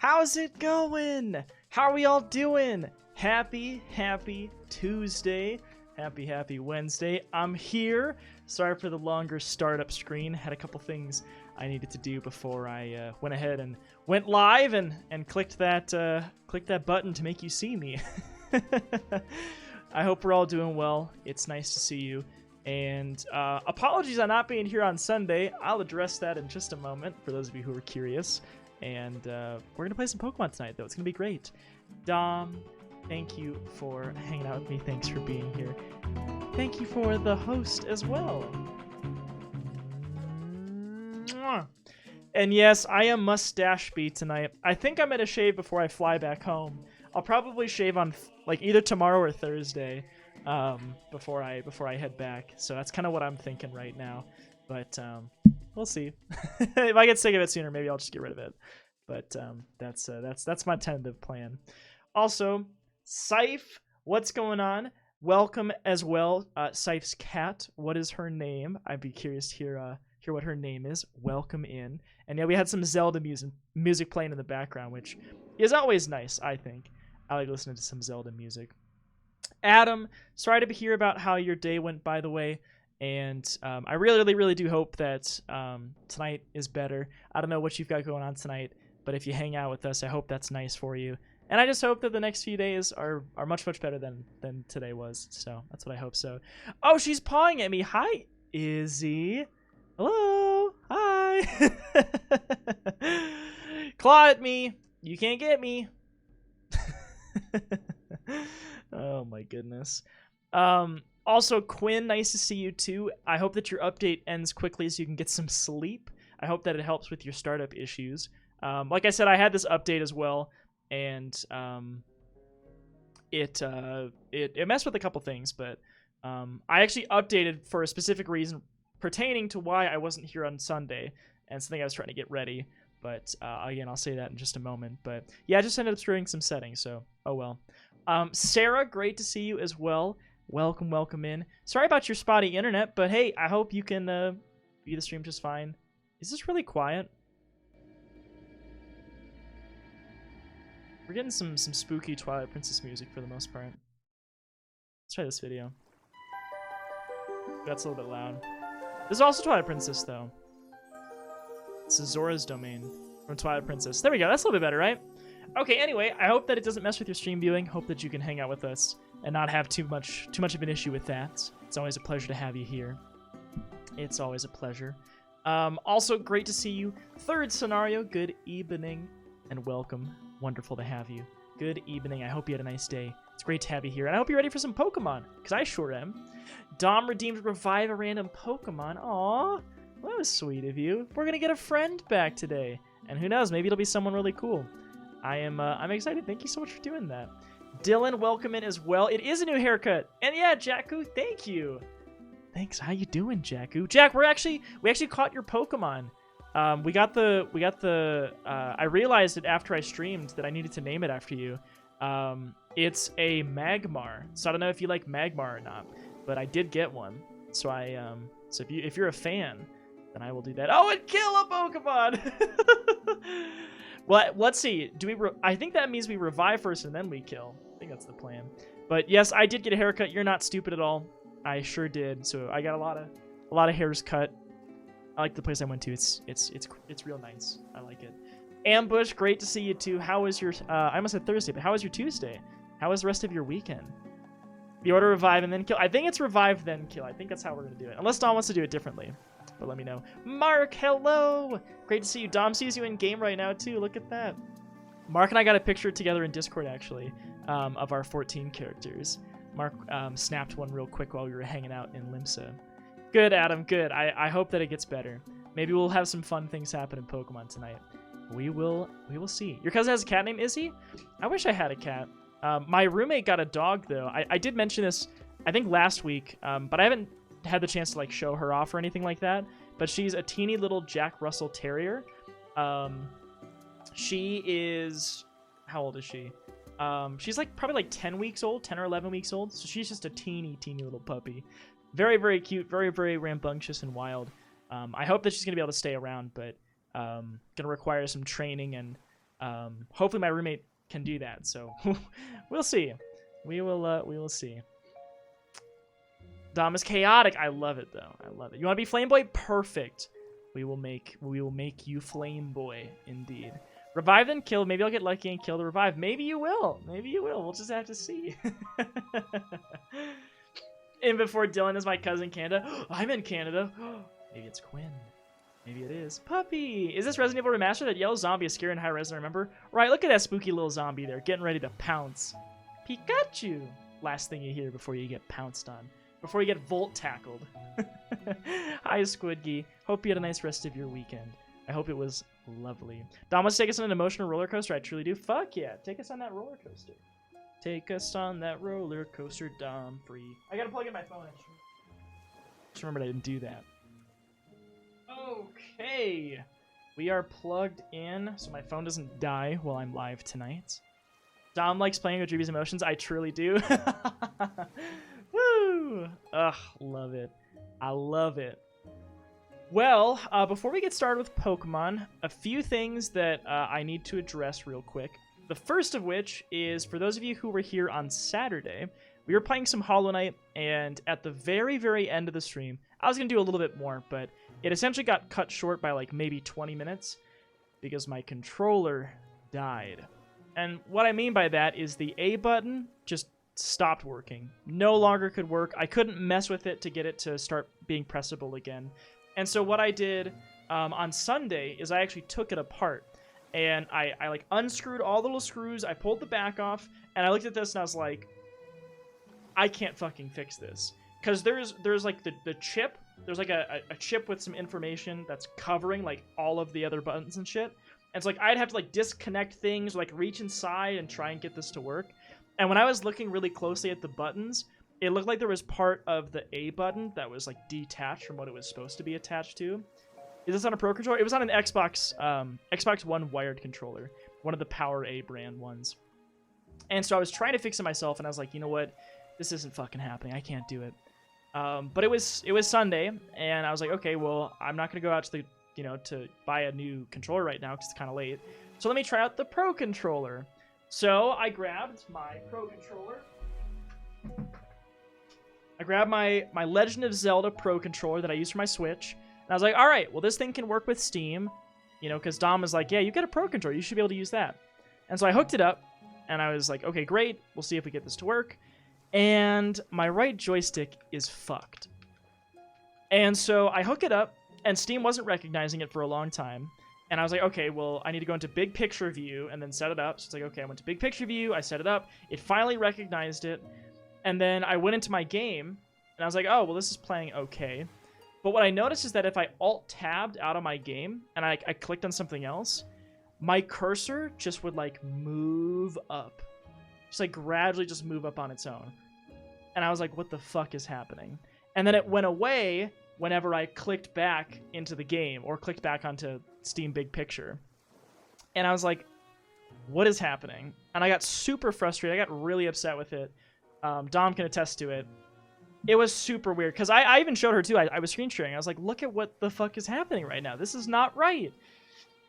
How's it going? How are we all doing? Happy Tuesday. Happy Wednesday. I'm here. Sorry for the longer startup screen. Had a couple things I needed to do before I went ahead and went live and clicked that button to make you see me. I hope we're all doing well. It's nice to see you. And apologies on not being here on Sunday. I'll address that in just a moment for those of you who are curious. And we're going to play some Pokemon tonight, though. It's going to be great. Dom, thank you for hanging out with me. Thanks for being here. Thank you for the host as well. And yes, I am mustache beat tonight. I think I'm going to shave before I fly back home. I'll probably shave on like either tomorrow or Thursday before I head back. So that's kind of what I'm thinking right now. But we'll see. If I get sick of it sooner, maybe I'll just get rid of it. But that's my tentative plan. Also, Scythe, what's going on? Welcome as well. Scythe's cat, what is her name? I'd be curious to hear what her name is. Welcome in. And yeah, we had some Zelda music playing in the background, which is always nice, I think. I like listening to some Zelda music. Adam, sorry to hear about how your day went, by the way. And I really do hope that tonight is better. I don't know what you've got going on tonight, but if you hang out with us, I hope that's nice for you. And I just hope that the next few days are much better than today was. So that's what I hope. So, oh, she's pawing at me. Hi, Izzy. Hello. Hi. Claw at me. You can't get me. Oh my goodness. Also, Quinn, nice to see you too. I hope that your update ends quickly so you can get some sleep. I hope that it helps with your startup issues. Like I said, I had this update as well, and it messed with a couple things, but I actually updated for a specific reason pertaining to why I wasn't here on Sunday, and something I was trying to get ready. But again, I'll say that in just a moment. But yeah, I just ended up screwing some settings, so oh well. Sarah, great to see you as well. Welcome in. Sorry about your spotty internet, but hey, I hope you can view the stream just fine. Is this really quiet? We're getting some spooky Twilight Princess music for the most part. Let's try this video. That's a little bit loud. This is also Twilight Princess, though. This is Zora's Domain from Twilight Princess. There we go. That's a little bit better, right? Okay, anyway, I hope that it doesn't mess with your stream viewing. Hope that you can hang out with us and not have too much of an issue with that. It's always a pleasure to have you here. It's always a pleasure. Also, great to see you. Third scenario, good evening and welcome. Wonderful to have you. Good evening. I hope you had a nice day. It's great to have you here. And I hope you're ready for some Pokemon, because I sure am. Dom redeemed Revive a random Pokemon. Aww. Well, that was sweet of you. We're going to get a friend back today. And who knows, maybe it'll be someone really cool. I'm excited. Thank you so much for doing that. Dylan, welcome in as well. It is a new haircut. And yeah, Jakku, thank you. Thanks. How you doing, Jakku? Jack, we actually caught your Pokemon. We got the I realized it after I streamed that I needed to name it after you. It's a Magmar. So I don't know if you like Magmar or not, but I did get one. So so if you're a fan, then I will do that. Oh, and kill a Pokemon. Well, let's see. I think that means we revive first and then we kill. I think that's the plan. But yes, I did get a haircut. You're not stupid at all. I sure did. So I got a lot of hairs cut. I like the place I went to. It's real nice. I like it. Ambush, great to see you too. How was your I almost said Thursday, but how was your Tuesday? How was the rest of your weekend? The order revive and then kill. I think it's revive then kill. I think that's how we're gonna do it. Unless Dom wants to do it differently. But let me know. Mark, hello! Great to see you. Dom sees you in game right now too. Look at that. Mark and I got a picture together in Discord actually, of our 14 characters. Mark snapped one real quick while we were hanging out in Limsa. Good, Adam, good. I hope that it gets better. Maybe we'll have some fun things happen in Pokemon tonight. We will see. Your cousin has a cat named Izzy? I wish I had a cat. My roommate got a dog though. I did mention this, I think last week, but I haven't had the chance to like show her off or anything like that. But she's a teeny little Jack Russell Terrier. She is, how old is she? She's like probably like 10 weeks old, 10 or 11 weeks old. So she's just a teeny little puppy. Very cute, very rambunctious and wild. I hope that she's gonna be able to stay around, but gonna require some training and Hopefully my roommate can do that. So we'll see. We will see. Dom is chaotic. I love it though. I love it. You want to be Flame Boy? Perfect. We will make you Flame Boy indeed. Revive then kill. Maybe I'll get lucky and kill the revive. Maybe you will. Maybe you will. We'll just have to see. In before Dylan is my cousin Canada. I'm in Canada. Maybe it's Quinn. Maybe it is. Puppy! Is this Resident Evil Remastered? That yellow zombie is scary and high res, I remember. Right, look at that spooky little zombie there, getting ready to pounce. Pikachu! Last thing you hear before you get pounced on. Before you get volt tackled. Hi, Squidgy. Hope you had a nice rest of your weekend. I hope it was lovely. Dom wants to take us on an emotional roller coaster. I truly do. Fuck yeah. Take us on that roller coaster. Take us on that roller coaster, Dom Free. I gotta plug in my phone. Just remembered I didn't do that. Okay, we are plugged in, so my phone doesn't die while I'm live tonight. Dom likes playing with Drew's emotions. I truly do. Woo! Ugh, love it. I love it. Well, before we get started with Pokemon, a few things that I need to address real quick. The first of which is, for those of you who were here on Saturday, we were playing some Hollow Knight, and at the very, very end of the stream, I was going to do a little bit more, but it essentially got cut short by like maybe 20 minutes because my controller died. And what I mean by that is the A button just stopped working. No longer could work. I couldn't mess with it to get it to start being pressable again. And so what I did on Sunday is I actually took it apart. And I like unscrewed all the little screws. I pulled the back off. And I looked at this and I was like, I can't fucking fix this. Because there's like the chip. There's like a chip with some information that's covering like all of the other buttons and shit. And it's like I'd have to like disconnect things, like reach inside and try and get this to work. And when I was looking really closely at the buttons, it looked like there was part of the A button that was like detached from what it was supposed to be attached to. Is this on a Pro controller? It was on an Xbox One wired controller, one of the Power A brand ones. And so I was trying to fix it myself, and I was like, you know what? This isn't fucking happening. I can't do it. But it was Sunday, and I was like, okay, well, I'm not gonna go out to the to buy a new controller right now because it's kind of late. So let me try out the Pro controller. So I grabbed my Pro controller. I grabbed my Legend of Zelda Pro controller that I use for my Switch, and I was like, all right, well, this thing can work with Steam, because Dom was like, yeah, you get a Pro controller, you should be able to use that. And so I hooked it up, and I was like, okay, great, we'll see if we get this to work. And my right joystick is fucked. And so I hook it up, and Steam wasn't recognizing it for a long time. And I was like, okay, well, I need to go into big picture view and then set it up. So it's like, okay, I went to big picture view, I set it up, it finally recognized it. And then I went into my game, and I was like, oh, well, this is playing okay. But what I noticed is that if I alt-tabbed out of my game, and I clicked on something else, my cursor just would, like, move up. Just, like, gradually just move up on its own. And I was like, what the fuck is happening? And then it went away whenever I clicked back into the game, or clicked back onto Steam Big Picture. And I was like, what is happening? And I got super frustrated. I got really upset with it. Dom can attest to it. It was super weird, because I even showed her too. I was screen sharing. I was like, look at what the fuck is happening right now. This is not right.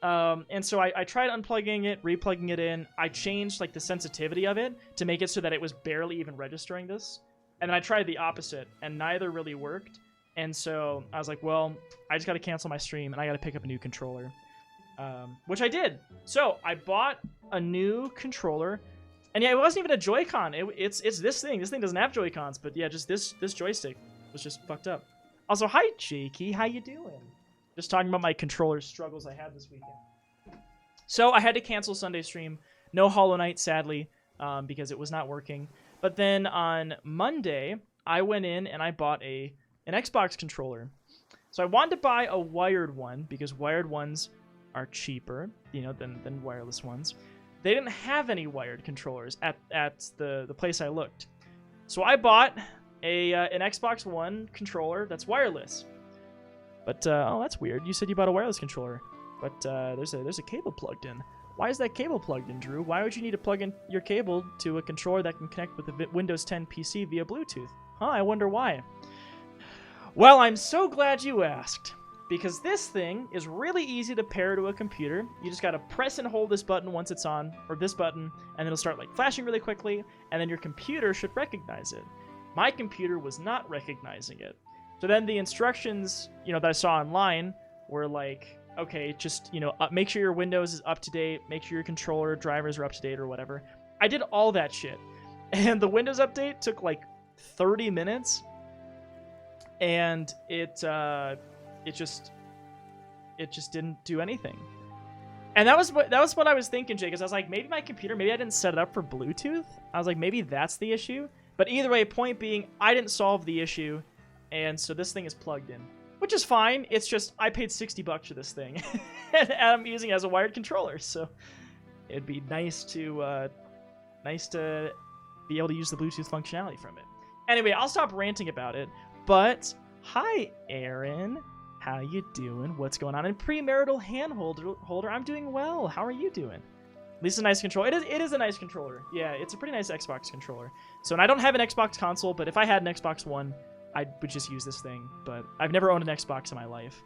And so I tried unplugging it, replugging it in. I changed like the sensitivity of it to make it so that it was barely even registering this. And then I tried the opposite, and neither really worked. And so I was like, well, I just got to cancel my stream, and I got to pick up a new controller, which I did. So I bought a new controller. And yeah, it wasn't even a Joy-Con. It's this thing. This thing doesn't have Joy-Cons, but yeah, just this joystick was just fucked up. Also, hi, Jakey. How you doing? Just talking about my controller struggles I had this weekend. So I had to cancel Sunday stream. No Hollow Knight, sadly, because it was not working. But then on Monday, I went in and I bought an Xbox controller. So I wanted to buy a wired one because wired ones are cheaper, than wireless ones. They didn't have any wired controllers at the place I looked. So I bought an Xbox One controller that's wireless. But, oh, that's weird. You said you bought a wireless controller. But there's a cable plugged in. Why is that cable plugged in, Drew? Why would you need to plug in your cable to a controller that can connect with a Windows 10 PC via Bluetooth? Huh, I wonder why. Well, I'm so glad you asked. because this thing is really easy to pair to a computer. You just gotta press and hold this button once it's on, or this button, and it'll start like flashing really quickly, and then your computer should recognize it. My computer was not recognizing it. So then the instructions, that I saw online were like, okay, just, make sure your Windows is up to date, make sure your controller drivers are up to date or whatever. I did all that shit. And the Windows update took like 30 minutes, and it just didn't do anything. And that was what I was thinking, Jay, because I was like, maybe my computer, maybe I didn't set it up for Bluetooth. I was like, maybe that's the issue. But either way, point being, I didn't solve the issue, and so this thing is plugged in, which is fine. It's just I paid $60 for this thing, and I'm using it as a wired controller, so it'd be nice to be able to use the Bluetooth functionality from it. Anyway, I'll stop ranting about it. But hi, Aaron. How you doing? What's going on? And premarital handholder, I'm doing well. How are you doing? At least a nice controller. It is a nice controller. Yeah, it's a pretty nice Xbox controller. So, and I don't have an Xbox console, but if I had an Xbox One, I would just use this thing. But I've never owned an Xbox in my life.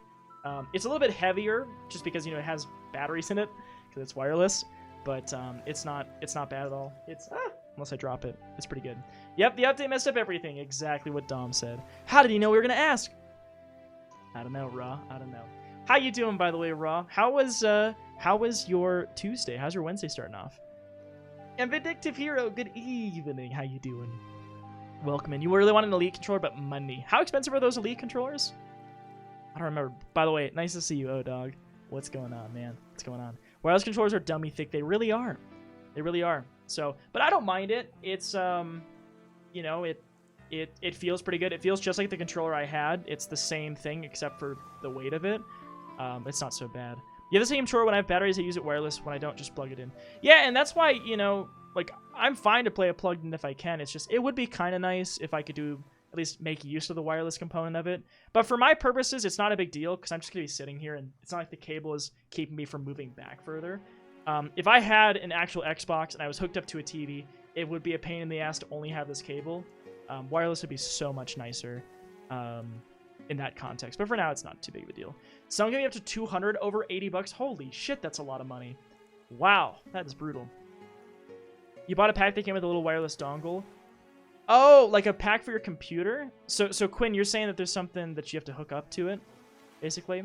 It's a little bit heavier, just because it has batteries in it, because it's wireless. But it's not bad at all. Unless I drop it, it's pretty good. Yep, the update messed up everything. Exactly what Dom said. How did he know we were gonna ask? I don't know, Raw. I don't know. How you doing, by the way, Raw? How was your Tuesday? How's your Wednesday starting off? And Vindictive Hero, good evening. How you doing? Welcome in. You really want an Elite controller, but money. How expensive are those Elite controllers? I don't remember. By the way, nice to see you, O-Dog. What's going on, man? What's going on? Wireless controllers are dummy thick. They really are. They really are. So, but I don't mind it. It's, it feels pretty good. It feels just like the controller I had. It's the same thing except for the weight of it. It's not so bad. You have the same controller when I have batteries. I use it wireless. When I don't, just plug it in. Yeah, and that's why, like, I'm fine to play it plugged in if I can. It's just, it would be kind of nice if I could at least make use of the wireless component of it. But for my purposes, it's not a big deal because I'm just going to be sitting here and it's not like the cable is keeping me from moving back further. If I had an actual Xbox and I was hooked up to a TV, it would be a pain in the ass to only have this cable. Wireless would be so much nicer in that context. But for now, it's not too big of a deal. Some giving me up to 200 over $80. Holy shit, that's a lot of money. Wow, that is brutal. You bought a pack that came with a little wireless dongle. Oh, like a pack for your computer? So Quinn, you're saying that there's something that you have to hook up to it, basically?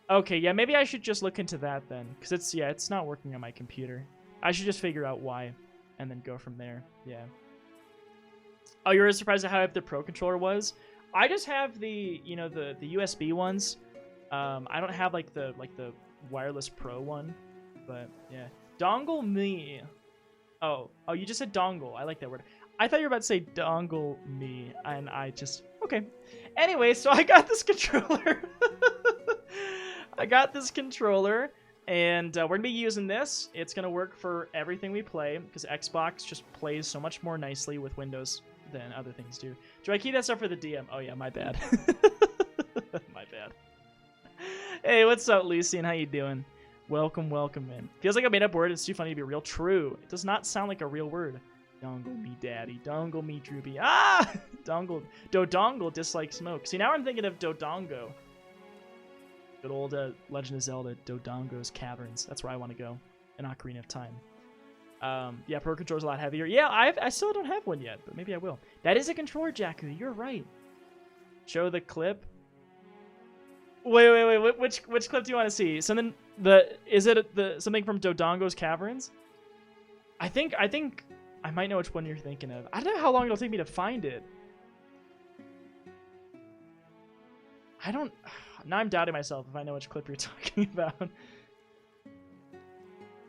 Okay, yeah, maybe I should just look into that then. Because it's not working on my computer. I should just figure out why and then go from there. Yeah. Oh, you're surprised at how hype the Pro controller was? I just have the USB ones. I don't have like the wireless Pro one, but yeah. Dongle me. Oh, you just said dongle. I like that word. I thought you were about to say dongle me, and I just okay. Anyway, so I got this controller. I got this controller, and we're gonna be using this. It's gonna work for everything we play because Xbox just plays so much more nicely with Windows than other things do. Do I keep that stuff for the DM? Oh yeah, my bad. My bad. Hey, what's up, Lucian? How you doing? Welcome in. Feels like a made-up word. It's too funny to be real. True. It does not sound like a real word. Dongle me, daddy. Dongle me, droopy. Ah! Dongle. Dodongle dislikes smoke. See, now I'm thinking of Dodongo. Good old Legend of Zelda, Dodongo's Caverns. That's where I want to go. In Ocarina of Time. Yeah, Pro Controller's a lot heavier. Yeah, I still don't have one yet, but maybe I will. That is a controller, Jakku. You're right. Show the clip. Wait. Which clip do you want to see? Something something from Dodongo's Caverns? I think I might know which one you're thinking of. I don't know how long it'll take me to find it. Now I'm doubting myself if I know which clip you're talking about.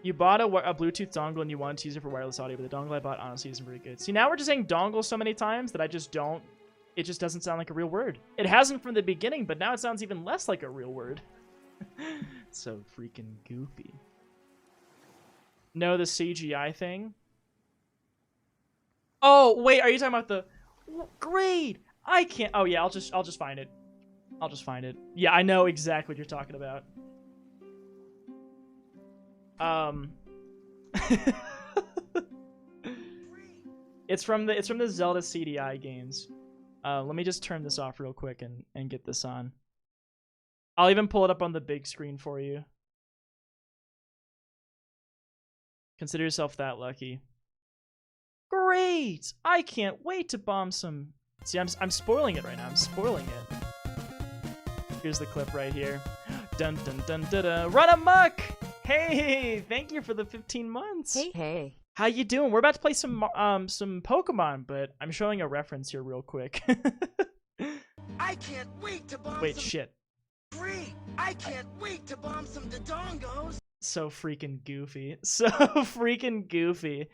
You bought a Bluetooth dongle and you wanted to use it for wireless audio, but the dongle I bought honestly isn't very good. See, now we're just saying dongle so many times that it just doesn't sound like a real word. It hasn't from the beginning, but now it sounds even less like a real word. So freaking goofy. No, the CGI thing. Oh, wait, are you talking about the... Great! I can't... Oh, yeah, I'll just find it. I'll just find it. Yeah, I know exactly what you're talking about. It's from the Zelda CDI games. Let me just turn this off real quick and get this on. I'll even pull it up on the big screen for you. Consider yourself that lucky. Great! I can't wait to bomb some... See, I'm spoiling it right now. I'm spoiling it. Here's the clip right here. Dun dun dun dun dun. Run amok! Hey, thank you for the 15 months. Hey. How you doing? We're about to play some Pokemon, but I'm showing a reference here real quick. I can't wait to bomb Wait, some... shit. Great! I can't wait to bomb some Dodongos! So freaking goofy. So freaking goofy.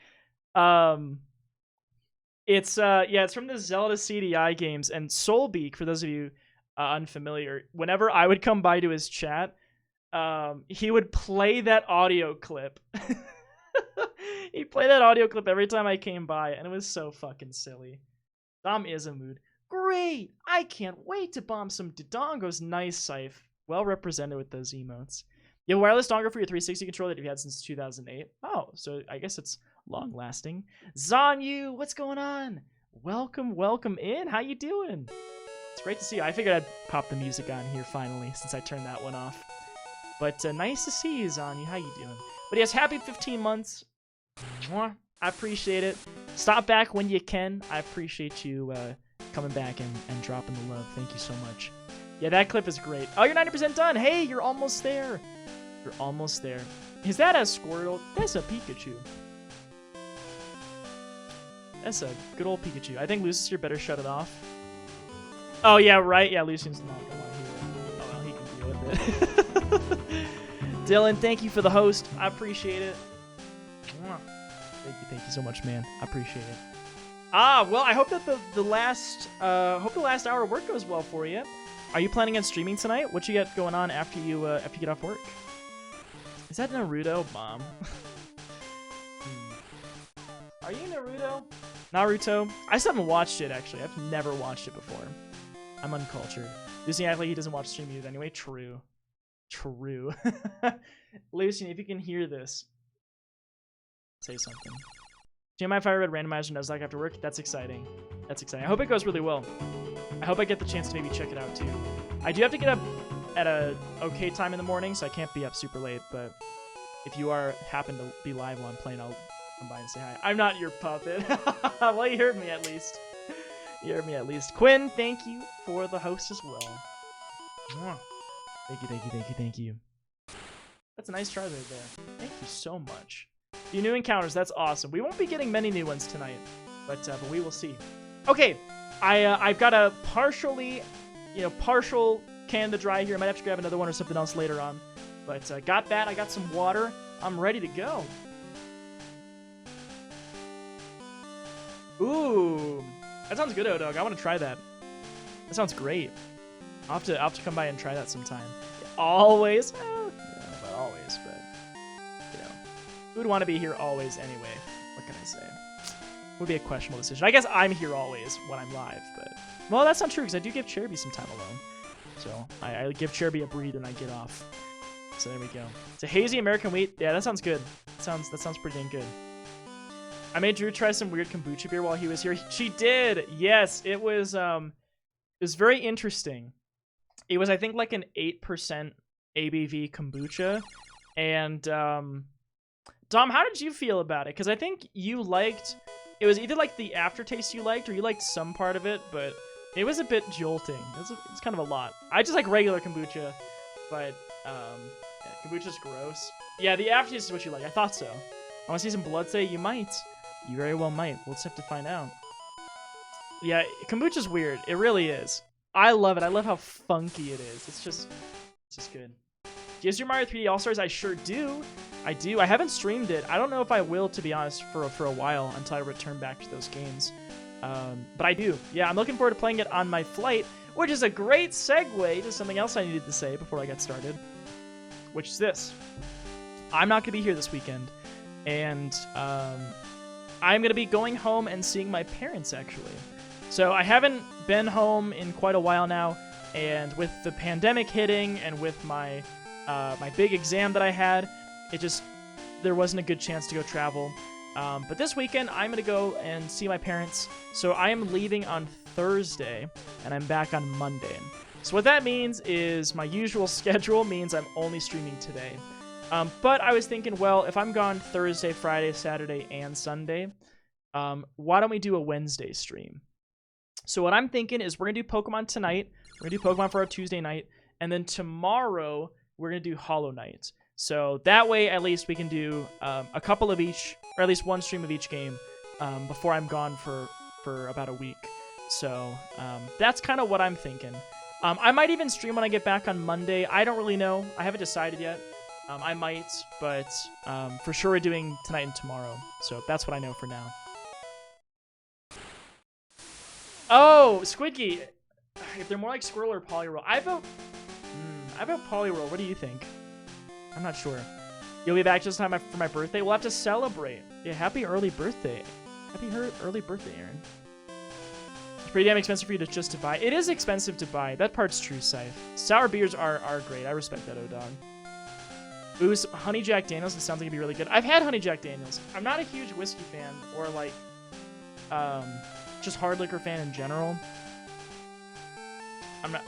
It's it's from the Zelda CDI games, and Soulbeak, for those of you unfamiliar, whenever I would come by to his chat, he would play that audio clip. He'd play that audio clip every time I came by, and it was so fucking silly. Dom is a mood. Great! I can't wait to bomb some Dodongos. Nice, Scythe. Well represented with those emotes. You have a wireless dongle for your 360 controller that you've had since 2008. Oh, so I guess it's long-lasting. Zanyu, what's going on? Welcome in. How you doing? It's great to see you. I figured I'd pop the music on here finally, since I turned that one off. But nice to see you, Zanyu. How you doing? But yes, happy 15 months. Mwah. I appreciate it. Stop back when you can. I appreciate you coming back and dropping the love. Thank you so much. Yeah, that clip is great. Oh, you're 90% done. Hey, you're almost there. You're almost there. Is that a Squirtle? That's a Pikachu. That's a good old Pikachu. I think Lucius here better shut it off. Oh, yeah, right. Yeah, Lucian's not going to hear it. Oh, well, he can deal with it. Dylan, thank you for the host. I appreciate it. Thank you so much, man. I appreciate it. Well, I hope that the last hour of work goes well for you. Are you planning on streaming tonight? What you got going on after you get off work? Is that Naruto? Mom. Are you Naruto? Naruto? I just haven't watched it, actually. I've never watched it before. I'm uncultured. Lucian acts like he doesn't watch stream news anyway. True. Lucian, if you can hear this, say something. Do you mind if I read randomizer Nuzlocke after work? That's exciting. That's exciting. I hope it goes really well. I hope I get the chance to maybe check it out too. I do have to get up at a okay time in the morning, so I can't be up super late, but if you happen to be live while I'm playing, I'll come by and say hi. I'm not your puppet. Well, you heard me at least. You heard me at least. Quinn, thank you for the host as well. Thank you. That's a nice Charizard there. Thank you so much. The new encounters, that's awesome. We won't be getting many new ones tonight, but we will see. Okay, I've got a partial can to dry here. I might have to grab another one or something else later on. But got that. I got some water. I'm ready to go. Ooh, that sounds good, O-Dog. I want to try that. That sounds great. I'll have to come by and try that sometime. Always, not always, but you know, who would want to be here always anyway? What can I say? Would be a questionable decision. I guess I'm here always when I'm live, but well, that's not true because I do give Cherubi some time alone. So I give Cherubi a breather and I get off. So there we go. It's a hazy American wheat. Yeah, that sounds good. That sounds pretty dang good. I made Drew try some weird kombucha beer while he was here. She did. Yes, it was very interesting. It was, I think, like an 8% ABV kombucha. And Dom, how did you feel about it? Because I think you liked. It was either like the aftertaste you liked, or you liked some part of it, but it was a bit jolting. It's kind of a lot. I just like regular kombucha, but yeah, kombucha's gross. Yeah, the aftertaste is what you like. I thought so. I want to see some blood say you might. You very well might. We'll just have to find out. Yeah, kombucha's weird. It really is. I love it. I love how funky it is. It's just good. Do you guys do Mario 3D All-Stars? I sure do. I do. I haven't streamed it. I don't know if I will, to be honest, for a while until I return back to those games. But I do. Yeah, I'm looking forward to playing it on my flight, which is a great segue to something else I needed to say before I got started, which is this. I'm not going to be here this weekend, and I'm going to be going home and seeing my parents, actually. So I haven't been home in quite a while now, and with the pandemic hitting and with my my big exam that I had, there wasn't a good chance to go travel. But this weekend, I'm going to go and see my parents. So I am leaving on Thursday, and I'm back on Monday. So what that means is my usual schedule means I'm only streaming today. But I was thinking, well, if I'm gone Thursday, Friday, Saturday, and Sunday, why don't we do a Wednesday stream? So what I'm thinking is we're going to do Pokemon tonight. We're going to do Pokemon for our Tuesday night. And then tomorrow, we're going to do Hollow Knight. So that way, at least we can do a couple of each, or at least one stream of each game before I'm gone for about a week. So that's kind of what I'm thinking. I might even stream when I get back on Monday. I don't really know. I haven't decided yet. I might, but for sure we're doing tonight and tomorrow. So that's what I know for now. Oh, Squidgy. If they're more like Squirrel or Poliwhirl, I vote Poliwhirl. What do you think? I'm not sure. You'll be back just in time for my birthday. We'll have to celebrate. Yeah, happy early birthday. Happy early birthday, Aaron. It's pretty damn expensive for you just to buy. It is expensive to buy. That part's true, Scythe. Sour beers are great. I respect that, O-Dog. Ooh, Honey Jack Daniels. It sounds like it'd be really good. I've had Honey Jack Daniels. I'm not a huge whiskey fan or like just hard liquor fan in general.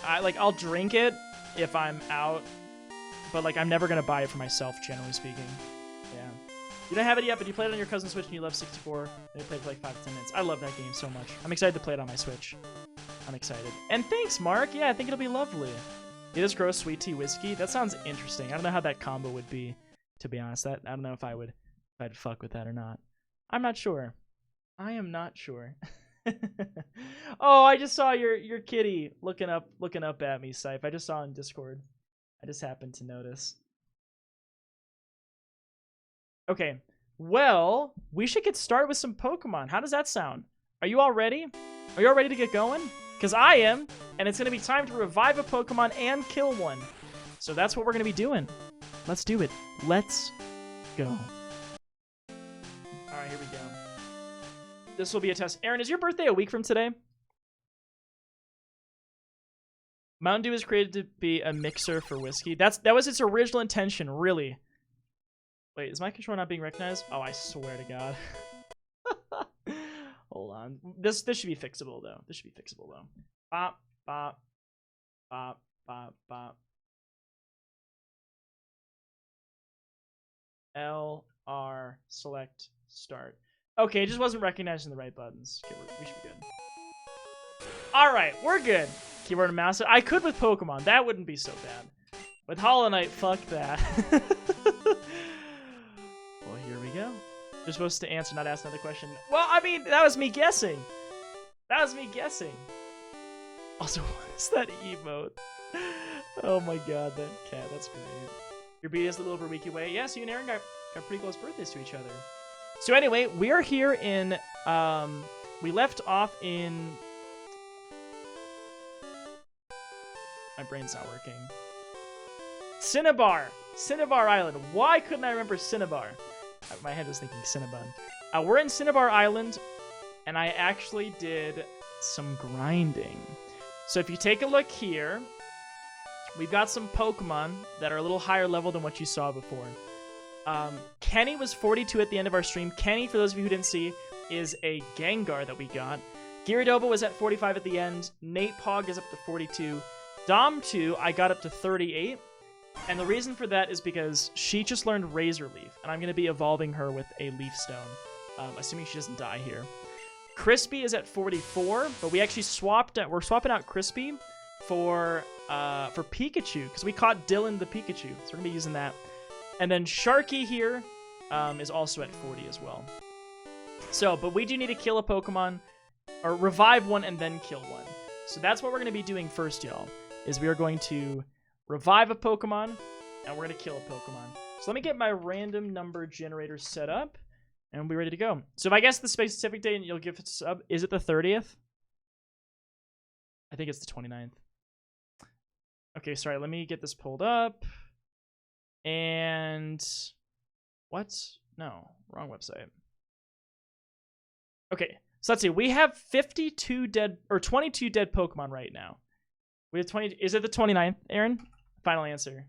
I'll drink it if I'm out, but like I'm never gonna buy it for myself, generally speaking. Yeah. You don't have it yet, but you played it on your cousin's Switch and you love 64. And you played for like 5 to 10 minutes. I love that game so much. I'm excited to play it on my Switch. I'm excited. And thanks, Mark. Yeah, I think it'll be lovely. You just grow sweet tea whiskey. That sounds interesting. I don't know how that combo would be, to be honest. I don't know if I'd fuck with that or not. I'm not sure. I am not sure. Oh, I just saw your kitty looking up at me, Scythe. I just saw in Discord. I just happened to notice. Okay, well, we should get started with some Pokemon. How does that sound? Are you all ready? Are you all ready to get going? Because I am, and it's going to be time to revive a Pokemon and kill one. So that's what we're going to be doing. Let's do it. Let's go. All right, here we go. This will be a test. Aaron, is your birthday a week from today? Mountain Dew is created to be a mixer for whiskey. That was its original intention, really. Wait, is my controller not being recognized? Oh, I swear to God. Hold on. This should be fixable, though. This should be fixable, though. Bop, bop, bop, bop, bop. L, R, select, start. Okay, it just wasn't recognizing the right buttons. Okay, we should be good. Alright, we're good. Keyboard and mouse. I could with Pokemon. That wouldn't be so bad. With Hollow Knight, fuck that. Well, here we go. You're supposed to answer, not ask another question. Well, I mean, that was me guessing. That was me guessing. Also, what is that emote? Oh my god, that cat. That's great. Your B is a little over a week away. Yeah, so you and Aaron got pretty close birthdays to each other. So anyway, we are here in, we left off in, my brain's not working. Cinnabar Island. Why couldn't I remember Cinnabar? My head was thinking Cinnabon. We're in Cinnabar Island, and I actually did some grinding. So if you take a look here, we've got some Pokemon that are a little higher level than what you saw before. Kenny was 42 at the end of our stream. Kenny, for those of you who didn't see, is a Gengar that we got. Gyaradoba was at 45 at the end. Nate Pog is up to 42. Dom 2, I got up to 38. And the reason for that is because she just learned Razor Leaf, and I'm going to be evolving her with a Leaf Stone, assuming she doesn't die here. Crispy is at 44, but we actually we're swapping out Crispy for Pikachu, because we caught Dylan the Pikachu, so we're going to be using that. And then Sharky here is also at 40 as well. So, but we do need to kill a Pokemon, or revive one and then kill one. So that's what we're going to be doing first, y'all, is we are going to revive a Pokemon, and we're going to kill a Pokemon. So let me get my random number generator set up, and we'll be ready to go. So if I guess the specific date and you'll give it a sub, is it the 30th? I think it's the 29th. Okay, sorry, let me get this pulled up. And what? No, wrong website. Okay, so let's see. We have 22 dead, or 22 dead Pokemon right now. We have 20. Is it the 29th, Aaron? Final answer.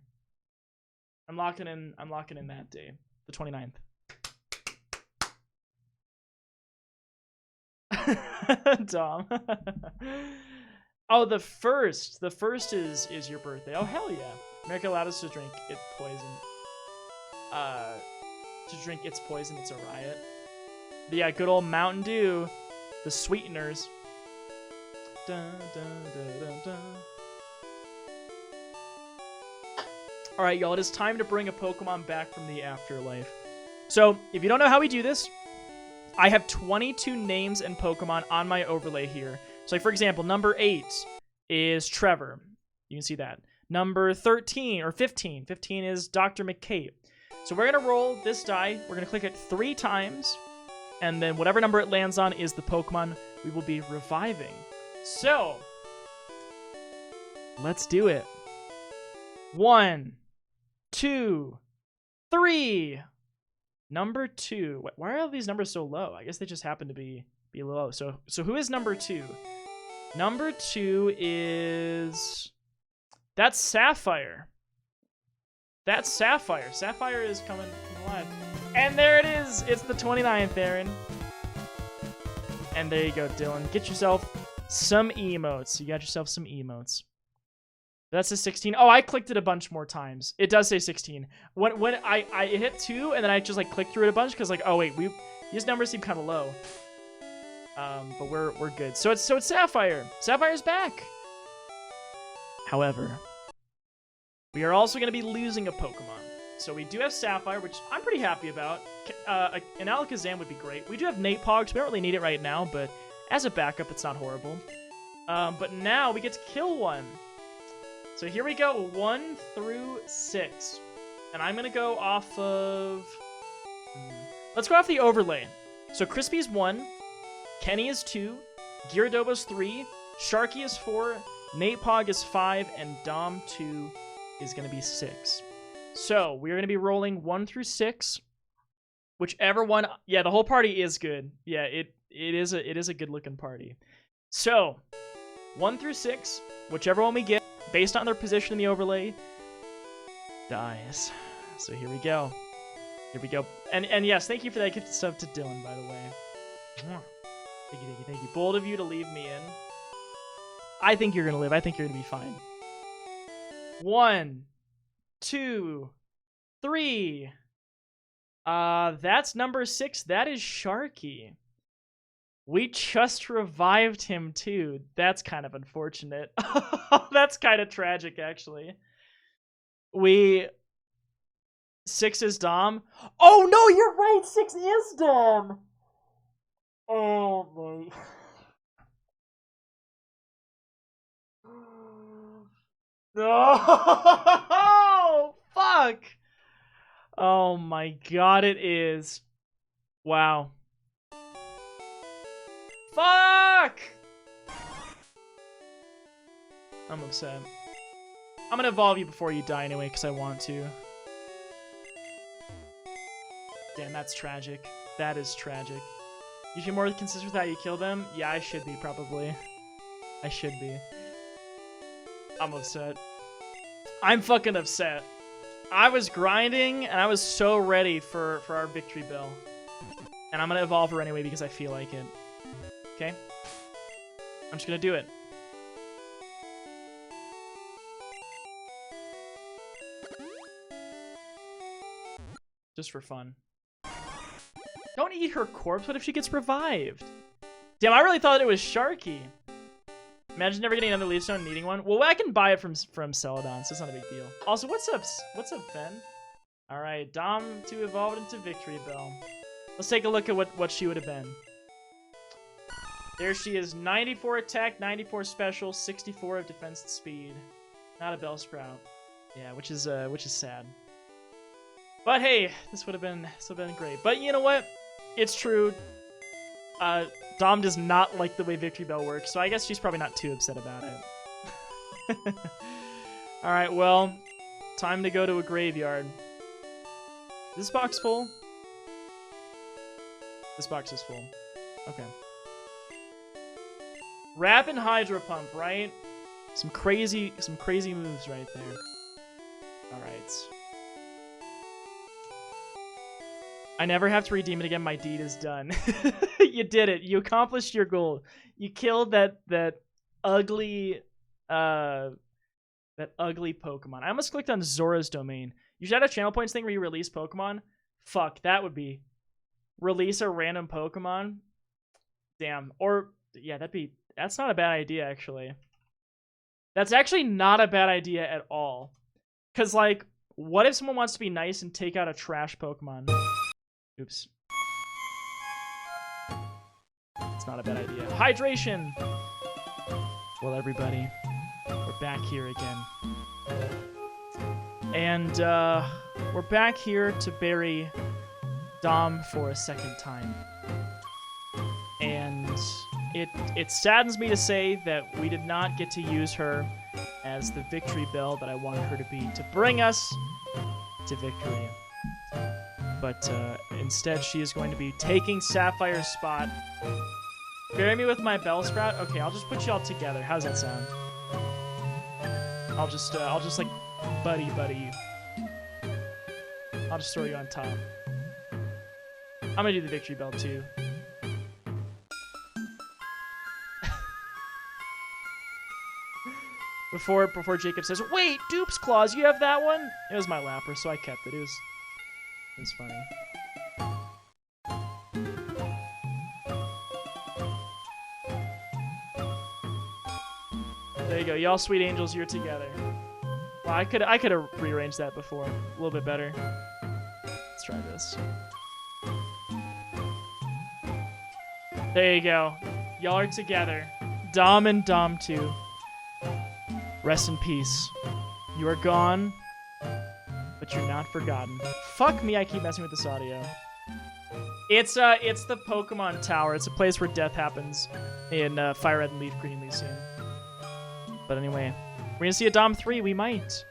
I'm locking in that day, the 29th. Dom. Oh, the first. The first is your birthday. Oh, hell yeah. America allowed us to drink its poison. To drink its poison, it's a riot. But yeah, good old Mountain Dew. The sweeteners. Dun, dun, dun, dun, dun. Alright, y'all, it is time to bring a Pokemon back from the afterlife. So, if you don't know how we do this, I have 22 names and Pokemon on my overlay here. So, like, for example, number 8 is Trevor. You can see that. Number 13, or 15. 15 is Dr. McCabe. So we're going to roll this die. We're going to click it 3 times. And then whatever number it lands on is the Pokemon we will be reviving. So, let's do it. 1, 2, 3. Number 2. Why are all these numbers so low? I guess they just happen to be low. So who is number 2? Number 2 is... That's Sapphire. That's Sapphire. Sapphire is coming alive. And there it is. It's the 29th, Aaron. And there you go, Dylan. Get yourself some emotes. You got yourself some emotes. That's a 16. Oh, I clicked it a bunch more times. It does say 16. When I hit 2, and then I just like clicked through it a bunch because like, oh wait, these numbers seem kind of low. But we're good. So it's Sapphire. Sapphire's back. However, we are also going to be losing a Pokemon. So we do have Sapphire, which I'm pretty happy about. An Alakazam would be great. We do have Napog, so we don't really need it right now, but as a backup, it's not horrible. But now we get to kill one. So here we go, 1 through 6. And I'm going to go off of... Let's go off the overlay. So Crispy's 1, Kenny is 2, Gyaradoba's 3, Sharky is 4, Napog is 5, and Dom 2 is going to be 6. So we're going to be rolling 1 through 6. Whichever one... Yeah, the whole party is good. Yeah, it is a good-looking party. So, 1 through 6, whichever one we get, based on their position in the overlay, dies. So here we go. Here we go. And yes, thank you for that gift sub to Dylan, by the way. Thank you. Bold of you to leave me in. I think you're going to live. I think you're going to be fine. 1, 2, 3. That's number 6. That is Sharky. We just revived him too. That's kind of unfortunate. That's kind of tragic, actually. 6 is Dom. Oh no, you're right. 6 is Dom. Oh my. No! Fuck! Oh my god, it is. Wow. Fuck! I'm upset. I'm gonna evolve you before you die anyway, because I want to. Damn, that's tragic. That is tragic. You should be more consistent with how you kill them? Yeah, I should be, probably. I should be. I'm upset. I'm fucking upset. I was grinding, and I was so ready for our victory bell. And I'm gonna evolve her anyway because I feel like it. Okay? I'm just gonna do it. Just for fun. Don't eat her corpse. What if she gets revived? Damn, I really thought it was Sharky. Imagine never getting another Leaf Stone and needing one. Well, I can buy it from Celadon, so it's not a big deal. Also, what's up, Ben? All right, Dom to evolve into Victory Bell. Let's take a look at what she would have been. There she is, 94 attack, 94 special, 64 of defense and speed. Not a Bellsprout. Yeah, which is sad. But hey, this would have been great. But you know what? It's true. Dom does not like the way Victory Bell works, so I guess she's probably not too upset about it. Alright, well, time to go to a graveyard. Is this box full? This box is full. Okay. Rapid Hydro Pump, right? Some crazy moves right there. Alright. I never have to redeem it again. My deed is done. You did it. You accomplished your goal. You killed that ugly Pokemon. I almost clicked on Zora's domain. You should have a channel points thing where you release Pokemon. Fuck, that would be release a random Pokemon. Damn. Or yeah, that's not a bad idea actually. That's actually not a bad idea at all. Cause like, what if someone wants to be nice and take out a trash Pokemon? Oops. It's not a bad idea. Hydration! Well, everybody, we're back here again. And, we're back here to bury Dom for a second time. And it saddens me to say that we did not get to use her as the victory bell that I wanted her to be, to bring us to victory. But instead, she is going to be taking Sapphire's spot. Bury me with my Bellsprout? Okay, I'll just put you all together. How's that sound? I'll just like buddy you. I'll just throw you on top. I'm gonna do the victory bell too. Before Jacob says, "Wait, Dupes Claws, you have that one?" It was my Lapras, so I kept it. It was funny. There you go, y'all sweet angels, you're together. Well, I could have rearranged that before, a little bit better. Let's try this. There you go, y'all are together. Dom and Dom 2. Rest in peace. You are gone, but you're not forgotten. Fuck me, I keep messing with this audio. It's the Pokemon Tower. It's a place where death happens in Fire Red and Leaf Green Elysium. But anyway, we're gonna see a Dom 3. We might,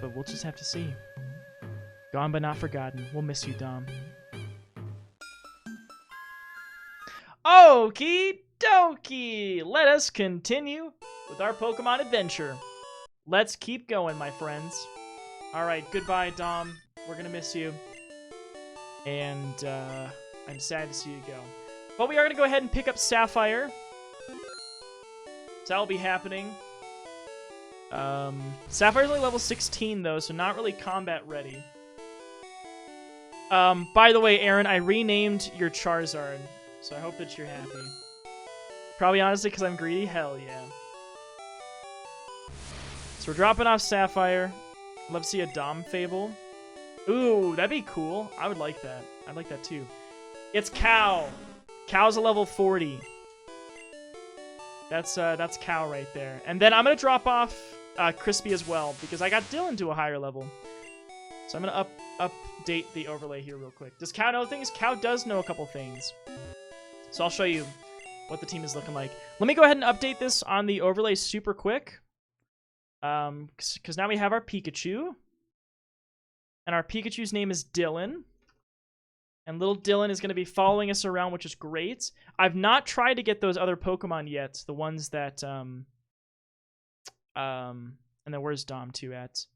but we'll just have to see. Gone but not forgotten. We'll miss you, Dom. Okie dokie. Let us continue with our Pokemon adventure. Let's keep going, my friends. Alright, goodbye, Dom. We're gonna miss you. And, I'm sad to see you go. But we are gonna go ahead and pick up Sapphire. So that'll be happening. Sapphire's only level 16, though, so not really combat ready. By the way, Aaron, I renamed your Charizard, so I hope that you're happy. Probably honestly because I'm greedy? Hell yeah. So we're dropping off Sapphire. I'd love to see a Dom Fable. Ooh, that'd be cool. I would like that. I'd like that too. It's Cow. Cow's a level 40. That's Cow right there. And then I'm gonna drop off Crispy as well because I got Dylan to a higher level. So I'm gonna update the overlay here real quick. Does Cow know things? Cow does know a couple things. So I'll show you what the team is looking like. Let me go ahead and update this on the overlay super quick. Because now we have our Pikachu. And our Pikachu's name is Dylan. And little Dylan is going to be following us around, which is great. I've not tried to get those other Pokemon yet. The ones that, and then where's Dom 2 at?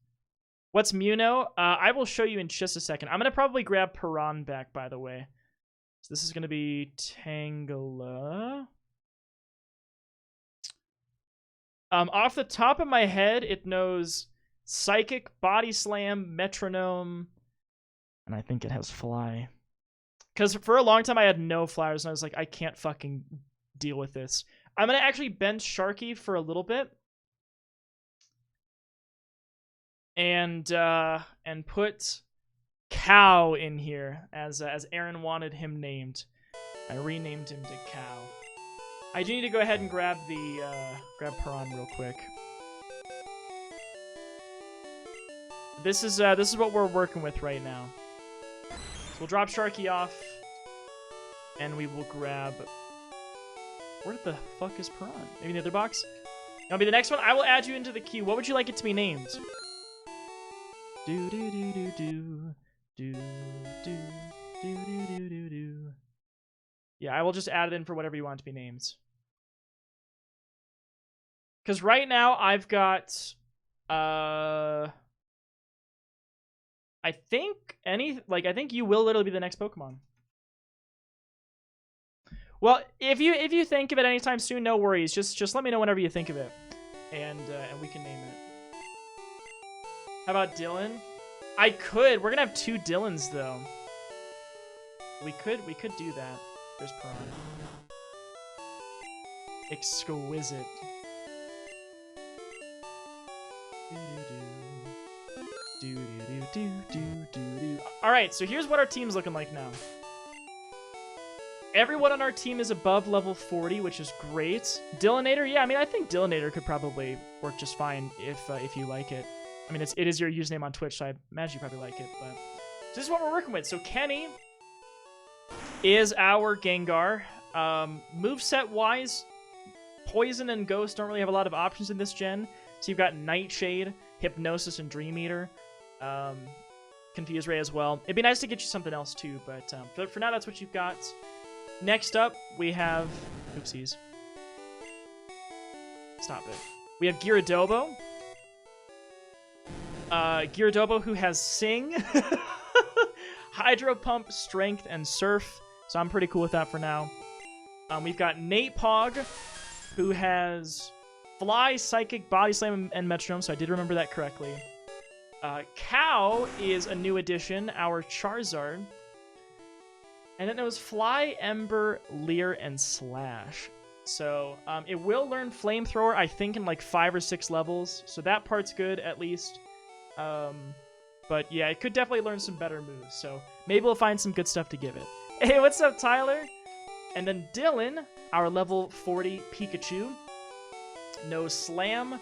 What's Muno? I will show you in just a second. I'm going to probably grab Piran back, by the way. So this is going to be Tangela. Off the top of my head, it knows Psychic, Body Slam, Metronome, and I think it has Fly. Because for a long time, I had no Flyers, and I was like, I can't fucking deal with this. I'm going to actually bench Sharky for a little bit. And put Cow in here, as Aaron wanted him named. I renamed him to Cow. I do need to go ahead and grab grab Piran real quick. This is what we're working with right now. So we'll drop Sharky off, and we will grab. Where the fuck is Piran? Maybe in the other box. That'll be the next one. I will add you into the queue. What would you like it to be named? Do do do do do do do do do do do do. Yeah, I will just add it in for whatever you want to be named. Because right now I've got, I think I think you will literally be the next Pokemon. Well, if you think of it anytime soon, no worries. Just let me know whenever you think of it, and we can name it. How about Dylan? I could. We're gonna have 2 Dylans though. We could do that. There's Prawn. Exquisite. All right, so here's what our team's looking like now. Everyone on our team is above level 40, which is great. Dylanator, yeah, I mean, I think Dylanator could probably work just fine if you like it. I mean, it is your username on Twitch, so I imagine you probably like it. But this is what we're working with. So Kenny is our Gengar. Moveset-wise, Poison and Ghost don't really have a lot of options in this gen. So you've got Nightshade, Hypnosis, and Dream Eater. Confuse Ray as well. It'd be nice to get you something else too, but for now, that's what you've got. Next up, we have... Oopsies. Stop it. We have Gyaradobo. Gyaradobo, who has Sing, Hydro Pump, Strength, and Surf. So I'm pretty cool with that for now. We've got Nate Pog, who has Fly, Psychic, Body Slam, and Metronome. So I did remember that correctly. Cow is a new addition, our Charizard. And then there was Fly, Ember, Leer, and Slash. So it will learn Flamethrower, I think, in like 5 or 6 levels. So that part's good, at least. But yeah, it could definitely learn some better moves. So maybe we'll find some good stuff to give it. Hey, what's up, Tyler? And then Dylan, our level 40 Pikachu. No Slam,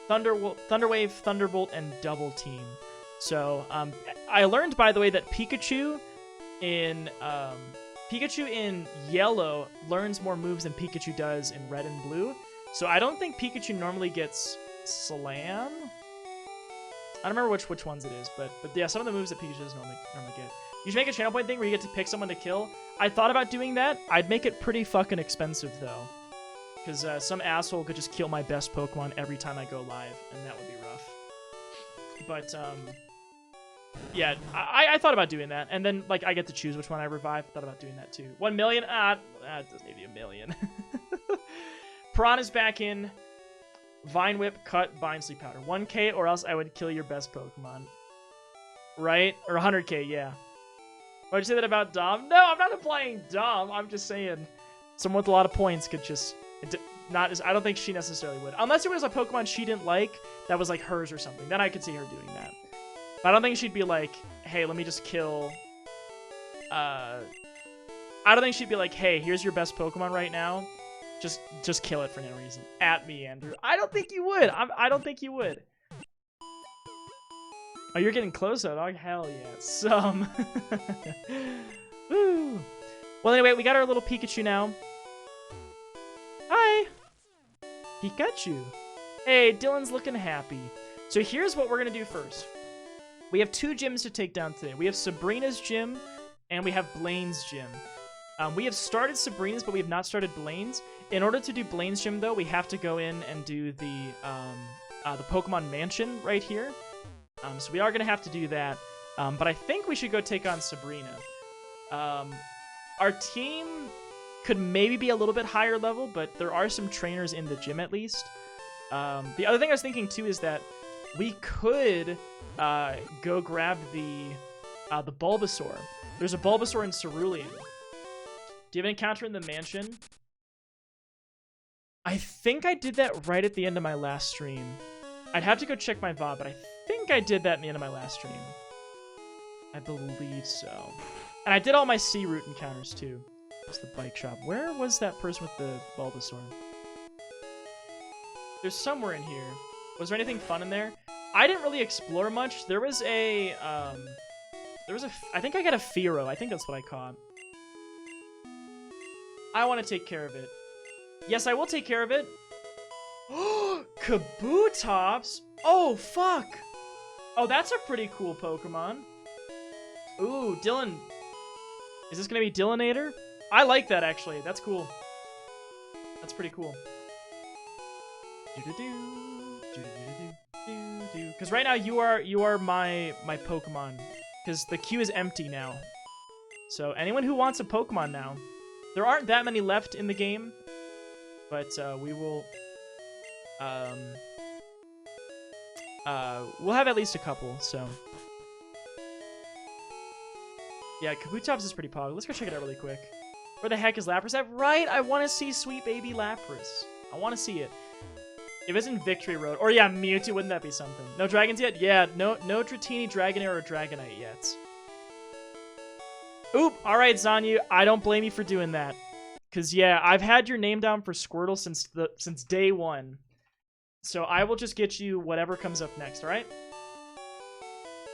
Thunderwave, Thunderbolt, and Double Team. So I learned, by the way, that Pikachu in Yellow learns more moves than Pikachu does in Red and Blue. So I don't think Pikachu normally gets Slam. I don't remember which ones it is, but yeah, some of the moves that Pikachu doesn't normally get. You should make a channel point thing where you get to pick someone to kill. I thought about doing that. I'd make it pretty fucking expensive though, because some asshole could just kill my best Pokemon every time I go live, and that would be rough. But yeah, I thought about doing that, and then like I get to choose which one I revive. Thought about doing that too. 1 million? It doesn't need to be a million. Piranha's back in. Vine Whip, Cut, Bind, Sleep Powder. 1k or else I would kill your best Pokemon. Right? Or 100k, yeah. Why'd you say that about Dom? No, I'm not implying Dom. I'm just saying someone with a lot of points could just... I don't think she necessarily would. Unless it was a Pokemon she didn't like that was like hers or something. Then I could see her doing that. But I don't think she'd be like, hey, let me just kill... I don't think she'd be like, hey, here's your best Pokemon right now. Just kill it for no reason. At me, Andrew. I don't think you would. I don't think you would. Oh, you're getting close though, dog. Hell yes. Woo. Well, anyway, we got our little Pikachu now. Hi. Pikachu. Hey, Dylan's looking happy. So here's what we're gonna do first. We have 2 gyms to take down today. We have Sabrina's gym, and we have Blaine's gym. We have started Sabrina's, but we have not started Blaine's. In order to do Blaine's gym, though, we have to go in and do the Pokemon Mansion right here. So we are going to have to do that. But I think we should go take on Sabrina. Our team could maybe be a little bit higher level, but there are some trainers in the gym at least. The other thing I was thinking, too, is that we could go grab the Bulbasaur. There's a Bulbasaur in Cerulean. Do you have an encounter in the mansion? I think I did that right at the end of my last stream. I'd have to go check my VOD, but I think I did that in the end of my last stream. I believe so. And I did all my sea route encounters too. That's the bike shop. Where was that person with the Bulbasaur? There's somewhere in here. Was there anything fun in there? I didn't really explore much. There was a, I think I got a Fearow. I think that's what I caught. I want to take care of it. Yes, I will take care of it. Kabutops? Oh, fuck. Oh, that's a pretty cool Pokemon. Ooh, Dylan. Is this going to be Dylanator? I like that, actually. That's cool. That's pretty cool. Because right now you are my Pokemon. Because the queue is empty now. So anyone who wants a Pokemon now, There aren't that many left in the game, but we will... we'll have at least a couple, so... Yeah, Kabutops is pretty pog. Let's go check it out really quick. Where the heck is Lapras at? Right, I want to see sweet baby Lapras. I want to see it. If it's in Victory Road, or yeah, Mewtwo, wouldn't that be something? No dragons yet? Yeah, no Dratini, Dragonair, or Dragonite yet. Oop, alright, Zanyu, I don't blame you for doing that. Because, yeah, I've had your name down for Squirtle since day one. So I will just get you whatever comes up next, alright?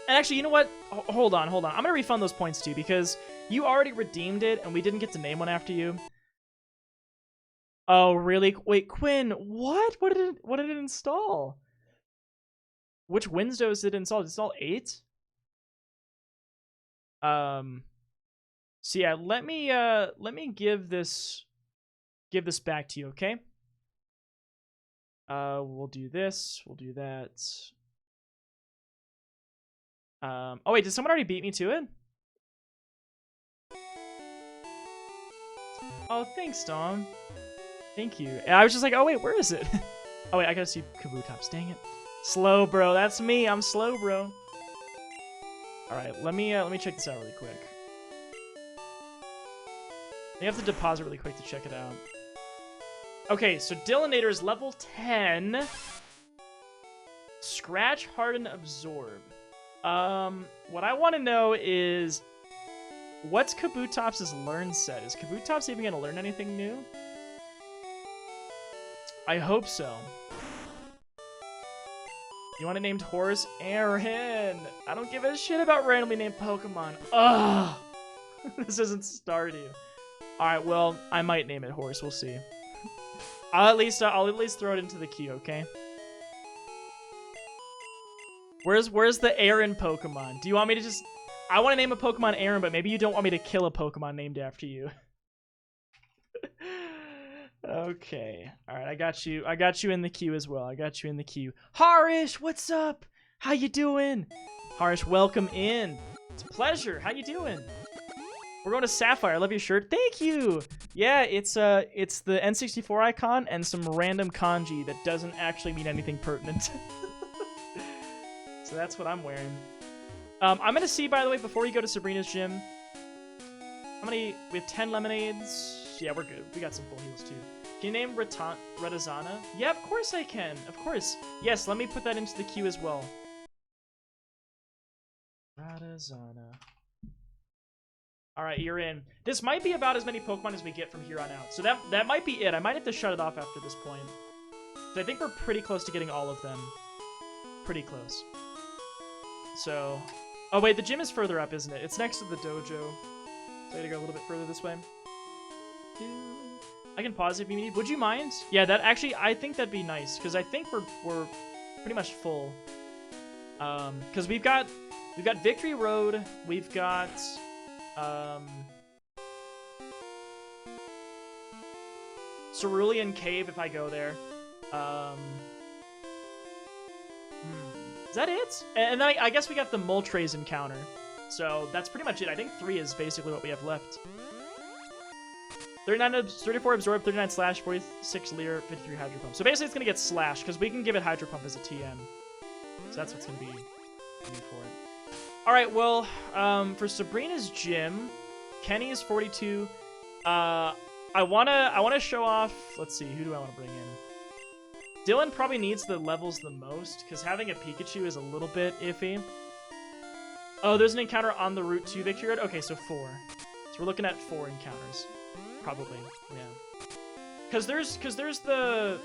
And actually, you know what? Hold on. I'm going to refund those points too, because you already redeemed it, and we didn't get to name one after you. Oh, really? Wait, Quinn, what? What did it install? Which Windows did it install? Did it install 8? So yeah, let me give this back to you, okay? We'll do this, we'll do that. Oh wait, did someone already beat me to it? Oh, thanks, Dom. Thank you. And I was just like, oh wait, where is it? Oh wait, I gotta see Kabutops. Dang it. Slow, bro. That's me. I'm slow, bro. All right, let me check this out really quick. You have to deposit really quick to check it out. Okay, so Dillinator is level 10. Scratch, Harden, Absorb. What I want to know is, what's Kabutops' learn set? Is Kabutops even gonna learn anything new? I hope so. You want it named Horse? Aaron! I don't give a shit about randomly named Pokemon. Ugh! This isn't Stardew. Alright, well, I might name it Horse. We'll see. I'll at least throw it into the queue, okay? Where's the Aaron Pokemon? Do you want me to just... I want to name a Pokemon Aaron, but maybe you don't want me to kill a Pokemon named after you. Okay. Alright, I got you. I got you in the queue as well. I got you in the queue. Harish, what's up? How you doing? Harish, welcome in. It's a pleasure. How you doing? We're going to Sapphire. I love your shirt. Thank you. Yeah, it's the N64 icon and some random kanji that doesn't actually mean anything pertinent. So that's what I'm wearing. I'm going to see, by the way, before we go to Sabrina's gym, how many... We have 10 lemonades. Yeah, we're good. We got some full heals, too. Can you name Retazana? Yeah, of course I can. Of course. Yes, let me put that into the queue as well. Retazana. Alright, you're in. This might be about as many Pokemon as we get from here on out. So that might be it. I might have to shut it off after this point. So I think we're pretty close to getting all of them. Pretty close. So... Oh, wait, the gym is further up, isn't it? It's next to the dojo. So I gotta go a little bit further this way. I can pause if you need. Would you mind? Yeah, that actually, I think that'd be nice. Because I think we're pretty much full. Because we've got Victory Road. We've got... Cerulean Cave if I go there. Is that it? And then I guess we got the Moltres encounter. So that's pretty much it. I think 3 is basically what we have left. 34 Absorb, 39 Slash, 46 Leer, 53 Hydro Pump. So basically it's going to get Slash, because we can give it Hydro Pump as a TM. So that's what's going to be for it. Alright, well, for Sabrina's gym, Kenny is 42. I wanna show off... Let's see, who do I want to bring in? Dylan probably needs the levels the most, because having a Pikachu is a little bit iffy. Oh, there's an encounter on the route to Victory Road? Okay, so 4. So we're looking at 4 encounters. Probably, yeah. Because there's the...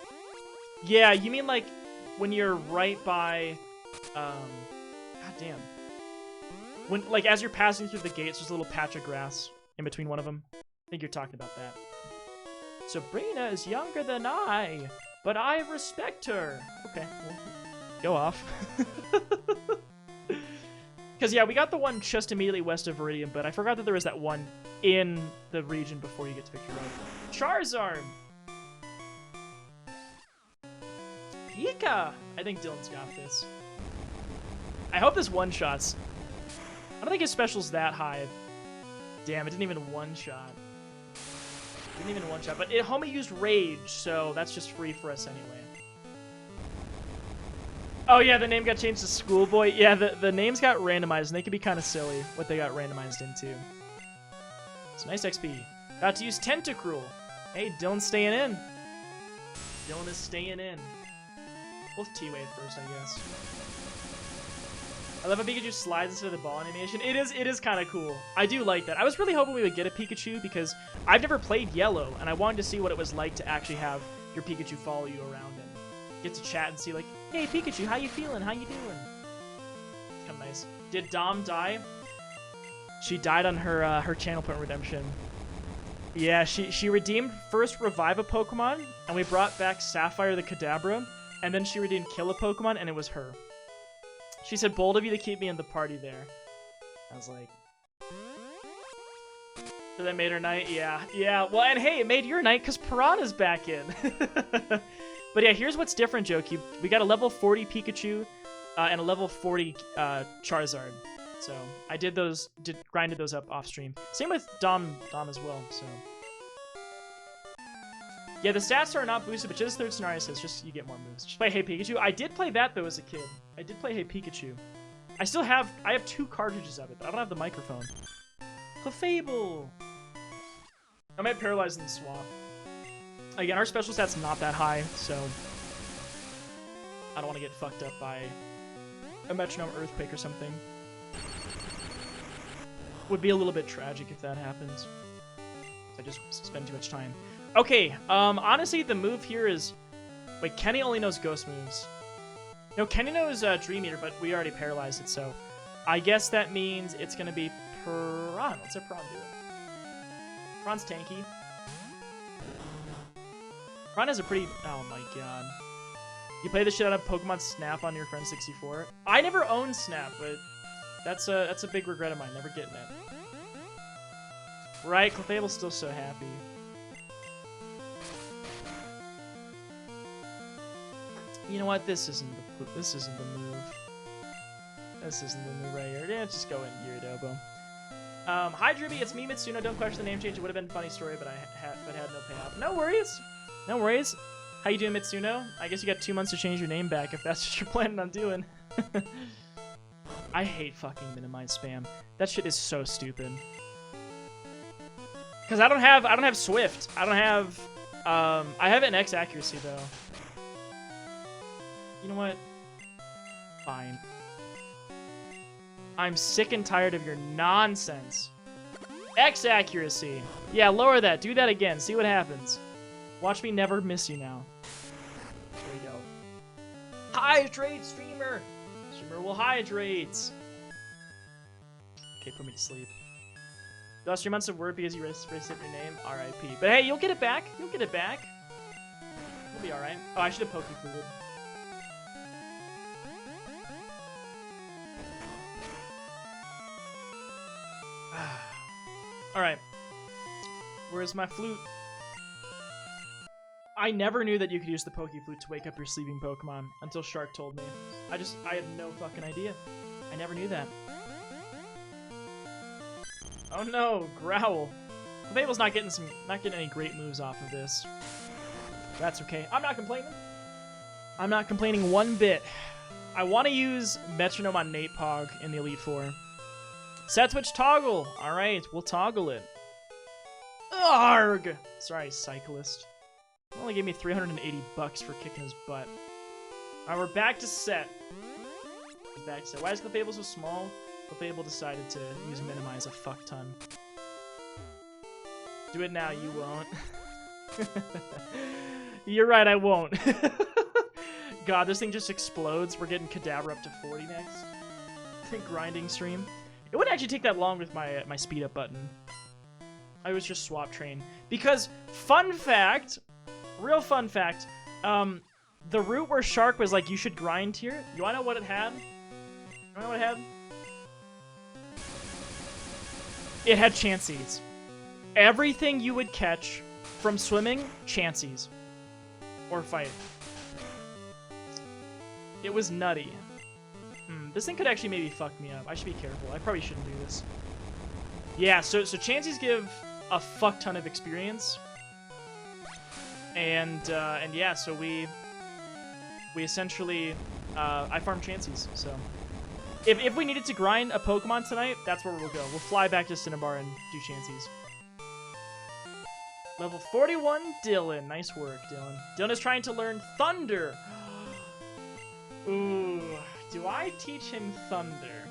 Yeah, you mean like when you're right by... God damn. When, like, as you're passing through the gates, there's a little patch of grass in between one of them. I think you're talking about that. Sabrina is younger than I, but I respect her. Okay, well, go off. Because, yeah, we got the one just immediately west of Viridian, but I forgot that there was that one in the region before you get to Victory Road. Charizard! Pika! I think Dylan's got this. I hope this one-shots. I don't think his special's that high. Damn, it didn't even one-shot. Didn't even one-shot, but homie used Rage, so that's just free for us anyway. Oh yeah, the name got changed to Schoolboy. Yeah, the names got randomized, and they could be kind of silly what they got randomized into. It's nice XP. Got to use Tentacruel. Hey, Dylan's staying in. Dylan is staying in. We'll T-Wave first, I guess. I love how Pikachu slides into the ball animation. It is kind of cool. I do like that. I was really hoping we would get a Pikachu because I've never played Yellow, and I wanted to see what it was like to actually have your Pikachu follow you around and get to chat and see like, hey Pikachu, how you feeling? How you doing? It's kind of nice. Did Dom die? She died on her channel point redemption. Yeah, she redeemed first revive a Pokemon, and we brought back Sapphire the Kadabra, and then she redeemed kill a Pokemon, and it was her. She said, bold of you to keep me in the party there. I was like... So that made her night? Yeah. Yeah, well, and hey, it made your night because Piranha's back in. But yeah, here's what's different, Joki. We got a level 40 Pikachu and a level 40 Charizard. So I grinded those up off stream. Same with Dom as well, so... Yeah, the stats are not boosted, but just third scenario says just you get more moves. Just play Hey Pikachu. I did play that though as a kid. I did play Hey Pikachu. I have 2 cartridges of it, but I don't have the microphone. Clefable! I might paralyze in the swamp. Again, our special stat's not that high, so I don't want to get fucked up by a metronome earthquake or something. Would be a little bit tragic if that happens. I just spend too much time. Okay, honestly, the move here is... Wait, Kenny only knows ghost moves. No, Kenny knows Dream Eater, but we already paralyzed it, so... I guess that means it's gonna be Piranha. Let's have Piranha do it. Piranha's tanky. Piranha's a pretty... Oh my god. You play the shit out of Pokemon Snap on your friend 64? I never owned Snap, but... That's a big regret of mine, never getting it. Right, Clefable's still so happy. You know what? This isn't the move. This isn't the move right here. Yeah, just go in Gyaradobo. Hi Dribby, it's me Mitsuno. Don't question the name change. It would have been a funny story, but had no payoff. No worries. No worries. How you doing, Mitsuno? I guess you got 2 months to change your name back if that's what you're planning on doing. I hate fucking minimize spam. That shit is so stupid. Cause I don't have Swift. I don't have I have an X accuracy though. You know what? Fine. I'm sick and tired of your nonsense. X accuracy. Yeah, lower that. Do that again. See what happens. Watch me never miss you now. There we go. Hydrate, streamer. Streamer will hydrate. Okay, put me to sleep. Lost 3 months of work because you reset your name. R.I.P. But hey, you'll get it back. You'll get it back. You'll be alright. Oh, I should have Pokéfluid. Alright. Where's my flute? I never knew that you could use the Pokéflute to wake up your sleeping Pokemon until Shark told me. I had no fucking idea. I never knew that. Oh no, Growl. Clefable's not getting any great moves off of this. That's okay. I'm not complaining. I'm not complaining one bit. I want to use Metronome on Nate Pog in the Elite Four. Set switch toggle. All right, we'll toggle it. Arg! Sorry, cyclist. Only gave me $380 for kicking his butt. All right, we're back to set. Back to set. Why is Clefable so small? Clefable decided to use minimize a fuck ton. Do it now, you won't. You're right, I won't. God, this thing just explodes. We're getting Kadabra up to 40 next. Grinding stream. It wouldn't actually take that long with my speed up button. I was just swap train. Because, fun fact, real fun fact, the route where Shark was like, you should grind here, you wanna know what it had? You wanna know what it had? It had Chanseys. Everything you would catch from swimming, Chanseys. Or fight. It was nutty. This thing could actually maybe fuck me up. I should be careful. I probably shouldn't do this. Yeah, so Chanseys give a fuck ton of experience. And yeah, so we essentially, I farm Chanseys, so. If we needed to grind a Pokemon tonight, that's where we'll go. We'll fly back to Cinnabar and do Chanseys. Level 41, Dylan. Nice work, Dylan. Dylan is trying to learn Thunder. Ooh, do I teach him Thunder?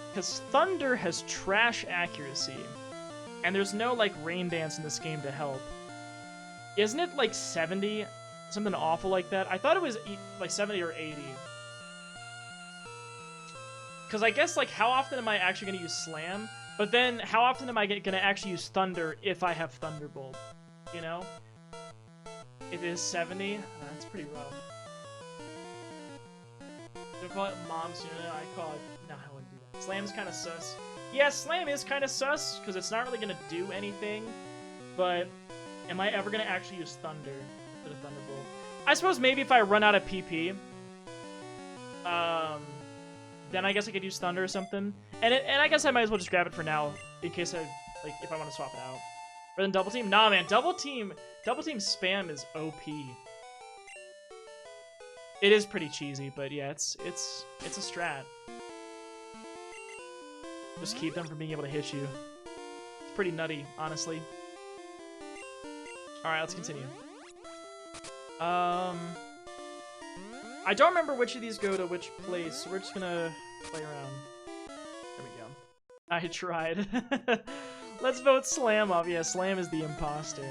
Because Thunder has trash accuracy, and there's no, like, Rain Dance in this game to help. Isn't it, like, 70? Something awful like that? I thought it was, like, 70 or 80. Because I guess, like, how often am I actually going to use Slam? But then, how often am I going to actually use Thunder if I have Thunderbolt? You know? It is 70? That's pretty rough. Don't call it Mom's Unit, I call it... No, I wouldn't do that. Slam's kind of sus. Yeah, Slam is kind of sus, because it's not really going to do anything. But, am I ever going to actually use Thunder instead of Thunderbolt? I suppose maybe if I run out of PP... then I guess I could use Thunder or something. And I guess I might as well just grab it for now, in case I, like, if I want to swap it out. Rather than Double Team? Nah, man, Double Team spam is OP. It is pretty cheesy, but yeah, it's a strat. Just keep them from being able to hit you. It's pretty nutty, honestly. Alright, let's continue. I don't remember which of these go to which place, so we're just gonna play around. There we go. I tried. Let's vote Slam off. Yeah, Slam is the imposter.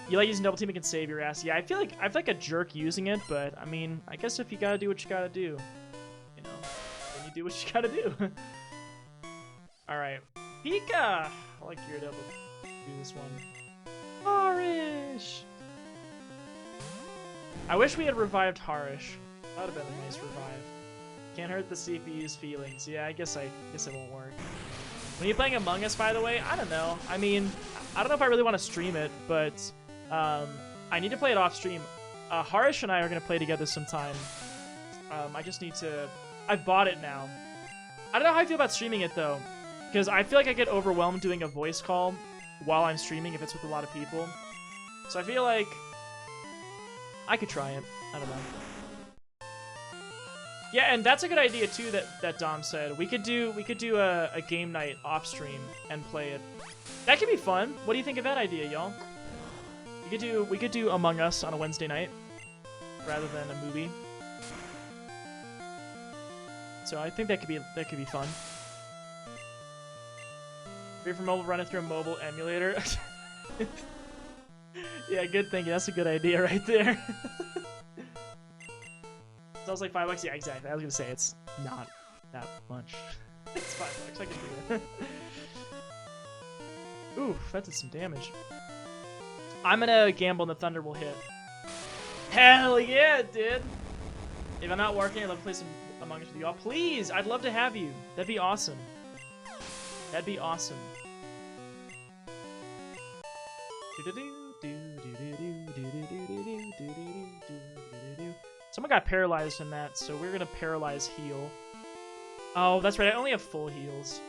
You like using Double Team, it can save your ass. Yeah, I feel like a jerk using it, but I mean, I guess if you gotta do what you gotta do, you know, then you do what you gotta do. Alright. Pika! I like your double. Do this one. Harish! I wish we had revived Harish. That would have been a nice revive. Can't hurt the CPU's feelings. Yeah, I guess it won't work. When you're playing Among Us, by the way, I don't know. I mean, I don't know if I really want to stream it, but I need to play it off stream. Harish and I are going to play together sometime. I just need to... I've bought it now. I don't know how I feel about streaming it, though, because I feel like I get overwhelmed doing a voice call while I'm streaming if it's with a lot of people. So I feel like I could try it. I don't know. Yeah, and that's a good idea too that Dom said. We could do a game night off stream and play it. That could be fun. What do you think of that idea, y'all? We could do Among Us on a Wednesday night rather than a movie. So I think that could be fun. Free for mobile, run it through a mobile emulator. Yeah, good thinking. That's a good idea right there. Sounds like $5. Yeah, exactly. I was gonna say it's not that much. It's $5. I can do that. Ooh, that did some damage. I'm gonna gamble and the Thunder will hit. Hell yeah, it did. If I'm not working, I'd love to play some Among Us with you all. Please, I'd love to have you. That'd be awesome. That'd be awesome. Someone got paralyzed in that, so we're gonna paralyze heal. Oh, that's right, I only have full heals.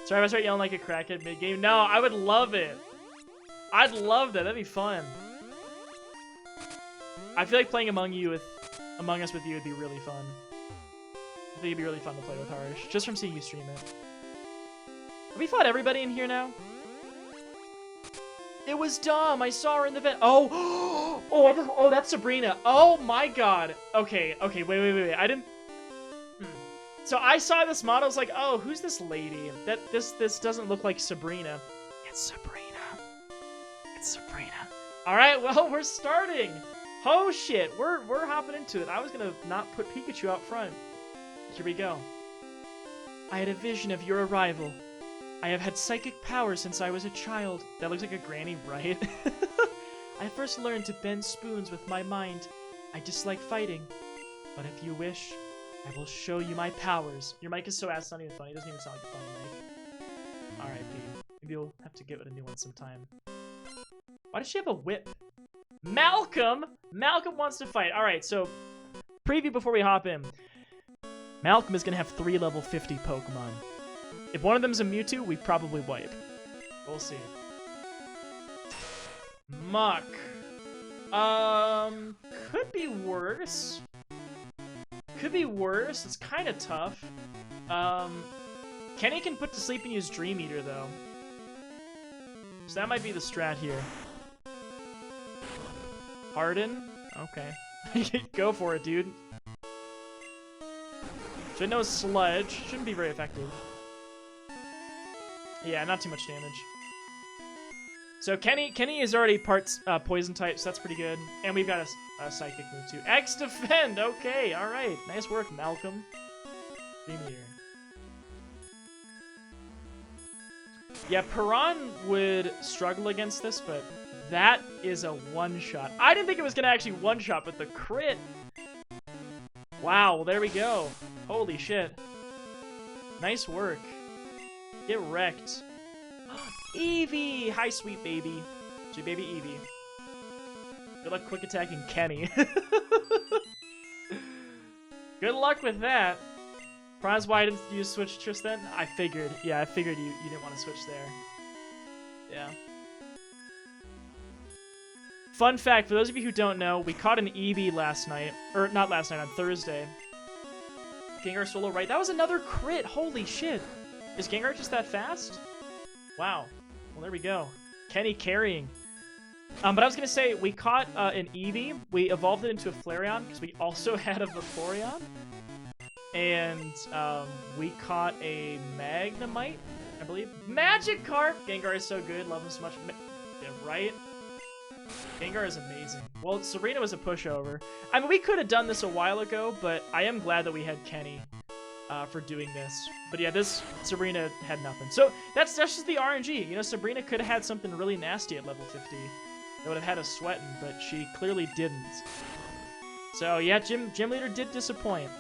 Sorry if I start yelling like a crackhead mid-game. No, I would love it. I'd love that, that'd be fun. I feel like playing Among Us with you would be really fun. I think it'd be really fun to play with Harish, just from seeing you stream it. Have we fought everybody in here now? It was Dom. I saw her in the vent. Oh, oh, that's Sabrina. Oh my God. Okay, wait. I didn't. So I saw this model. I was like, oh, who's this lady? This doesn't look like Sabrina. It's Sabrina. It's Sabrina. All right, well, we're starting. Oh shit, we're hopping into it. I was gonna not put Pikachu out front. Here we go. I had a vision of your arrival. I have had psychic powers since I was a child. That looks like a granny, right? I first learned to bend spoons with my mind. I dislike fighting. But if you wish, I will show you my powers. Your mic is so ass, it's not even funny. It doesn't even sound like a funny mic. R.I.P. Maybe you'll have to get a new one sometime. Why does she have a whip? Malcolm! Malcolm wants to fight. Alright, so preview before we hop in. Malcolm is going to have 3 level 50 Pokemon. If one of them is a Mewtwo, we probably wipe. We'll see. Muck. Could be worse. Could be worse. It's kind of tough. Kenny can put to sleep and use Dream Eater, though. So that might be the strat here. Harden? Okay. Go for it, dude. So I know Sludge. Shouldn't be very effective. Yeah, not too much damage. So Kenny is already parts poison type, so that's pretty good. And we've got a psychic move too. X defend. Okay, all right. Nice work, Malcolm. Dream Eater. Yeah, Piran would struggle against this, but that is a one-shot. I didn't think it was gonna actually one-shot, but the crit. Wow, well, there we go. Holy shit. Nice work. Get wrecked. Eevee! Hi, sweet baby. Sweet baby Eevee. Good luck quick attacking Kenny. Good luck with that. Surprised why didn't you switch Tristan? I figured. Yeah, I figured you didn't want to switch there. Yeah. Fun fact, for those of you who don't know, we caught an Eevee last night. Or, not last night, on Thursday. Gengar solo right. That was another crit. Holy shit. Is Gengar just that fast? Wow. Well, there we go. Kenny carrying. But I was going to say, we caught an Eevee. We evolved it into a Flareon, because we also had a Vaporeon. And we caught a Magnemite, I believe. Magikarp! Gengar is so good. Love him so much. Yeah, right? Gengar is amazing. Well, Sabrina was a pushover. I mean, we could have done this a while ago, but I am glad that we had Kenny for doing this. But yeah, this Sabrina had nothing. So that's just the RNG. You know, Sabrina could have had something really nasty at level 50. That would have had us sweating, but she clearly didn't. So yeah, Gym Leader did disappoint.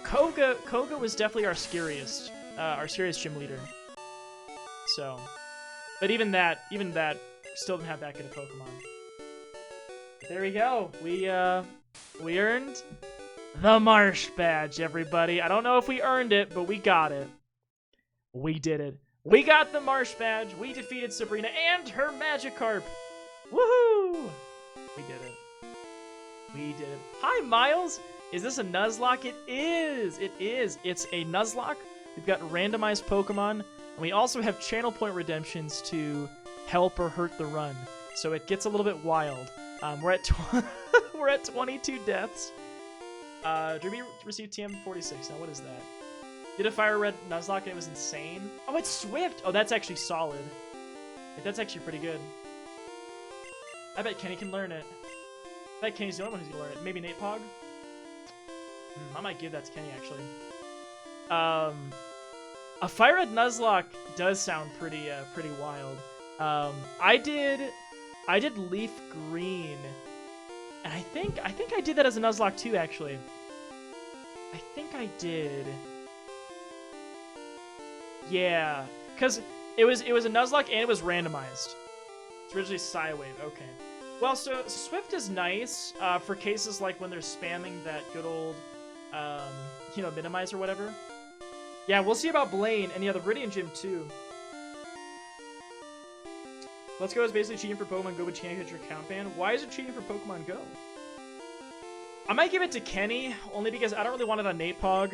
Koga was definitely our scariest gym leader. So, but even that still didn't have that good a Pokemon. But there we go. We earned the Marsh Badge, everybody. I don't know if we earned it, but we got it. We did it. We got the Marsh Badge. We defeated Sabrina and her Magikarp. Woohoo! We did it. We did it. Hi, Miles. Is this a Nuzlocke? It is! It is! It's a Nuzlocke. We've got randomized Pokemon, and we also have channel point redemptions to help or hurt the run. So it gets a little bit wild. We're at 22 deaths. Did we receive TM46? Now, what is that? Did a Fire Red Nuzlocke and it was insane? Oh, it's Swift! Oh, that's actually solid. That's actually pretty good. I bet Kenny can learn it. I bet Kenny's the only one who's gonna learn it. Maybe Nate Pog? I might give that to Kenny, actually. A Fire Red Nuzlocke does sound pretty wild. I did Leaf Green, and I think I did that as a Nuzlocke too, actually. I think I did. Yeah, because it was a Nuzlocke and it was randomized. It's originally Psywave. Okay. Well, so Swift is nice for cases like when they're spamming that good old, minimize or whatever. Yeah, we'll see about Blaine, and yeah, the Viridian Gym too. Let's Go is basically cheating for Pokemon Go, but you can't get your account banned. Why is it cheating for Pokemon Go? I might give it to Kenny, only because I don't really want it on Nate Pog,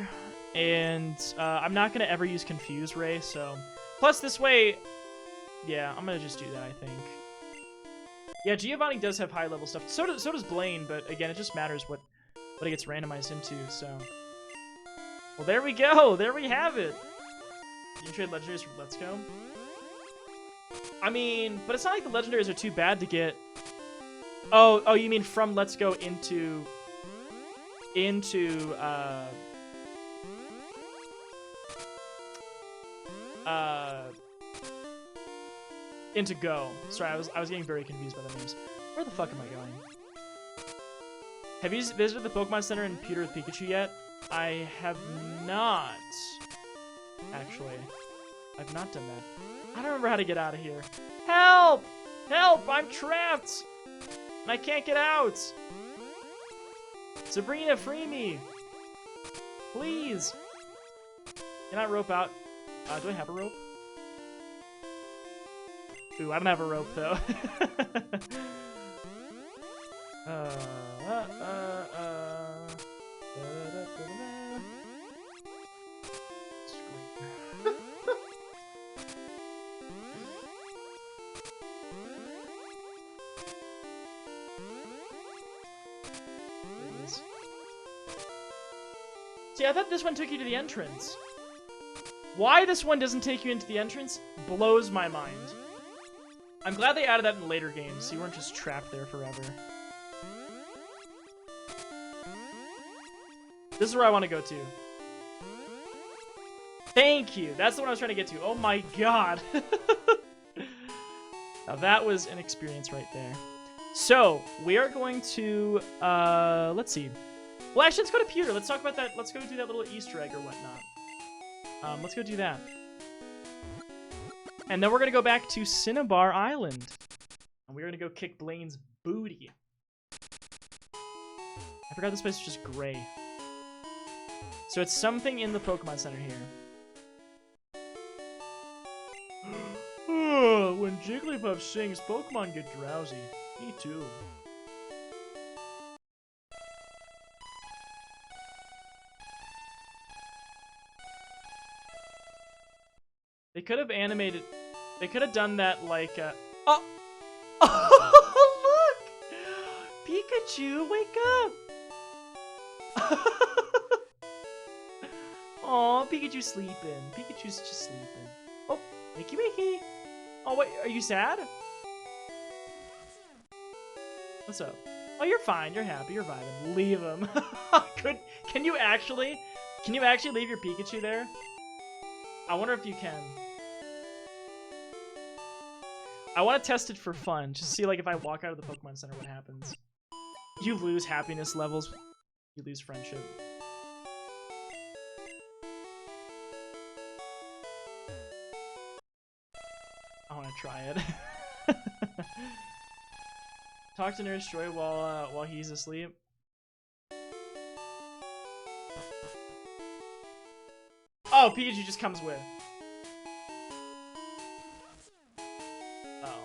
and I'm not going to ever use Confuse Ray, so... Plus, this way... Yeah, I'm going to just do that, I think. Yeah, Giovanni does have high-level stuff. So does Blaine, but again, it just matters what it gets randomized into, so... Well, there we go! There we have it! You can trade legendaries for Let's Go. I mean, but it's not like the legendaries are too bad to get... Oh, you mean from Let's Go into Go. Sorry, I was getting very confused by the names. Where the fuck am I going? Have you visited the Pokemon Center in Pewter with Pikachu yet? I have not. Actually, I've not done that. I don't remember how to get out of here. Help! Help! I'm trapped! And I can't get out! Sabrina, free me! Please! Can I rope out? Do I have a rope? Ooh, I don't have a rope though. See, I thought this one took you to the entrance. Why this one doesn't take you into the entrance blows my mind. I'm glad they added that in later games, so you weren't just trapped there forever. This is where I want to go to. Thank you. That's the one I was trying to get to. Oh my god. Now that was an experience right there. So, we are going to, let's see. Well, actually, let's go to Pewter. Let's talk about that. Let's go do that little Easter egg or whatnot. Let's go do that. And then we're going to go back to Cinnabar Island. And we're going to go kick Blaine's booty. I forgot this place is just gray. So it's something in the Pokemon Center here. When Jigglypuff sings, Pokemon get drowsy. Me too. They could have animated... They could have done that like... Oh! Oh, look! Pikachu, wake up! Aw, Pikachu's sleeping. Pikachu's just sleeping. Oh, wakey wakey. Oh, wait, are you sad? What's up? Oh, you're fine. You're happy. You're vibing. Leave him. Can you actually leave your Pikachu there? I wonder if you can. I want to test it for fun. Just see, like, if I walk out of the Pokemon Center, what happens. You lose happiness levels. You lose friendship. I want to try it. Talk to Nurse Joy while he's asleep. Oh, Pikachu just comes with. Oh.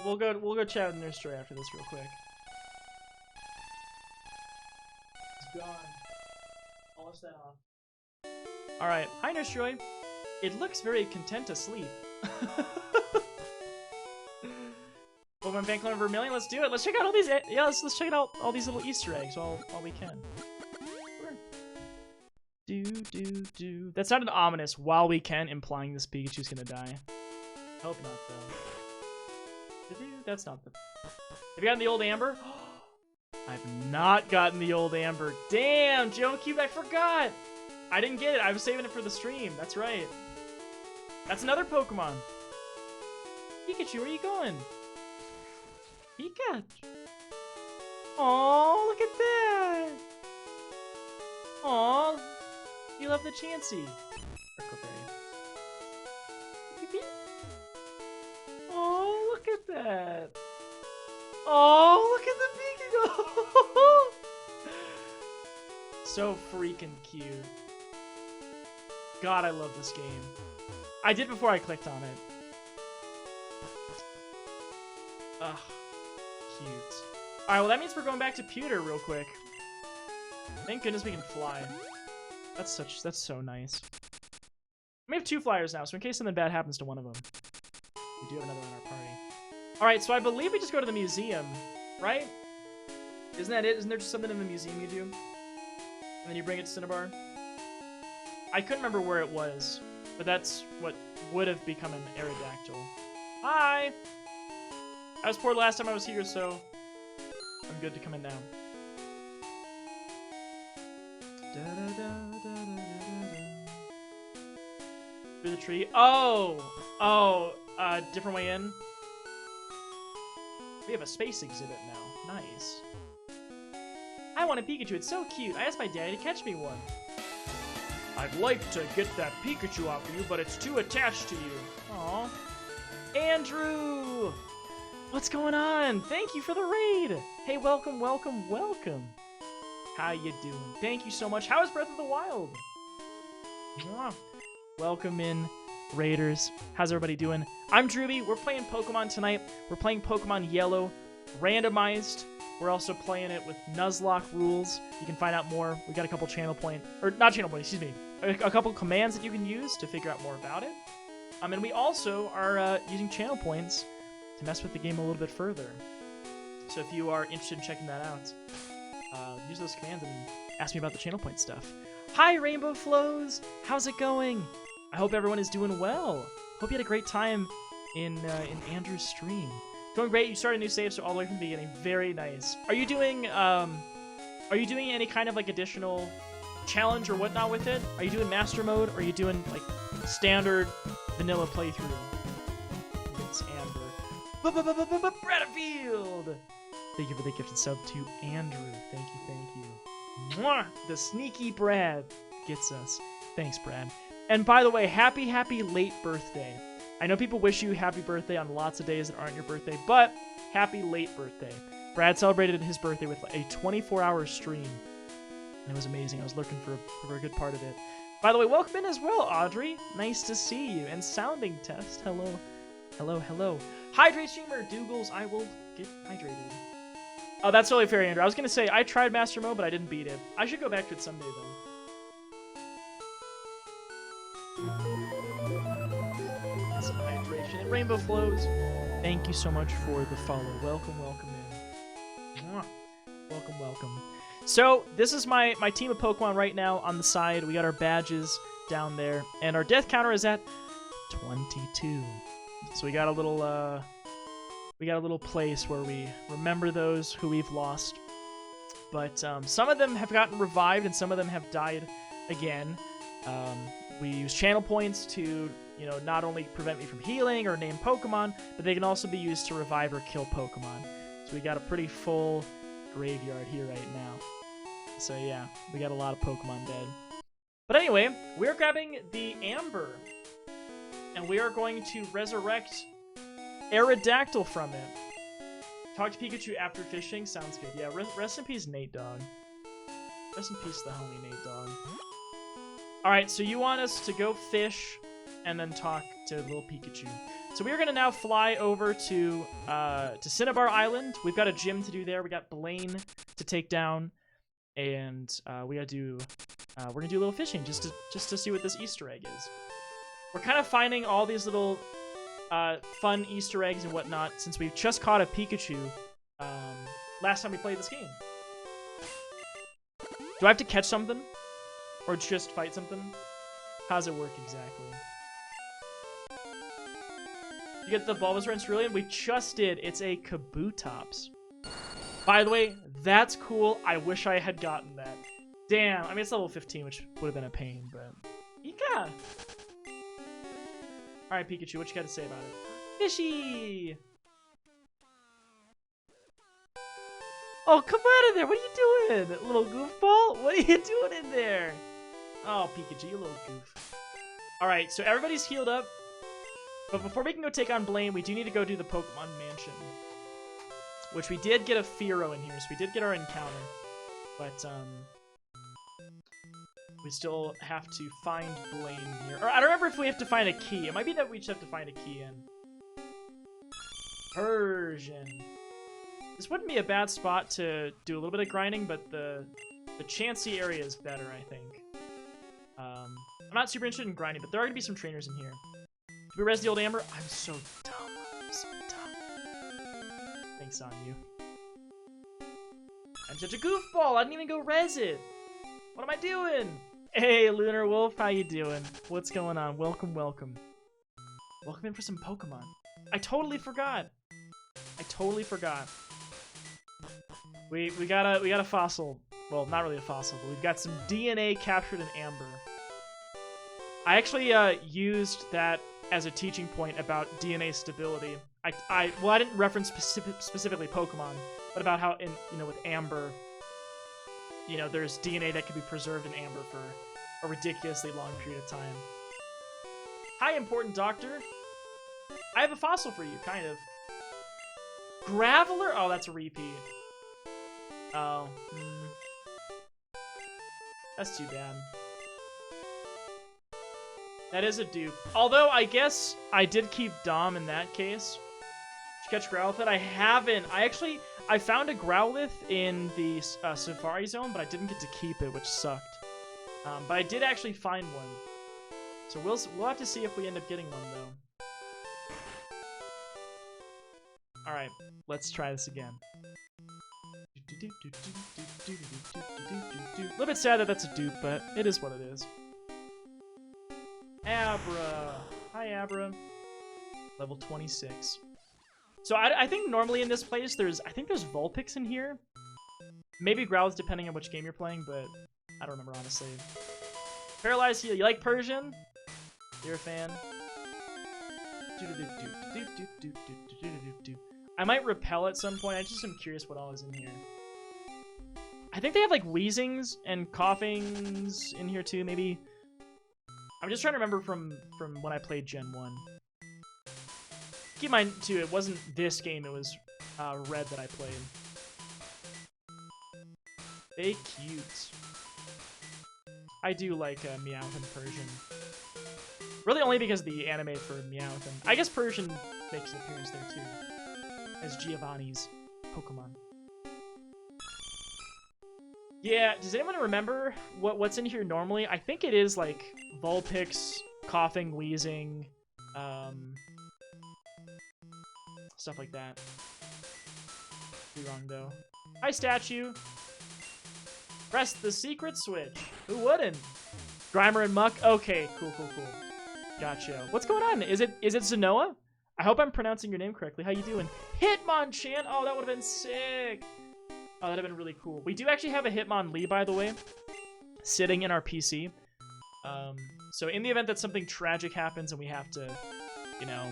We'll go chat with Nurse Joy after this real quick. It's gone. Polish that off. All right, hi Nurse Joy. It looks very content asleep. Pokemon Fan Club Vermilion, let's do it. Let's check out all these. Yeah, let's check out all these little Easter eggs while we can. Do. That sounded ominous. While we can, implying this Pikachu's gonna die. Hope not though. That's not the. Have you gotten the old Amber? I've not gotten the old Amber. Damn, Geocube, I forgot. I didn't get it. I was saving it for the stream. That's right. That's another Pokemon. Pikachu, where are you going? Pikachu. Oh, look at that. Oh, you love the Chansey. Oh, look at that. Oh, look at the Pikachu. So freaking cute. God, I love this game. I did before I clicked on it. Ugh. Cute. Alright, well that means we're going back to Pewter real quick. Thank goodness we can fly. That's so nice. We have 2 flyers now, so in case something bad happens to one of them, we do have another in our party. Alright, so I believe we just go to the museum, right? Isn't that it? Isn't there just something in the museum you do? And then you bring it to Cinnabar? I couldn't remember where it was, but that's what would have become an Aerodactyl. Hi! I was poor last time I was here, so I'm good to come in now. Through the tree. Oh, different way in. We have a space exhibit now. Nice. I want a Pikachu. It's so cute. I asked my daddy to catch me one. I'd like to get that Pikachu off of you, but it's too attached to you. Aw. Andrew! What's going on? Thank you for the raid! Hey, welcome. How you doing? Thank you so much. How is Breath of the Wild? Mwah. Welcome in, Raiders. How's everybody doing? I'm Drewby. We're playing Pokemon tonight. We're playing Pokemon Yellow, randomized. We're also playing it with Nuzlocke rules. You can find out more. We got a couple channel point, or not channel point, excuse me, a couple commands that you can use to figure out more about it. And we also are using channel points to mess with the game a little bit further. So if you are interested in checking that out, use those commands and ask me about the channel point stuff. Hi, Rainbow Flows. How's it going? I hope everyone is doing well. Hope you had a great time in Andrew's stream. Going great. You started a new save, so all the way from the beginning. Very nice. Are you doing any kind of like additional challenge or whatnot with it? Are you doing master mode, or are you doing like standard vanilla playthrough? It's Amber. Bradfield. Thank you for the gifted sub to Andrew. Thank you. Mwah! The sneaky Brad gets us. Thanks, Brad. And by the way, happy late birthday. I know people wish you happy birthday on lots of days that aren't your birthday, but happy late birthday. Brad celebrated his birthday with a 24-hour stream. And it was amazing. I was looking for a good part of it. By the way, welcome in as well, Audrey. Nice to see you. And Sounding Test. Hello. Hydrate streamer, Dougals. I will get hydrated. Oh, that's totally fair, Andrew. I was going to say, I tried Master Mode, but I didn't beat it. I should go back to it someday, though. Some hydration. And Rainbow Flows, thank you so much for the follow. Welcome in. Mwah. Welcome. So, this is my team of Pokemon right now on the side. We got our badges down there. And our death counter is at 22. So we got a little place where we remember those who we've lost. But some of them have gotten revived and some of them have died again. We use channel points to, not only prevent me from healing or name Pokemon, but they can also be used to revive or kill Pokemon. So we got a pretty full graveyard here right now. So yeah, we got a lot of Pokemon dead. But anyway, we're grabbing the Amber. And we are going to resurrect Aerodactyl from it. Talk to Pikachu after fishing. Sounds good. Yeah, rest in peace, Nate Dogg. Rest in peace, the homie Nate Dogg. Alright, so you want us to go fish and then talk to little Pikachu. So we are going to now fly over to Cinnabar Island. We've got a gym to do there. We got Blaine to take down. And we're going to do a little fishing just to see what this Easter egg is. We're kind of finding all these little fun Easter eggs and whatnot since we've just caught a Pikachu last time we played this game. Do I have to catch something? Or just fight something? How does it work exactly? You get the Bulbasaur and Cerulean? We just did. It's a Kabutops. By the way, that's cool. I wish I had gotten that. Damn. I mean, it's level 15, which would have been a pain, but... Ika! Alright, Pikachu, what you got to say about it? Fishy! Oh, come out of there! What are you doing? Little goofball? What are you doing in there? Oh, Pikachu, you little goof. Alright, so everybody's healed up. But before we can go take on Blaine, we do need to go do the Pokemon Mansion. Which we did get a Fearow in here, so we did get our encounter. But, we still have to find Blaine here. Or I don't remember if we have to find a key. It might be that we just have to find a key in. Persian. This wouldn't be a bad spot to do a little bit of grinding, but the Chansey area is better, I think. I'm not super interested in grinding, but there are going to be some trainers in here. Did we res the old Amber? I'm so dumb. I'm so dumb. Thanks on you. I'm such a goofball. I didn't even go res it. What am I doing? Hey, Lunar Wolf, how you doing? What's going on? Welcome. Welcome in for some Pokemon. I totally forgot. We got a fossil. Well, not really a fossil, but we've got some DNA captured in Amber. I actually used that as a teaching point about DNA stability. I didn't reference specifically Pokemon, but about how with Amber, there's DNA that can be preserved in Amber for a ridiculously long period of time. Hi, important doctor. I have a fossil for you, kind of. Graveler? Oh, that's a repeat. Oh. That's too bad. That is a dupe. Although, I guess I did keep Dom in that case. Did you catch Growlithe? I haven't. I found a Growlithe in the Safari Zone, but I didn't get to keep it, which sucked. But I did actually find one. So we'll have to see if we end up getting one, though. Alright, let's try this again. A little bit sad that that's a dupe, but it is what it is. Abra. Hi, Abra. Level 26. So I think normally in this place, I think there's Vulpix in here. Maybe Growlithe, depending on which game you're playing, but I don't remember, honestly. Paralyzed, you like Persian? You're a fan? I might repel at some point. I just am curious what all is in here. I think they have like wheezings and coughings in here too, maybe. I'm just trying to remember from when I played Gen 1. Keep in mind too, it wasn't this game, it was Red that I played. They cute. I do like Meowth and Persian. Really only because the anime for Meowth, and I guess Persian makes an appearance there too. As Giovanni's Pokemon. Yeah, does anyone remember what's in here normally? I think it is like Vulpix, coughing, wheezing, stuff like that. Be wrong though. Hi, statue. Press the secret switch. Who wouldn't? Grimer and Muck. Okay, cool. Gotcha. What's going on? Is it Zenoa? I hope I'm pronouncing your name correctly. How you doing? Hitmonchan! Oh, that would have been sick! Oh, that'd have been really cool. We do actually have a Hitmonlee, by the way, sitting in our PC. So in the event that something tragic happens and we have to, you know,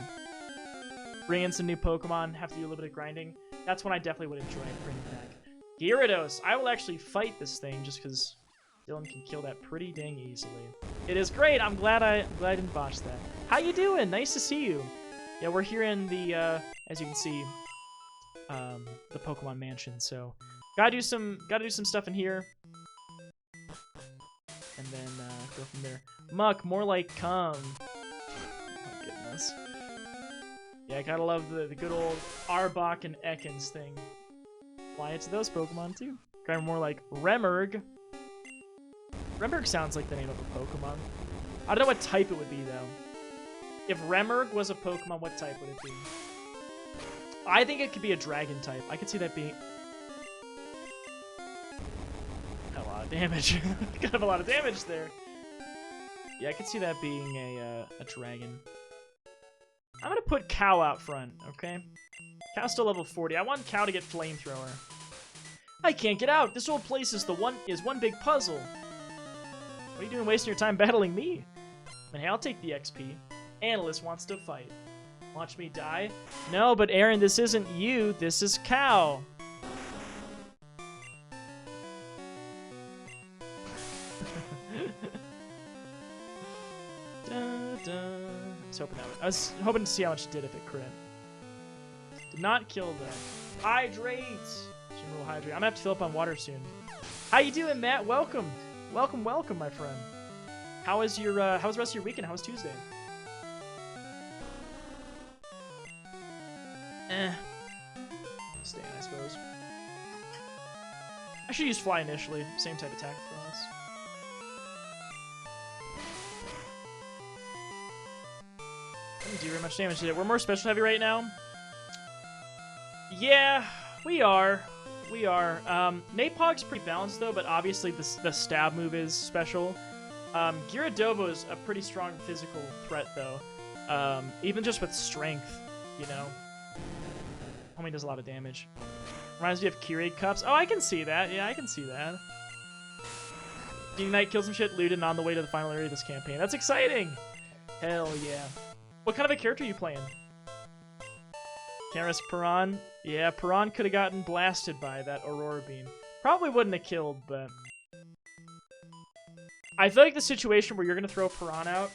bring in some new Pokemon, have to do a little bit of grinding, that's when I definitely would enjoy bringing back Gyarados. I will actually fight this thing just because Dylan can kill that pretty dang easily. It is great. I'm glad I didn't botch that. How you doing? Nice to see you. Yeah, we're here in the, as you can see, the Pokemon Mansion. So, gotta do some stuff in here, and then go from there. Muck, more like come. Oh my goodness. Yeah, I gotta love the good old Arbok and Ekans thing. Apply it to those Pokemon too. Kind of more like Remerg. Remerg sounds like the name of a Pokemon. I don't know what type it would be though. If Remerg was a Pokemon, what type would it be? I think it could be a dragon type. I could see that being a lot of damage. Could have a lot of damage there. Yeah, I could see that being a dragon. I'm gonna put Cow out front, okay? Cow's still level 40. I want Cow to get Flamethrower. I can't get out. This whole place is one big puzzle. What are you doing wasting your time battling me? And hey, I'll take the XP. Analyst wants to fight. Watch me die? No, but Aaron, this isn't you. This is Cow. I was hoping to see how much it did if it crit. Did not kill that. Hydrate! Hydrate. I'm gonna have to fill up on water soon. How you doing, Matt? Welcome. Welcome, my friend. How was your how was the rest of your weekend? How was Tuesday? Staying, I suppose. I should use Fly initially. Same type attack for us. Didn't do very much damage to it. We're more special heavy right now. Yeah, we are. Napog's pretty balanced though, but obviously the stab move is special. Gyaradobo is a pretty strong physical threat though. Even just with strength, you know. Homie does a lot of damage. Reminds me of Keurig Cups. Oh, I can see that. Yeah, I can see that. Unite, kill some shit, looted, and on the way to the final area of this campaign. That's exciting! Hell yeah. What kind of a character are you playing? Can't risk Piran. Yeah, Piran could have gotten blasted by that Aurora Beam. Probably wouldn't have killed, but... I feel like the situation where you're going to throw Piran out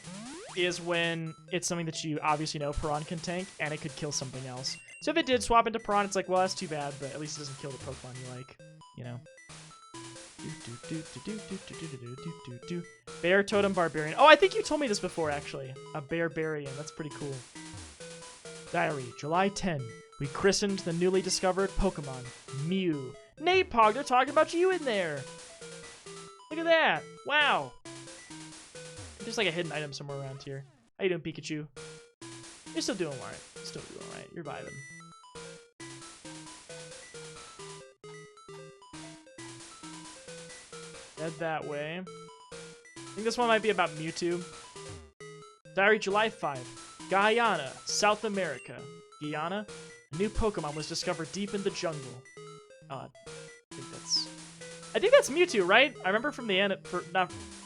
is when it's something that you obviously know Piran can tank, and it could kill something else. So if it did swap into Piran, it's like, well, that's too bad, but at least it doesn't kill the Pokemon you like, you know? Bear Totem Barbarian. Oh, I think you told me this before, actually. A Bearbarian. That's pretty cool. Diary, July 10. We christened the newly discovered Pokemon, Mew. Napog, they're talking about you in there. Look at that. Wow. There's like a hidden item somewhere around here. How you doing, Pikachu? You're still doing alright. Still doing alright. You're vibing. Head that way. I think this one might be about Mewtwo. Diary, July 5. Guyana, South America. Guyana? A new Pokemon was discovered deep in the jungle. I think that's Mewtwo, right? I remember from the anime.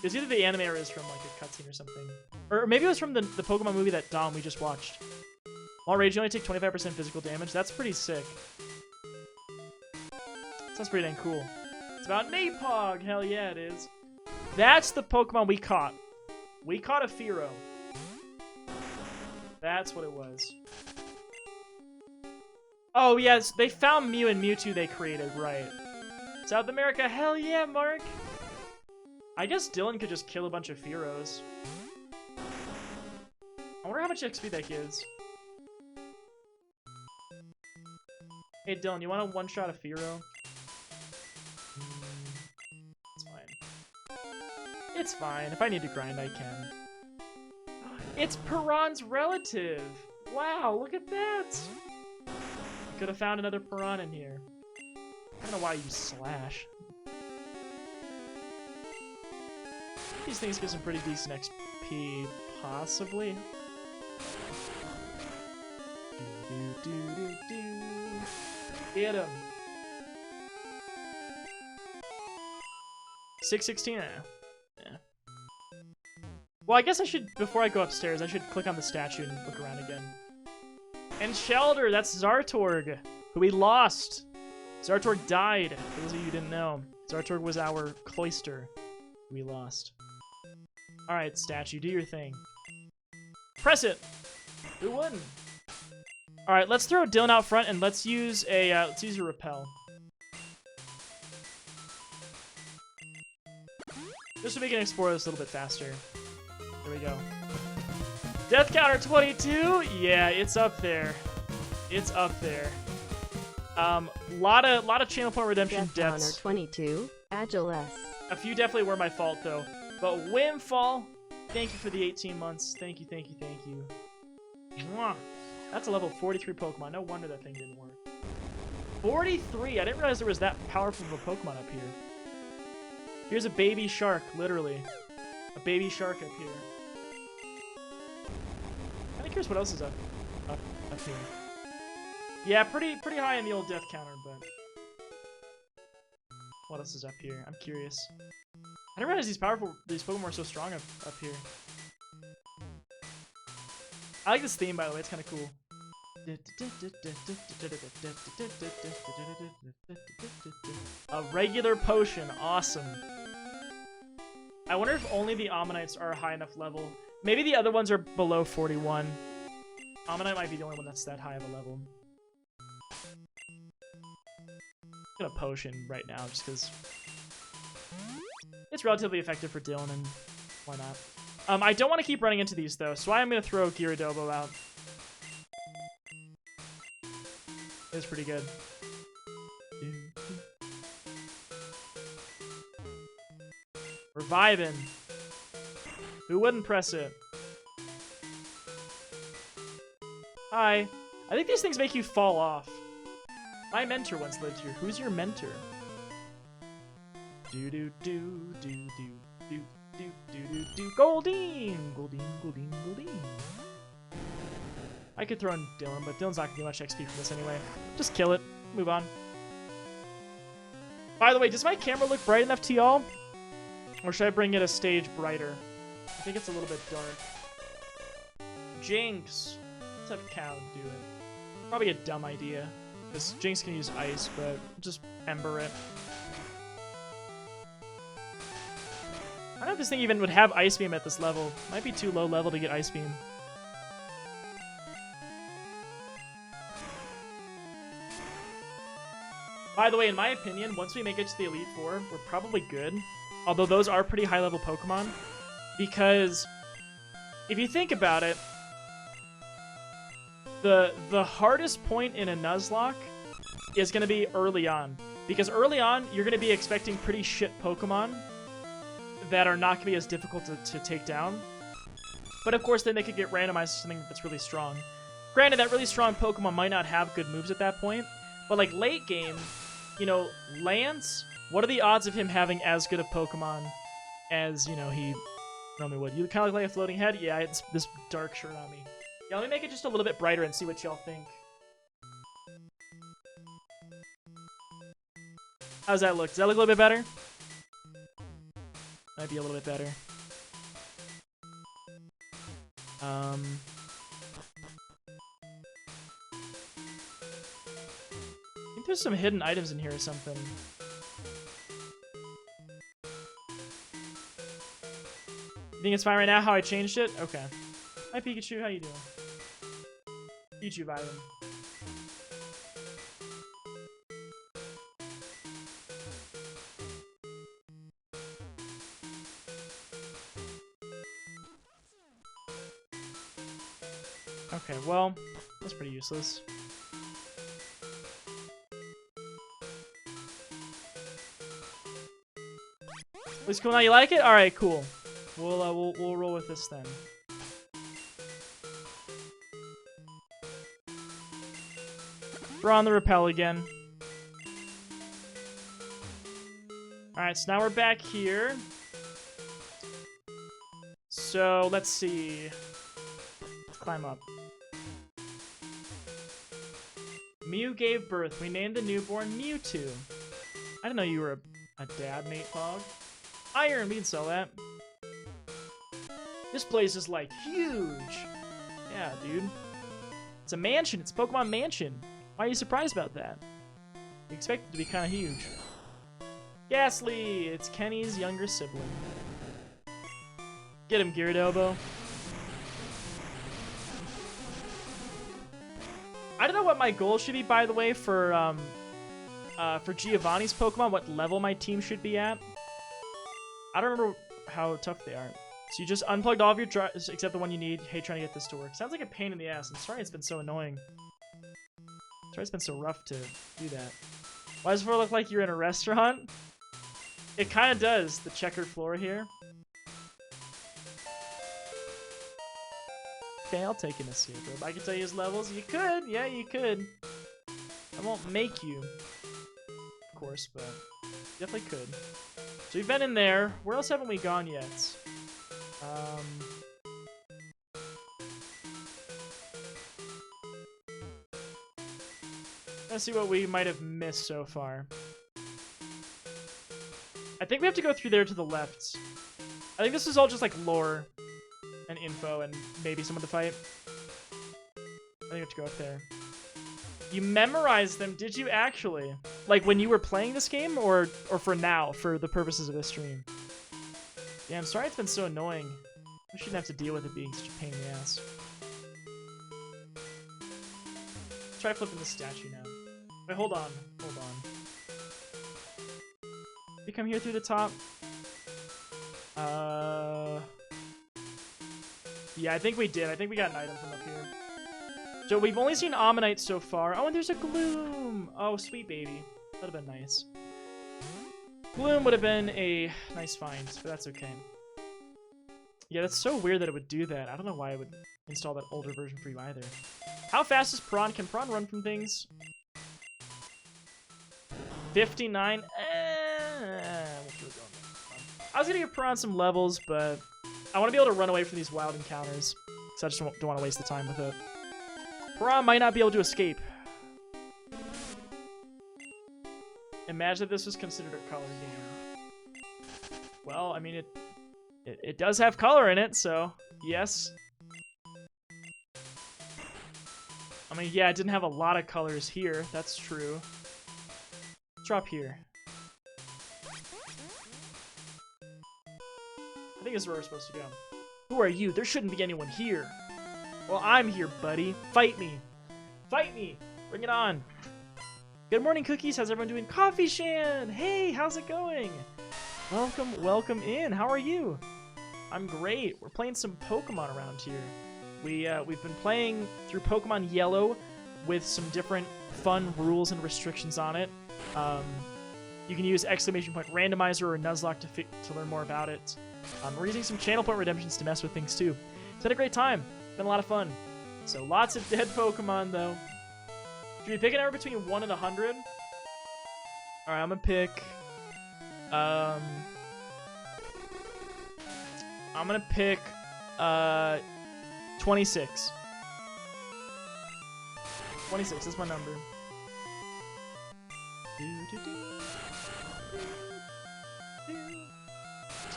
It's either the anime or it's from like a cutscene or something. Or maybe it was from the Pokemon movie that we just watched. While rage, you only take 25% physical damage. That's pretty sick. Sounds pretty dang cool. It's about Napog. Hell yeah, it is. That's the Pokemon we caught. We caught a Fearow. That's what it was. Oh, yes, they found Mew and Mewtwo they created, right. South America, hell yeah, Mark! I guess Dylan could just kill a bunch of Fearows. I wonder how much XP that gives. Hey, Dylan, you want to one-shot a Fearow? It's fine. It's fine. If I need to grind, I can. It's Piran's relative! Wow, look at that! Could have found another Piran in here. I don't know why you slash. These things give some pretty decent XP, possibly. Get him. 616. Yeah. Well, I guess I should, before I go upstairs, I should click on the statue and look around again. And Shelder, that's Zartorg, who we lost. Zartorg died, for those of you who didn't know. Zartorg was our cloister. We lost. Alright, statue, do your thing. Press it! Who wouldn't? Alright, let's throw Dylan out front and let's use a repel. Just so we can explore this a little bit faster. There we go. Death counter 22? Yeah, it's up there. It's up there. Lot of channel point redemption Death deaths. counter 22. Agile S. A few definitely were my fault though. But Windfall, thank you for the 18 months. Thank you, thank you, thank you. Mwah. That's a level 43 Pokemon. No wonder that thing didn't work. 43? I didn't realize there was that powerful of a Pokemon up here. Here's a baby shark, literally. A baby shark up here. I'm curious what else is up here. Yeah, pretty high in the old death counter, but what else is up here? I'm curious. I didn't realize these Pokemon were so strong up here. I like this theme, by the way. It's kind of cool. A regular potion, awesome. I wonder if only the Ammonites are a high enough level. Maybe the other ones are below 41. Ammonite might be the only one that's that high of a level. I'm gonna potion right now just because it's relatively effective for Dylan, and why not? I don't want to keep running into these though, so I'm gonna throw Gyaradobo out. It was pretty good. Reviving. Who wouldn't press it? Hi. I think these things make you fall off. My mentor once lived here. Who's your mentor? Do do do do do do do do do do. Goldeen! Goldeen, Goldeen, Goldeen. I could throw in Dylan, but Dylan's not gonna get much XP from this anyway. Just kill it. Move on. By the way, does my camera look bright enough to y'all? Or should I bring it a stage brighter? I think it's a little bit dark. Jinx! Let's have Cow do it. Probably a dumb idea. Because Jinx can use ice, but just Ember it. I don't know if this thing even would have Ice Beam at this level. Might be too low level to get Ice Beam. By the way, in my opinion, once we make it to the Elite Four, we're probably good. Although those are pretty high-level Pokemon. Because if you think about it, the hardest point in a Nuzlocke is going to be early on. Because early on, you're going to be expecting pretty shit Pokemon that are not going to be as difficult to take down. But of course, then they could get randomized to something that's really strong. Granted, that really strong Pokemon might not have good moves at that point. But like late game, you know, Lance, what are the odds of him having as good a Pokemon as, you know, he normally would? You kind of look like a floating head? Yeah, it's this dark shirt on me. Yeah, let me make it just a little bit brighter and see what y'all think. How's that look? Does that look a little bit better? Might be a little bit better. I think there's some hidden items in here or something. You think it's fine right now how I changed it? Okay. Hi Pikachu, how you doing? YouTube item. Okay, well, that's pretty useless. At least cool now. You like it? All right, cool. We'll roll with this then. Draw on the repel again. All right, so now we're back here. So let's see. Let's climb up. Mew gave birth. We named the newborn Mewtwo. I didn't know you were a dad, Nate Fogg. Iron, we can sell that. This place is like huge. Yeah, dude. It's a mansion. It's a Pokemon mansion. Why are you surprised about that? You expect it to be kind of huge. Ghastly! It's Kenny's younger sibling. Get him, Gyarados. I don't know what my goal should be, by the way, for Giovanni's Pokemon, what level my team should be at. I don't remember how tough they are. So you just unplugged all of your drives except the one you need. Hey, trying to get this to work. Sounds like a pain in the ass. I'm sorry it's been so annoying. Sorry it's been so rough to do that. Why does it look like you're in a restaurant? It kind of does, the checkered floor here. Okay, I'll take an escape rope. I can tell you his levels. You could. Yeah, you could. I won't make you. Of course, but definitely could. So we've been in there. Where else haven't we gone yet? Let's see what we might have missed so far. I think we have to go through there to the left. I think this is all just like lore and info and maybe someone to fight. I think we have to go up there. You memorized them, did you actually? Like when you were playing this game or for now, for the purposes of this stream? Yeah, I'm sorry it's been so annoying. I shouldn't have to deal with it being such a pain in the ass. Let's try flipping the statue now. Wait, hold on. Hold on. Did we come here through the top? Yeah, I think we did. I think we got an item from up here. So we've only seen Ammonite so far. Oh, and there's a Gloom! Oh, sweet baby. That'd have been nice. Gloom would have been a nice find, but that's okay. Yeah, that's so weird that it would do that. I don't know why it would install that older version for you either. How fast is Prawn? Can Prawn run from things? 59? We'll keep it going. I was gonna give Prawn some levels, but I want to be able to run away from these wild encounters. So I just don't want to waste the time with it. Prawn might not be able to escape. Imagine if this was considered a color game. Well, I mean, it does have color in it, so yes. I mean, yeah, it didn't have a lot of colors here. That's true. Drop here. I think this is where we're supposed to go. Who are you? There shouldn't be anyone here. Well, I'm here, buddy. Fight me. Fight me. Bring it on. Good morning, Cookies. How's everyone doing? Coffee Shan! Hey, how's it going? Welcome in. How are you? I'm great. We're playing some Pokemon around here. We've been playing through Pokemon Yellow with some different fun rules and restrictions on it. You can use exclamation point randomizer or Nuzlocke to learn more about it. We're using some channel point redemptions to mess with things too. It's been a great time. Been a lot of fun. So lots of dead Pokemon though. Should we pick a number between 1 and 100? All right, I'm gonna pick. I'm gonna pick 26. 26 is my number. This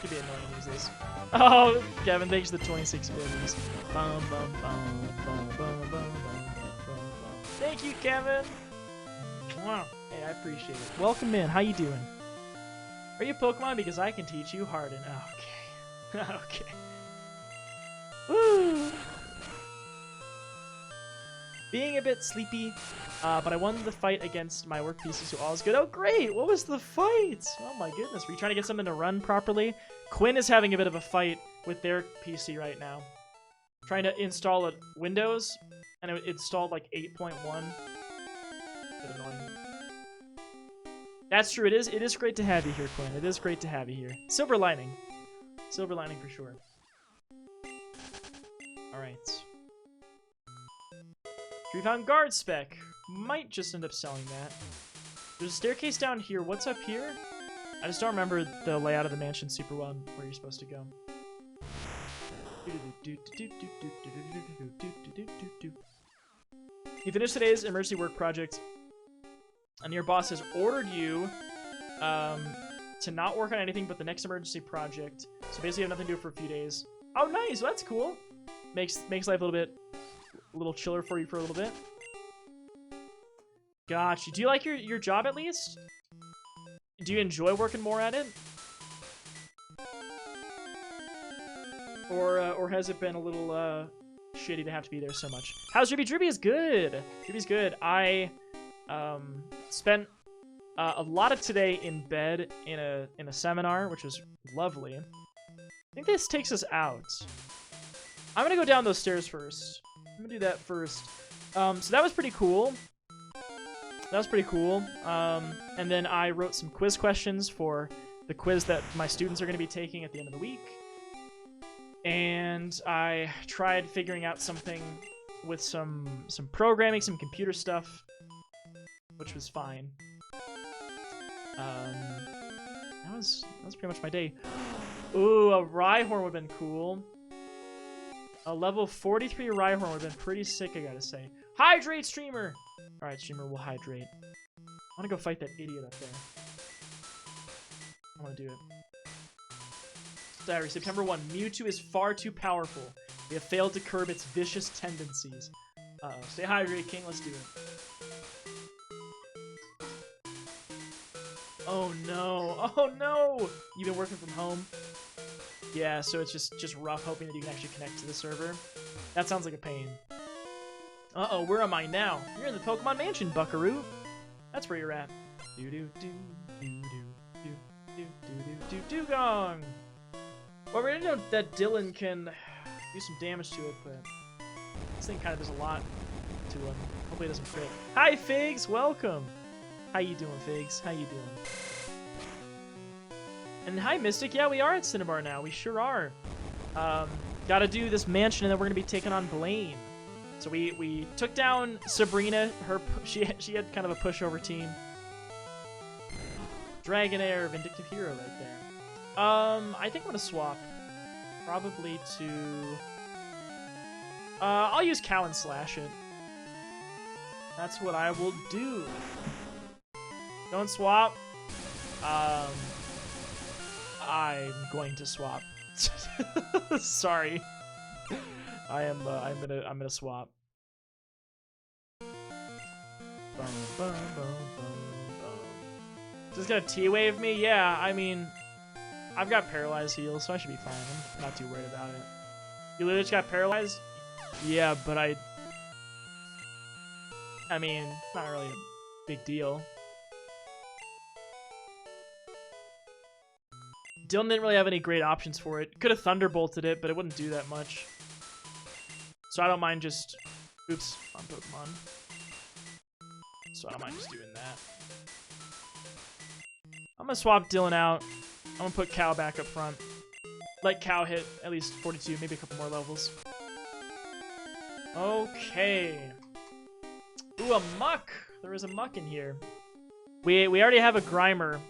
could be annoying to use this. Oh, Kevin, thanks for the 26 biddies. Thank you, Kevin. Wow. Hey, I appreciate it. Welcome in. How you doing? Are you Pokemon? Because I can teach you Harden. Okay. Okay. Woo! Being a bit sleepy, but I won the fight against my work PC, so all is good. Oh, great! What was the fight? Oh my goodness. Were you trying to get something to run properly? Quinn is having a bit of a fight with their PC right now. Trying to install a Windows, and it installed like 8.1. Bit annoying. That's true. It is great to have you here, Quinn. It is great to have you here. Silver lining. Silver lining for sure. Alright. We found guard spec. Might just end up selling that. There's a staircase down here. What's up here? I just don't remember the layout of the mansion super well and where you're supposed to go. You finished today's emergency work project, and your boss has ordered you to not work on anything but the next emergency project. So basically, you have nothing to do for a few days. Oh, nice! Well, that's cool. Makes life a little chiller for you for a little bit. Gotcha. Do you like your job at least? Do you enjoy working more at it? Or has it been a little shitty to have to be there so much? How's Dribby? Dribby is good. Dribby's good. I spent a lot of today in bed in a seminar, which was lovely. I think this takes us out. I'm gonna go down those stairs first. I'm gonna do that first. So that was pretty cool. That was pretty cool. And then I wrote some quiz questions for the quiz that my students are going to be taking at the end of the week. And I tried figuring out something with some programming, some computer stuff, which was fine. That was pretty much my day. Ooh, a Rhyhorn would have been cool. A level 43 Rhyhorn would have been pretty sick, I gotta say. Hydrate, streamer! Alright, streamer, we'll hydrate. I wanna go fight that idiot up there. I wanna do it. Diary, September 1. Mewtwo is far too powerful. We have failed to curb its vicious tendencies. Uh-oh. Stay hydrated, King. Let's do it. Oh, no. Oh, no! You've been working from home? Yeah, so it's just rough hoping that you can actually connect to the server. That sounds like a pain. Uh-oh, where am I now? You're in the Pokemon Mansion, buckaroo. That's where you're at. Dugong! Well, we know that Dylan can do some damage to it, but this thing kind of does a lot to him. Hopefully it doesn't crit. Hi, Figs! Welcome! How you doing, Figs? How you doing? And hi, Mystic. Yeah, we are at Cinnabar now. We sure are. Gotta do this mansion, and then we're gonna be taking on Blaine. So we took down Sabrina. She had kind of a pushover team. Dragonair, Vindictive Hero right there. I think I'm gonna swap. Probably to... I'll use Cow and Slash it. That's what I will do. Don't swap. I'm going to swap. Sorry. I'm gonna swap. Just gonna T-wave me? Yeah, I mean, I've got paralyzed heal, so I should be fine. I'm not too worried about it. You literally just got paralyzed? Yeah, but I mean, not really big deal. Dylan didn't really have any great options for it. Could have Thunderbolted it, but it wouldn't do that much. So I don't mind just... Oops, on Pokemon. So I don't mind just doing that. I'm going to swap Dylan out. I'm going to put Cow back up front. Let Cow hit at least 42, maybe a couple more levels. Okay. Ooh, a Muck! There is a Muck in here. We already have a Grimer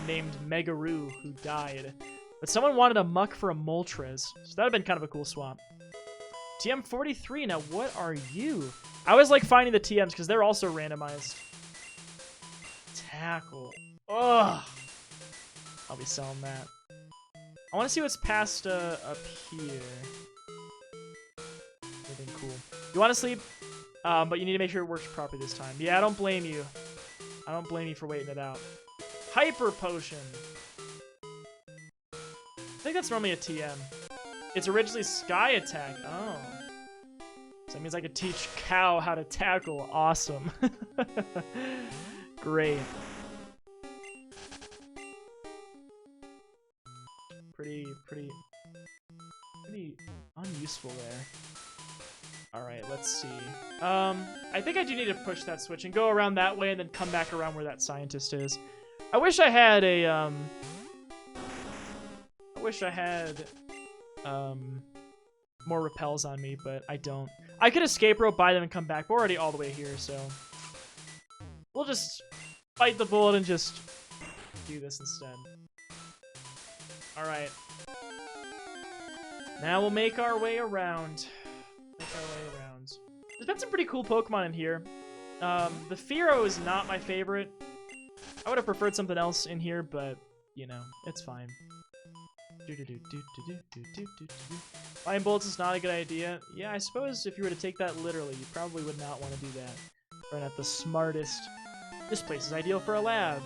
named Megaroo who died. But someone wanted a Muck for a Moltres, so that would have been kind of a cool swap. TM43, now what are you? I always like finding the TMs because they're also randomized. Tackle. Ugh. I'll be selling that. I want to see what's past up here. Anything cool. You want to sleep, but you need to make sure it works properly this time. Yeah, I don't blame you. I don't blame you for waiting it out. Hyper Potion. I think that's normally a TM. It's originally Sky Attack. Oh. So that means I could teach Cow how to tackle. Awesome. Great. Pretty unuseful there. Alright, let's see. I think I do need to push that switch and go around that way and then come back around where that scientist is. I wish I had a, more repels on me, but I don't. I could escape rope by them and come back. We're already all the way here, so we'll just bite the bullet and just do this instead. Alright. Now we'll make our way around. There's been some pretty cool Pokemon in here. The Fearow is not my favorite. I would have preferred something else in here, but, you know, it's fine. Flying Bolts is not a good idea. Yeah, I suppose if you were to take that literally, you probably would not want to do that. We're not the smartest. This place is ideal for a lab.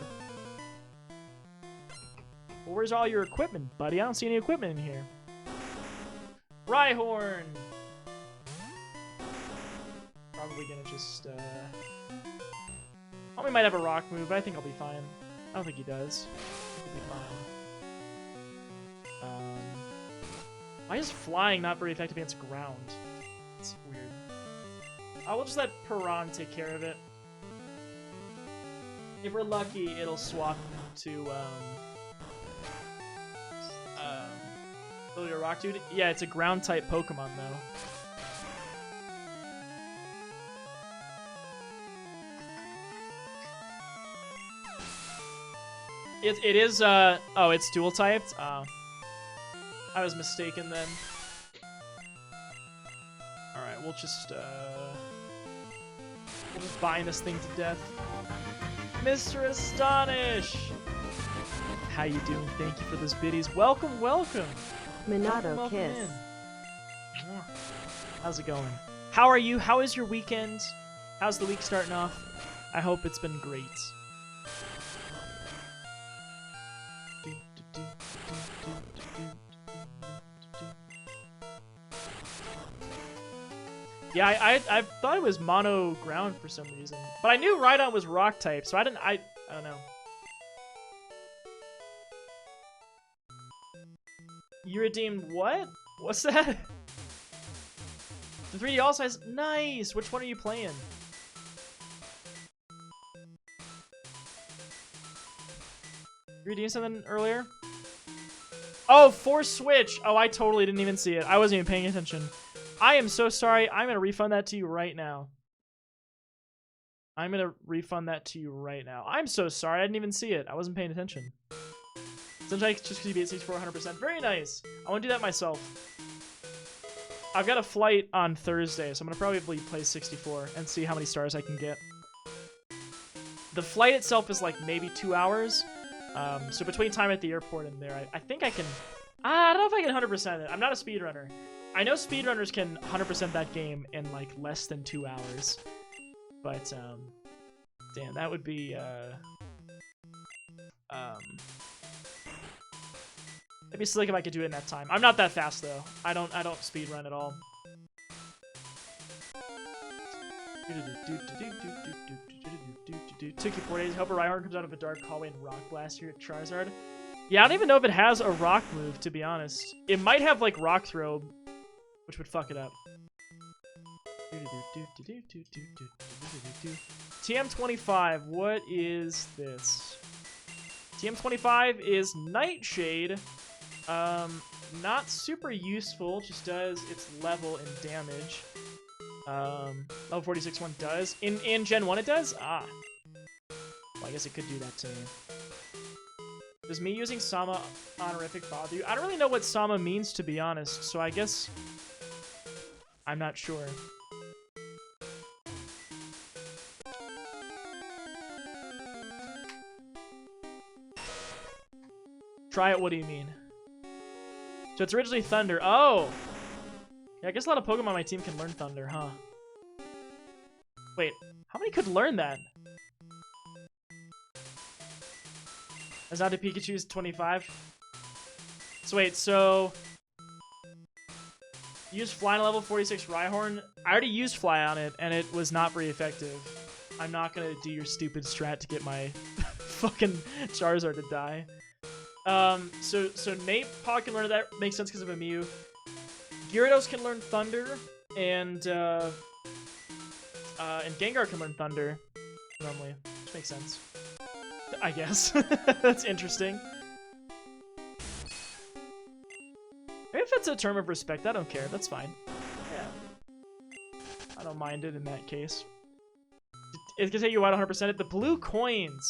Well, where's all your equipment, buddy? I don't see any equipment in here. Rhyhorn! Probably gonna just, oh, we might have a rock move, but I think I'll be fine. I don't think he does. He'll be fine. Why is flying not very effective against ground? It's weird. We'll just let Piran take care of it. If we're lucky, it'll swap to, Lily or Rock Dude? Yeah, it's a ground-type Pokemon, though. It is, oh, it's dual-typed? Oh. I was mistaken then. Alright, we'll just bind this thing to death. Mr. Astonish! How you doing? Thank you for those biddies. Welcome, welcome! Minato welcome Kiss. in. How's it going? How are you? How is your weekend? How's the week starting off? I hope it's been great. Yeah, I thought it was mono ground for some reason. But I knew Rhydon was rock type, so I don't know. You redeemed what? What's that? The 3D also has... Nice! Which one are you playing? You redeemed something earlier? Oh, for Switch! Oh, I totally didn't even see it. I wasn't even paying attention. I am so sorry. I'm going to refund that to you right now. I'm so sorry. I didn't even see it. I wasn't paying attention. Sometimes just because you beat 6400%. Very nice. I want to do that myself. I've got a flight on Thursday, so I'm going to probably play 64 and see how many stars I can get. The flight itself is like maybe 2 hours. So between time at the airport and there, I think I can... I don't know if I can 100% it. I'm not a speedrunner. I know speedrunners can 100% that game in like less than 2 hours. But, damn, that would be, it'd be slick if I could do it in that time. I'm not that fast though. I don't speedrun at all. Took you 4 days. Hope a Rhyhorn comes out of a dark hallway and Rock Blast here at Charizard. Yeah, I don't even know if it has a rock move, to be honest. It might have, like, Rock Throw, which would fuck it up. TM25, what is this? TM25 is Nightshade. Not super useful, just does its level and damage. Level 46 one does. In Gen 1 it does? Ah. Well, I guess it could do that to me. Does me using Sama honorific bother you? I don't really know what Sama means, to be honest, so I guess I'm not sure. Try it, what do you mean? So it's originally Thunder. Oh! Yeah, I guess a lot of Pokemon on my team can learn Thunder, huh? Wait, how many could learn that? Is not the Pikachu's 25? So wait, so... Use Fly on a level 46 Rhyhorn. I already used Fly on it, and it was not very effective. I'm not gonna do your stupid strat to get my fucking Charizard to die. So Nate Paw can learn that. Makes sense because of a Mew. Gyarados can learn Thunder, and Gengar can learn Thunder normally, which makes sense. I guess. That's interesting. Maybe if that's a term of respect, I don't care. That's fine. Yeah. I don't mind it in that case. It's gonna take you about 100% it. The blue coins.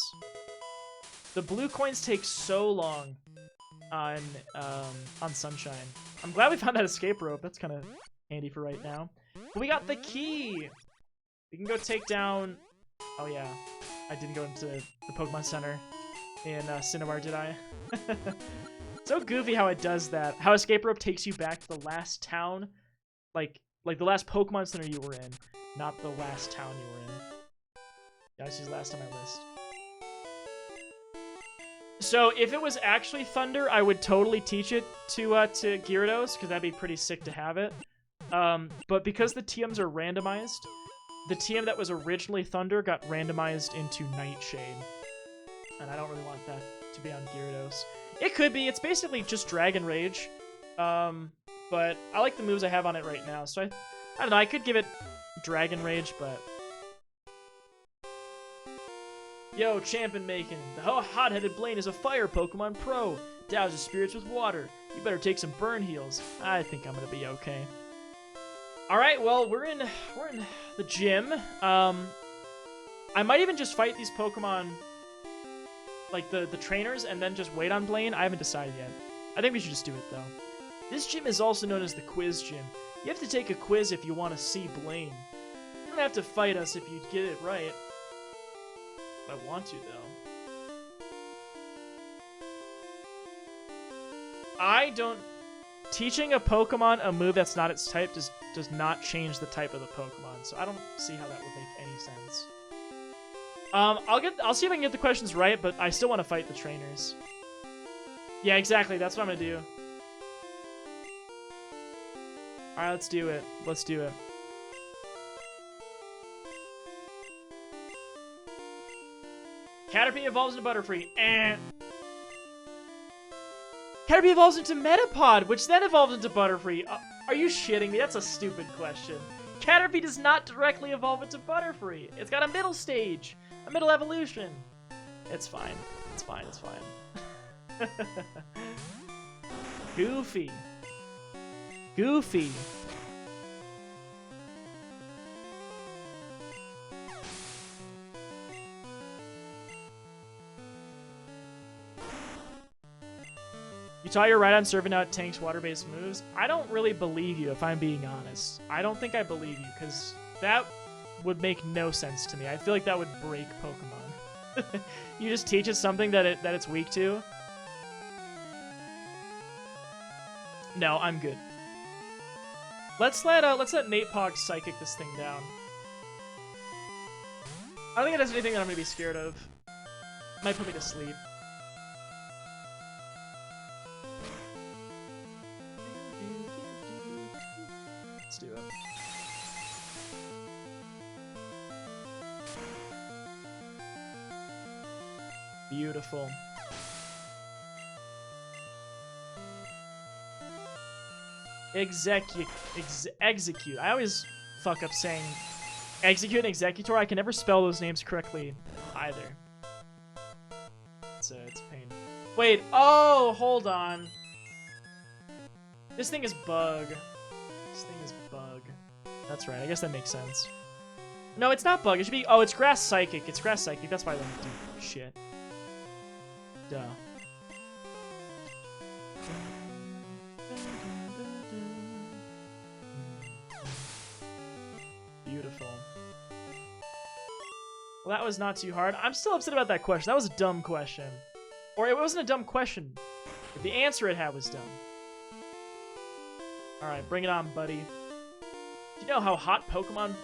The blue coins take so long on Sunshine. I'm glad we found that escape rope. That's kind of handy for right now. But we got the key. We can go take down... Oh yeah, I didn't go into the Pokemon Center in Cinnabar, did I? So goofy how it does that. How escape rope takes you back to the last town, like the last Pokemon Center you were in, not the last town you were in. Yeah, this is last on my list. So if it was actually Thunder, I would totally teach it to Gyarados, because that'd be pretty sick to have it. But because the TMs are randomized, the TM that was originally Thunder got randomized into Nightshade. And I don't really want that to be on Gyarados. It could be. It's basically just Dragon Rage. But I like the moves I have on it right now. So I don't know. I could give it Dragon Rage, but... Yo, Champion Macon. The hot-headed Blaine is a fire Pokemon pro. Douses spirits with water. You better take some burn heals. I think I'm gonna be okay. Alright, well, we're in the gym. I might even just fight these Pokemon, like the trainers, and then just wait on Blaine. I haven't decided yet. I think we should just do it, though. This gym is also known as the Quiz Gym. You have to take a quiz if you want to see Blaine. You don't have to fight us if you get it right. I want to, though. I don't... Teaching a Pokemon a move that's not its type does not change the type of the Pokemon, so I don't see how that would make any sense. I'll see if I can get the questions right, but I still want to fight the trainers. Yeah, exactly. That's what I'm gonna do. All right, let's do it. Let's do it. Caterpie evolves into Butterfree. Caterpie evolves into Metapod, which then evolves into Butterfree. Are you shitting me? That's a stupid question. Caterpie does not directly evolve into Butterfree. It's got a middle stage, a middle evolution. It's fine. It's fine. It's fine. Goofy. Goofy. You taught your right on serving out Tank's water-based moves. I don't really believe you, if I'm being honest. I don't think I believe you, because that would make no sense to me. I feel like that would break Pokemon. You just teach it something that it's weak to. No, I'm good. Let's let Nate Pog psychic this thing down. I don't think it has anything that I'm gonna be scared of. Might put me to sleep. Let's do it. Beautiful. Execute. I always fuck up saying execute and executor. I can never spell those names correctly either. It's a pain. Wait, oh, hold on. This thing is bug. This thing is bug. That's right, I guess that makes sense. No, it's not bug, it should be, oh, it's grass psychic. It's grass psychic, that's why I don't do shit. Duh. Beautiful. Well, that was not too hard. I'm still upset about that question. That was a dumb question. Or it wasn't a dumb question. But the answer it had was dumb. Alright, bring it on, buddy. Do you know how hot Pokemon...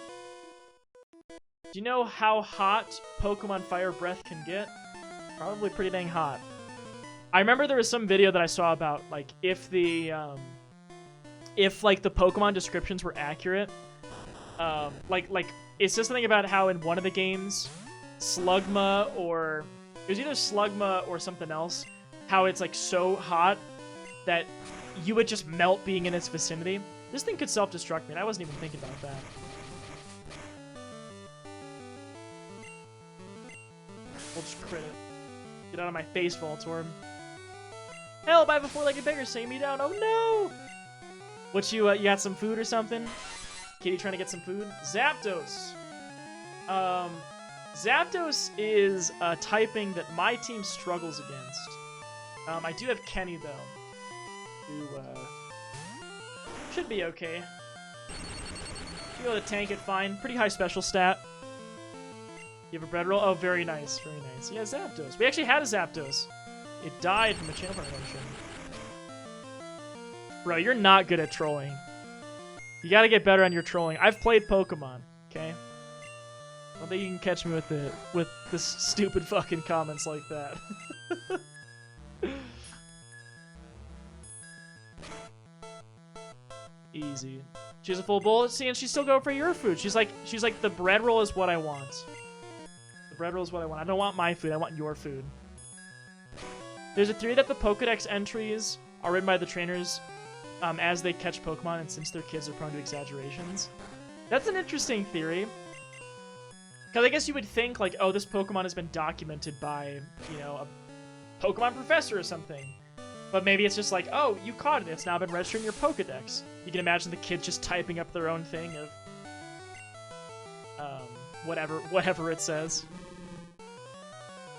Do you know how hot Pokemon Fire Breath can get? Probably pretty dang hot. I remember there was some video that I saw about, like, if the Pokemon descriptions were accurate, it says something about how in one of the games, Slugma or... It was either Slugma or something else, how it's, like, so hot that you would just melt being in its vicinity. This thing could self-destruct me, and I wasn't even thinking about that. We'll just crit it. Get out of my face, Voltorb. Help, I have a four-legged beggar saying me down. Oh, no! What, you got some food or something? Kitty trying to get some food? Zapdos. Zapdos is a typing that my team struggles against. I do have Kenny, though, who should be okay. Should be able to tank it fine. Pretty high special stat. You have a bread roll? Oh, very nice, very nice. Yeah, Zapdos. We actually had a Zapdos. It died from a channel intervention. Bro, you're not good at trolling. You gotta get better on your trolling. I've played Pokemon, okay? I don't think you can catch me with this stupid fucking comments like that. Easy. She has a full bowl. See, and she's still going for your food. She's like, the bread roll is what I want. The bread roll is what I want. I don't want my food. I want your food. There's a theory that the Pokedex entries are written by the trainers as they catch Pokemon, and since their kids are prone to exaggerations. That's an interesting theory. Because I guess you would think, like, oh, this Pokemon has been documented by, you know, a Pokemon professor or something. But maybe it's just like, oh, you caught it. It's now been registered in your Pokedex. You can imagine the kids just typing up their own thing of whatever it says.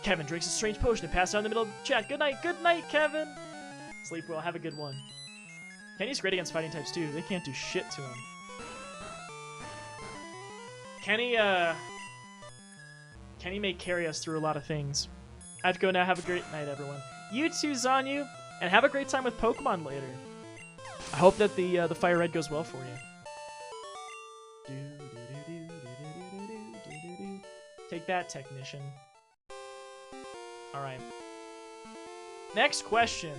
Kevin drinks a strange potion and passes out in the middle of the chat. Good night, Kevin. Sleep well. Have a good one. Kenny's great against fighting types too. They can't do shit to him. Kenny may carry us through a lot of things. I have to go now. Have a great night, everyone. You too, Zanyu, and have a great time with Pokemon later. I hope that the Fire Red goes well for you. Take that, technician. All right. Next question.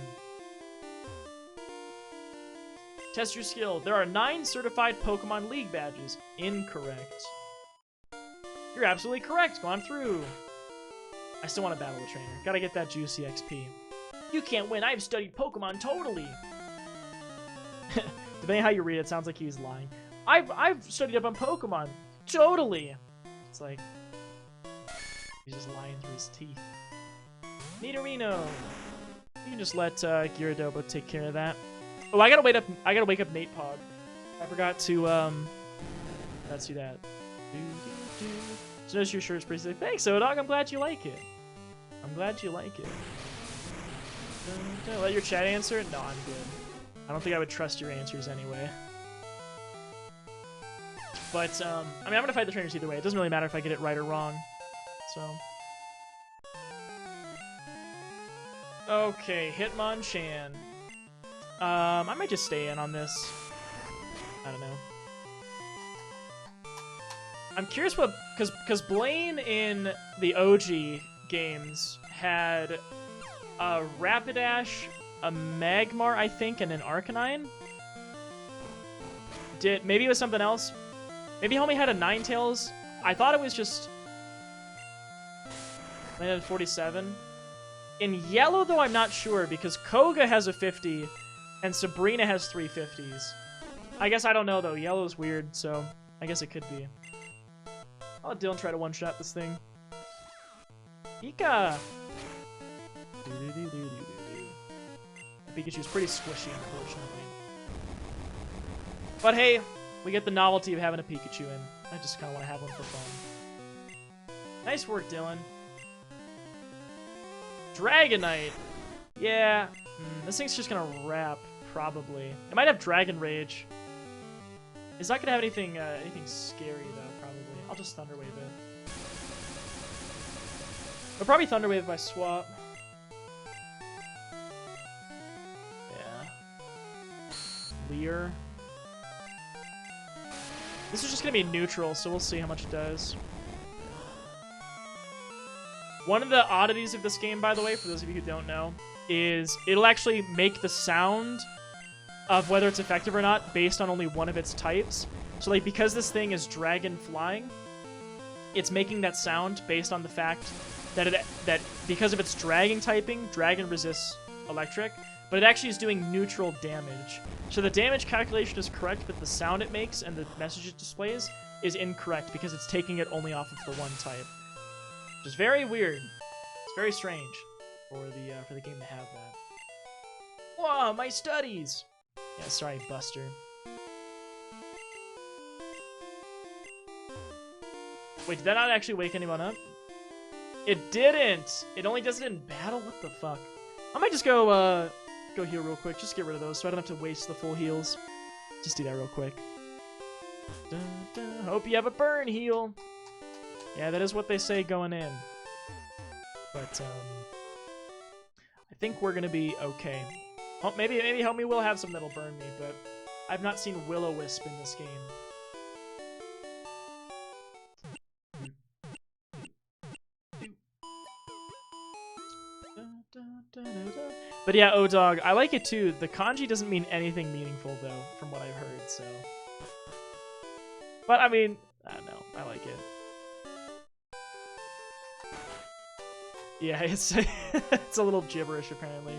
Test your skill. There are 9 certified Pokemon League badges. Incorrect. You're absolutely correct. Go on through. I still want to battle the trainer. Gotta get that juicy XP. You can't win. I've studied Pokemon totally. Depending on how you read it, sounds like he's lying. I've studied up on Pokemon totally. It's like he's just lying through his teeth. Nidorino. You can just let Gyaradobo take care of that. Oh, I gotta wake up Nate Pog. I forgot to let's do that. So notice your shirt's pretty sick. Thanks, Odog. I'm glad you like it. I'm glad you like it. Let your chat answer? No, I'm good. I don't think I would trust your answers anyway. But I mean, I'm gonna fight the trainers either way. It doesn't really matter if I get it right or wrong. So. Okay, Hitmonchan. I might just stay in on this. I don't know. I'm curious what, because Blaine in the OG games had a Rapidash, a Magmar, I think, and an Arcanine. Maybe it was something else. Maybe Homie had a Ninetales. I thought it was just Blaine had 47. In yellow, though, I'm not sure because Koga has a 50 and Sabrina has 3 50s. I guess I don't know, though. Yellow's weird, so I guess it could be. I'll let Dylan try to one-shot this thing. Pika! The Pikachu's pretty squishy, unfortunately. But hey, we get the novelty of having a Pikachu, and I just kind of want to have one for fun. Nice work, Dylan. Dragonite. Yeah. This thing's just gonna wrap, probably. It might have Dragon Rage. It's not gonna have anything scary, though, probably. I'll just Thunder Wave it. I'll probably Thunder Wave if I swap. Yeah. Leer. This is just gonna be neutral, so we'll see how much it does. One of the oddities of this game, by the way, for those of you who don't know, is it'll actually make the sound of whether it's effective or not based on only one of its types. So, like, because this thing is dragon flying, it's making that sound based on the fact that because of its dragon typing, dragon resists electric, but it actually is doing neutral damage. So the damage calculation is correct, but the sound it makes and the message it displays is incorrect because it's taking it only off of the one type. Which is very weird. It's very strange for the game to have that. Whoa, my studies! Yeah, sorry, Buster. Wait, did that not actually wake anyone up? It didn't! It only does it in battle? What the fuck? I might just go heal real quick. Just get rid of those so I don't have to waste the full heals. Just do that real quick. Dun, dun. Hope you have a burn heal. Yeah, that is what they say going in. But, I think we're gonna be okay. Well, maybe Help Me will have some that'll burn me, but I've not seen Will-O-Wisp in this game. But yeah, O-Dog, I like it too. The kanji doesn't mean anything meaningful, though, from what I've heard, so... But, I mean, I don't know. I like it. Yeah, it's it's a little gibberish, apparently.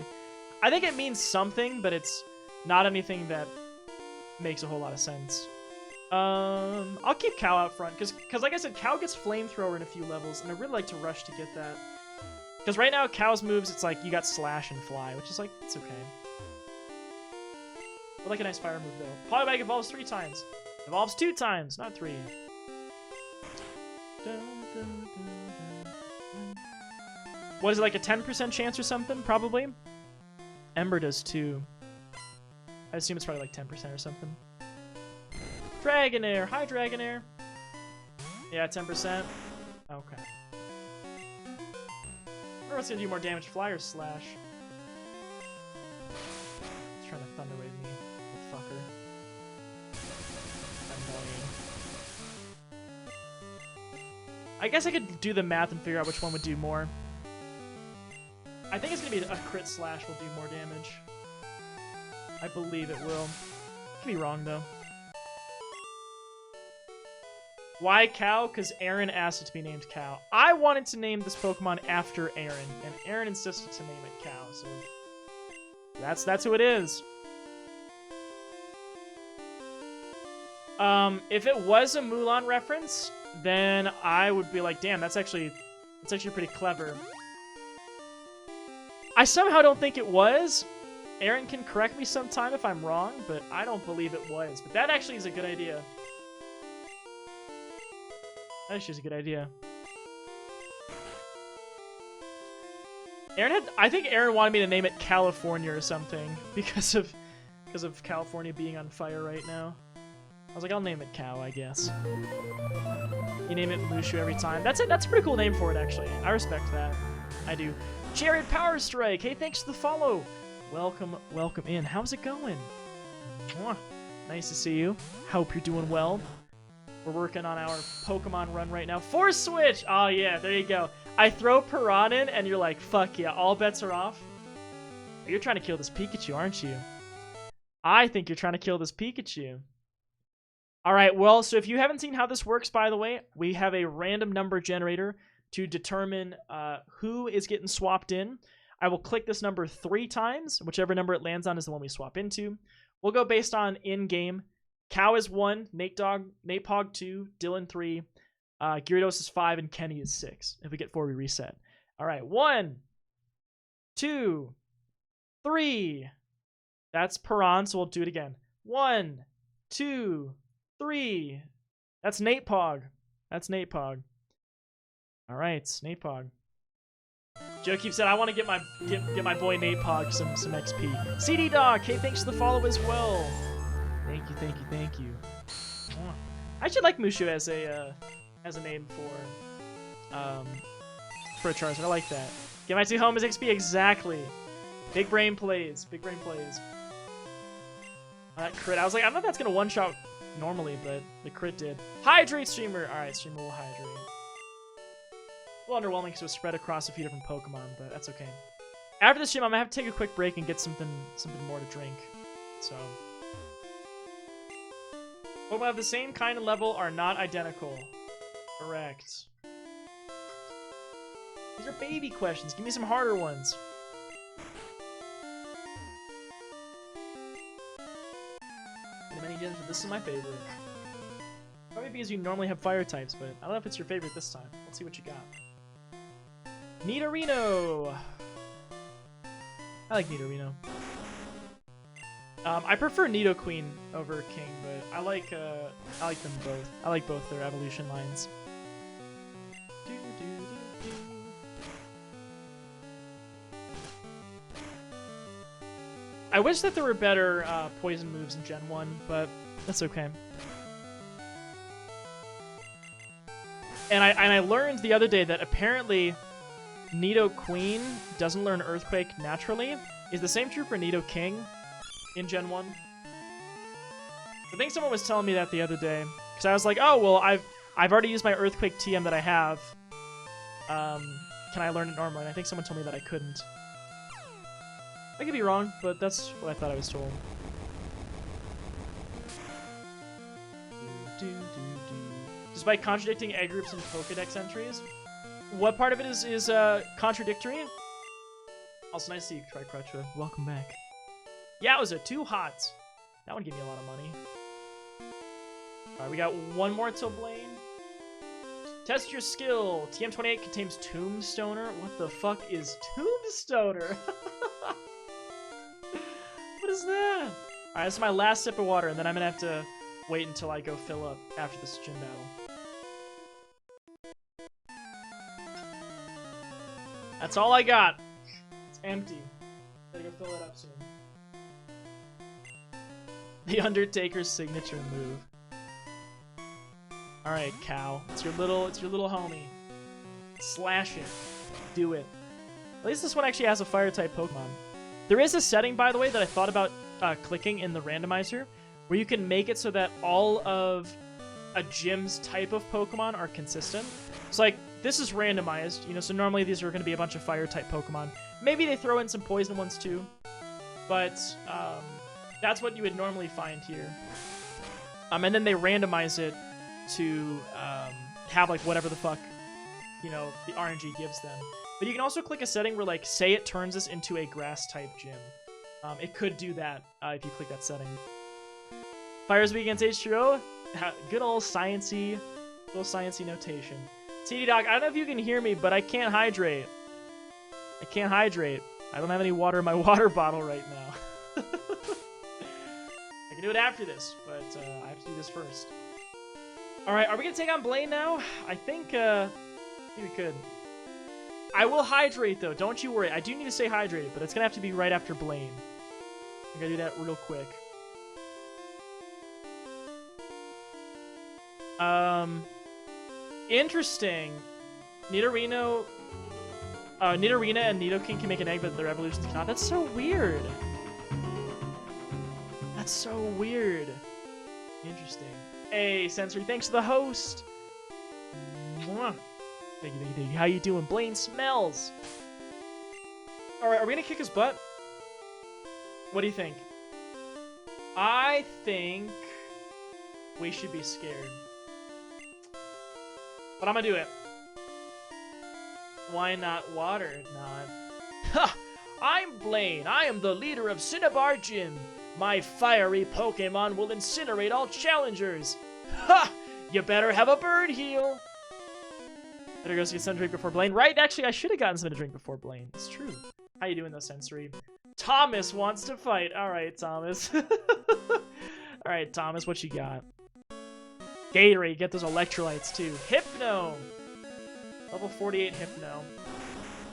I think it means something, but it's not anything that makes a whole lot of sense. I'll keep Cow out front, because like I said, Cow gets Flamethrower in a few levels, and I'd really like to rush to get that. Because right now, Cow's moves, it's like you got Slash and Fly, which is like, it's okay. I like a nice fire move, though. Polybag evolves 3 times. Evolves 2 times, not 3. What is it, like a 10% chance or something? Probably. Ember does too. I assume it's probably like 10% or something. Dragonair! Hi, Dragonair! Yeah, 10%. Okay. I wonder what's gonna do more damage, Fly or Slash? He's trying to Thunder Wave me, you fucker. Annoying. I guess I could do the math and figure out which one would do more. I think it's gonna be a crit Slash will do more damage. I believe it will. Could be wrong though. Why Cow? Because Aaron asked it to be named Cow. I wanted to name this Pokemon after Aaron, and Aaron insisted to name it Cow, so that's who it is. If it was a Mulan reference, then I would be like, damn, that's actually pretty clever. I somehow don't think it was. Aaron can correct me sometime if I'm wrong, but I don't believe it was. But that actually is a good idea. That actually is a good idea. I think Aaron wanted me to name it California or something because of California being on fire right now. I was like, I'll name it Cow, I guess. You name it Mushu every time. That's it. That's a pretty cool name for it, actually. I respect that. I do. Jared Power Strike. Hey, thanks for the follow. Welcome in. How's it going? Mwah. Nice to see you. Hope you're doing well. We're working on our Pokemon run right now. Force Switch! Oh, yeah, there you go. I throw Piran in, and you're like, fuck yeah, all bets are off. You're trying to kill this Pikachu, aren't you? I think you're trying to kill this Pikachu. All right, well, so if you haven't seen how this works, by the way, we have a random number generator to determine who is getting swapped in. I will click this number 3 times. Whichever number it lands on is the one we swap into. We'll go based on in-game. Cow is 1, Nate Pog 2, Dylan 3, Gyarados is 5, and Kenny is 6. If we get 4, we reset. All right, 1, 2, 3. That's Piran, so we'll do it again. 1, 2, 3. That's Nate Pog. That's Nate Pog. All right, Nate Pog. Joe keeps saying, I want to get my boy Nate Pog some XP. CD Dog, hey, thanks for the follow as well. Thank you, thank you, thank you. Oh, I should like Mushu as a name for a Charizard. I like that. Get my 2 homers XP, exactly. Big brain plays. Big brain plays. That crit. I was like, I don't know if that's gonna one-shot normally, but the crit did. Hydrate, streamer. All right, streamer will hydrate. A little underwhelming because it was spread across a few different Pokemon, but that's okay. After the stream, I'm gonna have to take a quick break and get something more to drink. So, Pokemon of the same kind of level are not identical. Correct. These are baby questions. Give me some harder ones. This is my favorite. Probably because you normally have fire types, but I don't know if it's your favorite this time. Let's see what you got. Nidorino! I like Nidorino. I prefer Nidoqueen over King, but I like them both. I like both their evolution lines. I wish that there were better poison moves in Gen 1, but that's okay. And I learned the other day that apparently Nidoqueen doesn't learn Earthquake naturally. Is the same true for Nidoking in Gen 1? I think someone was telling me that the other day. Because I was like, oh, well, I've already used my Earthquake TM that I have. Can I learn it normally? And I think someone told me that I couldn't. I could be wrong, but that's what I thought I was told. Despite contradicting egg groups and Pokedex entries, what part of it is contradictory? Also, nice to see you, Tricrutcha. Welcome back. Yeah, it was a 2 hot. That one gave me a lot of money. Alright, we got one more till Blaine. Test your skill. TM28 contains Tombstoner. What the fuck is Tombstoner? What is that? Alright, this is my last sip of water, and then I'm gonna have to wait until I go fill up after this gym battle. That's all I got. It's empty. Gotta go fill it up soon. The Undertaker's signature move. Alright, Cow. It's your little homie. Slash it. Do it. At least this one actually has a fire-type Pokemon. There is a setting, by the way, that I thought about clicking in the randomizer, where you can make it so that all of a gym's type of Pokemon are consistent. It's like, this is randomized, you know, so normally these are going to be a bunch of fire-type Pokemon. Maybe they throw in some poison ones too, but that's what you would normally find here. And then they randomize it to have, like, whatever the fuck, you know, the RNG gives them. But you can also click a setting where, like, say it turns this into a grass-type gym. It could do that if you click that setting. Fires weak against H2O. Good old sciencey, little sciencey notation. CD Dog, I don't know if you can hear me, but I can't hydrate. I can't hydrate. I don't have any water in my water bottle right now. I can do it after this, but I have to do this first. Alright, are we going to take on Blaine now? I think we could. I will hydrate, though. Don't you worry. I do need to stay hydrated, but it's going to have to be right after Blaine. I'm going to do that real quick. Interesting. Nidorino and Nidoking can make an egg, but their evolutions cannot. That's so weird. That's so weird. Interesting. Hey, Sensory, thanks for the host. Mwah. Thank you, thank you. How you doing? Blaine smells. Alright, are we gonna kick his butt? What do you think? I think we should be scared. But I'm gonna do it. Why not water? Ha! I'm Blaine. I am the leader of Cinnabar Gym. My fiery Pokemon will incinerate all challengers. Ha! You better have a bird heal. Better go get some drink before Blaine. Right, actually, I should have gotten something to drink before Blaine. It's true. How you doing, though, Sensory? Thomas wants to fight. All right, Thomas. All right, Thomas, what you got? Gatorade, get those electrolytes, too. Hypno. Level 48 Hypno.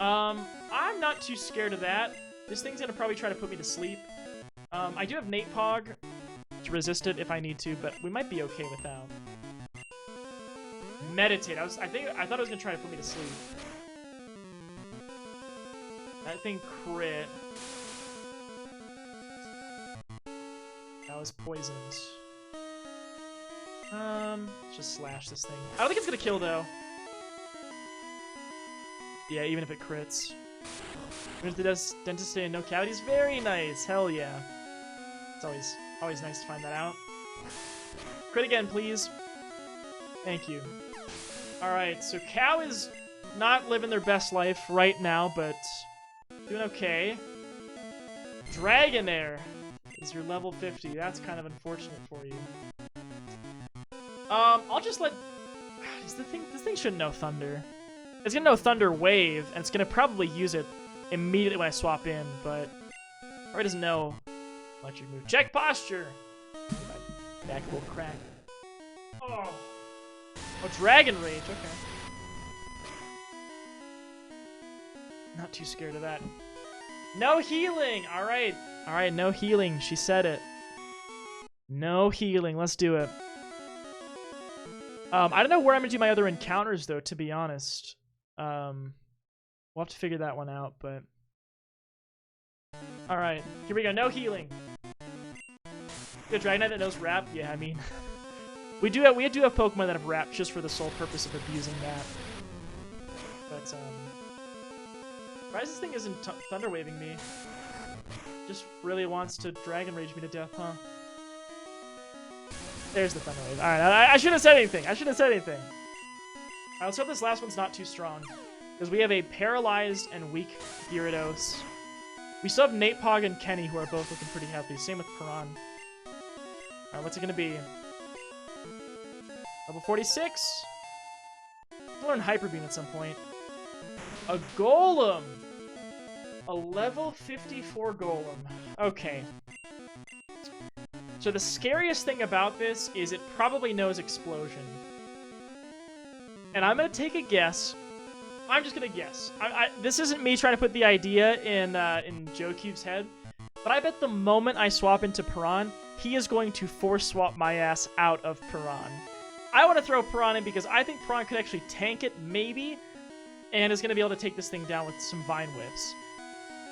I'm not too scared of that. This thing's gonna probably try to put me to sleep. I do have Nate Pog to resist it if I need to, but we might be okay without. Meditate. I thought it was gonna try to put me to sleep. That thing crit. That was poisoned. Let's just slash this thing. I don't think it's gonna kill though. Yeah, even if it crits. Dentist and no cavities. Very nice. Hell yeah. It's always nice to find that out. Crit again, please. Thank you. Alright, so Cow is not living their best life right now, but doing okay. Dragonair is your level 50. That's kind of unfortunate for you. I'll just let... This thing shouldn't know Thunder. It's gonna know Thunder Wave, and it's gonna probably use it immediately when I swap in, but... Or it doesn't know electric move. Check posture! My back will crack. Oh, Dragon Rage, okay. Not too scared of that. No healing! Alright, no healing. She said it. No healing, let's do it. I don't know where I'm gonna do my other encounters, though, to be honest. We'll have to figure that one out, but... Alright, here we go, no healing. Good Dragonite that knows Rap? Yeah, I mean... we do have Pokemon that have Rap just for the sole purpose of abusing that. But, why this thing isn't Thunder Waving me? Just really wants to Dragon Rage me to death, huh? There's the Thunder Wave. Alright, I shouldn't have said anything. Alright, let's hope this last one's not too strong. Because we have a paralyzed and weak Gyarados. We still have Nate Pog and Kenny, who are both looking pretty healthy. Same with Piran. Alright, what's it gonna be? Level 46? I'll learn Hyper Beam at some point. A Golem! A level 54 Golem. Okay. So the scariest thing about this is it probably knows Explosion. And I'm gonna take a guess. I'm just gonna guess. This isn't me trying to put the idea in Joe Cube's head, but I bet the moment I swap into Piran, he is going to force swap my ass out of Piran. I want to throw Piran in because I think Piran could actually tank it, maybe, and is going to be able to take this thing down with some Vine Whips.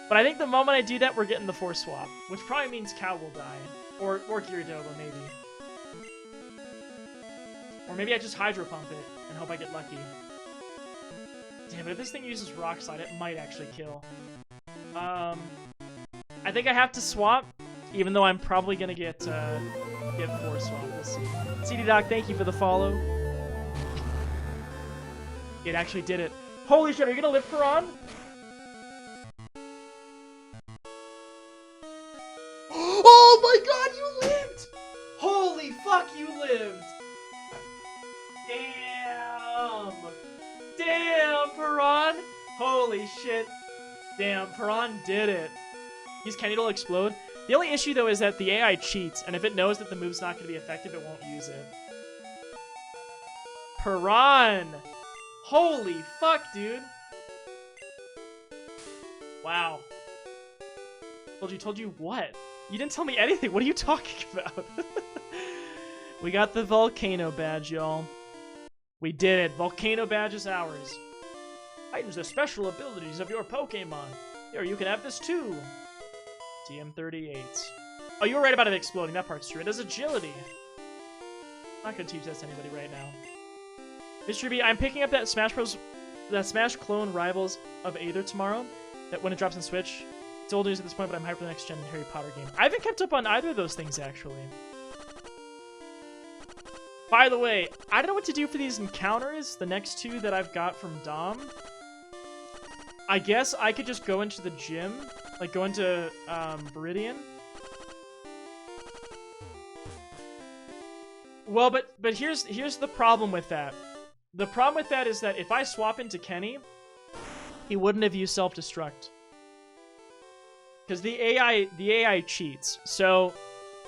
But I think the moment I do that, we're getting the Force Swap, which probably means Cow will die. Or Gyaradoba, maybe. Or maybe I just Hydro Pump it and hope I get lucky. Damn it, if this thing uses Rock Slide, it might actually kill. I think I have to swap, even though I'm probably going to get Force Swap. We'll see. CD Doc, thank you for the follow. It actually did it. Holy shit, are you going to live Piran? Oh my god, you lived! Holy fuck, you lived! Damn! Damn, Piran! Holy shit. Damn, Piran did it. Use Kenny to explode. The only issue, though, is that the AI cheats, and if it knows that the move's not going to be effective, it won't use it. Piran! Holy fuck, dude! Wow. Told you what? You didn't tell me anything. What are you talking about? We got the Volcano Badge, y'all. We did it. Volcano Badge is ours. Heightens the special abilities of your Pokemon. Here, you can have this too. TM38. Oh, you were right about it exploding. That part's true. It has agility. I'm not gonna teach that to anybody right now. Mr. B, I'm picking up that Smash Clone Rivals of Aether tomorrow. That when it drops on Switch. It's old news at this point, but I'm hyped for the next gen Harry Potter game. I haven't kept up on either of those things, actually. By the way, I don't know what to do for these encounters, the next two that I've got from Dom. I guess I could just go into the gym, like go into Viridian. Well, but here's the problem with that. The problem with that is that if I swap into Kenny, he wouldn't have used self-destruct. Because the AI cheats. So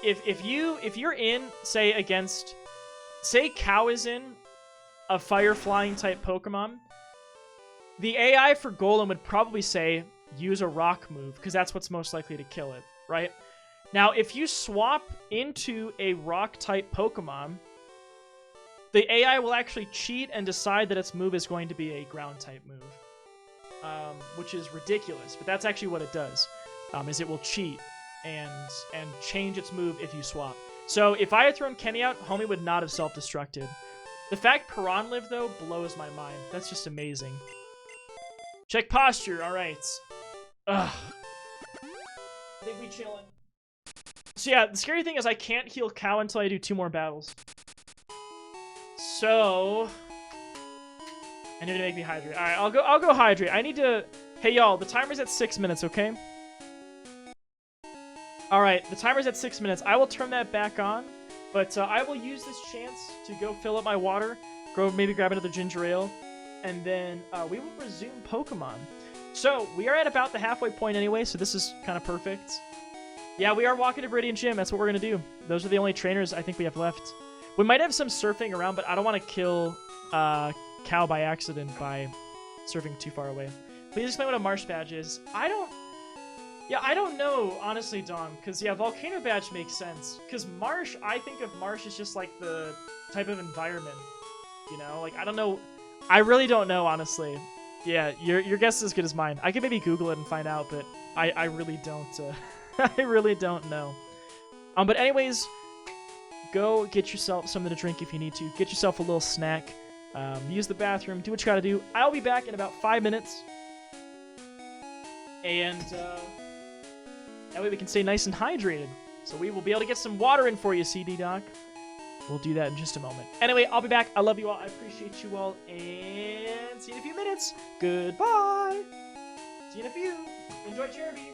if you're in, say, against, say Cow is in a fire flying type Pokemon, the AI for Golem would probably say use a rock move, because that's what's most likely to kill it, right? Now, if you swap into a rock type Pokemon, the AI will actually cheat and decide that its move is going to be a ground type move, which is ridiculous. But that's actually what it does, is it will cheat and change its move if you swap. So if I had thrown Kenny out, homie would not have self-destructed. The fact Piran lived, though, blows my mind. That's just amazing. Check posture. All right. Ugh. I think we chillin'. So yeah, the scary thing is I can't heal Cow until I do 2 more battles. So I need to make me hydrate. All right, I'll go hydrate. I need to. Hey y'all, the timer's at 6 minutes. Okay. All right, the timer's at 6 minutes. I will turn that back on, but I will use this chance to go fill up my water, go maybe grab another ginger ale, and then we will resume Pokemon. So we are at about the halfway point anyway, so this is kind of perfect. Yeah, we are walking to Viridian Gym. That's what we're going to do. Those are the only trainers I think we have left. We might have some surfing around, but I don't want to kill Cow by accident by surfing too far away. Please explain what a Marsh badge is. I don't know, honestly, Dom, because, yeah, Volcano badge makes sense. Because Marsh, I think of Marsh as just, like, the type of environment, you know? Like, I don't know. I really don't know, honestly. Yeah, your guess is as good as mine. I could maybe Google it and find out, but I really don't, I really don't know. But anyways, go get yourself something to drink if you need to. Get yourself a little snack. Use the bathroom. Do what you gotta do. I'll be back in about 5 minutes. And that way we can stay nice and hydrated. So we will be able to get some water in for you, CD Doc. We'll do that in just a moment. Anyway, I'll be back. I love you all. I appreciate you all. And see you in a few minutes. Goodbye. See you in a few. Enjoy Cherubi.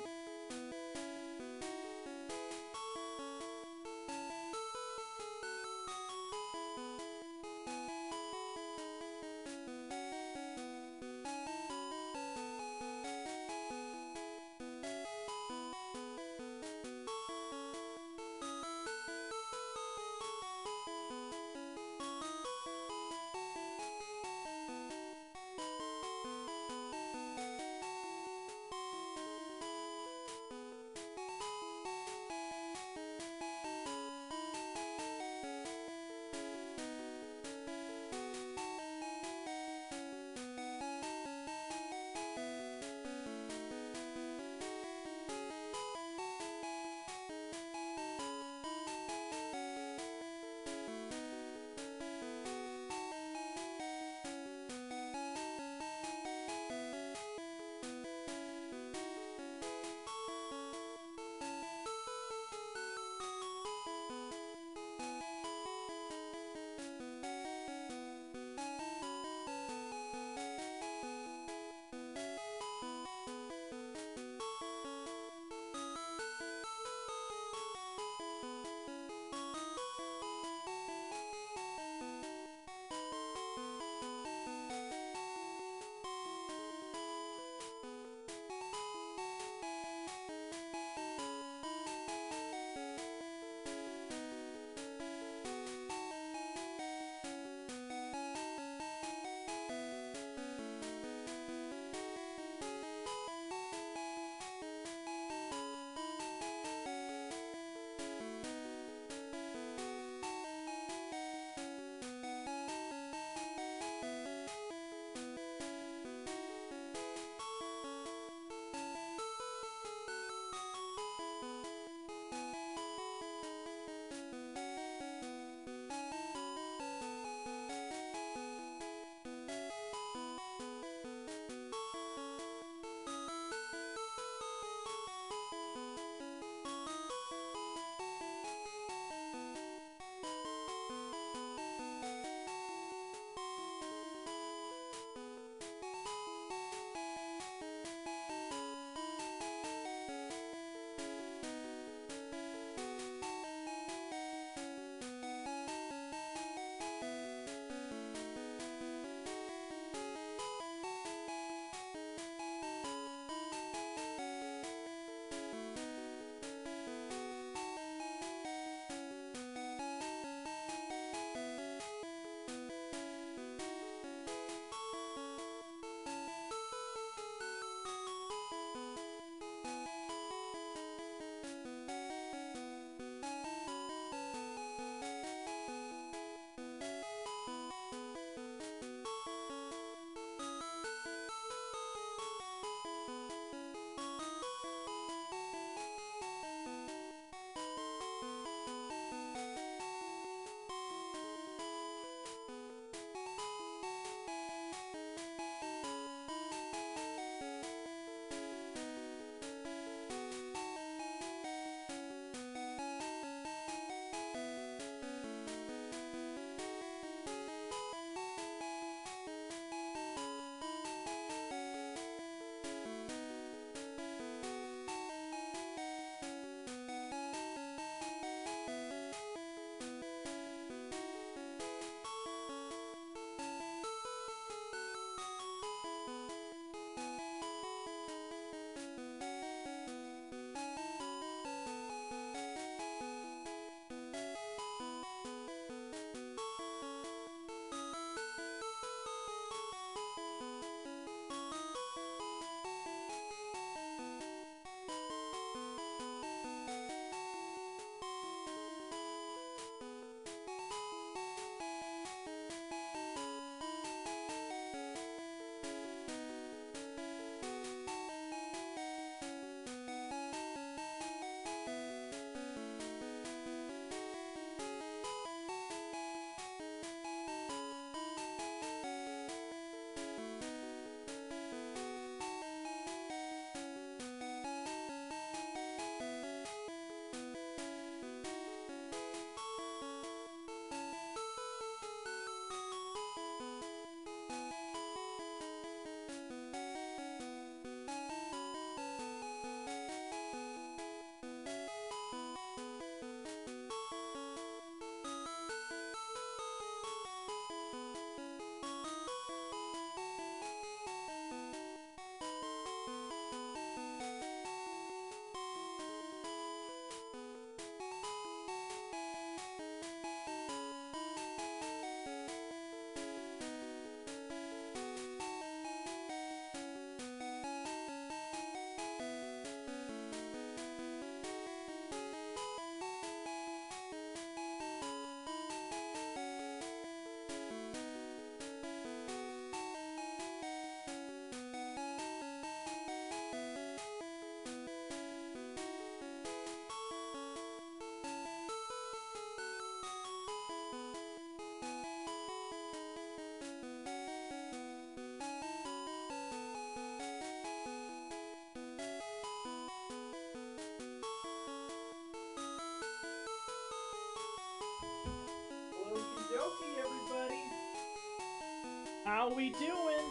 How we doing?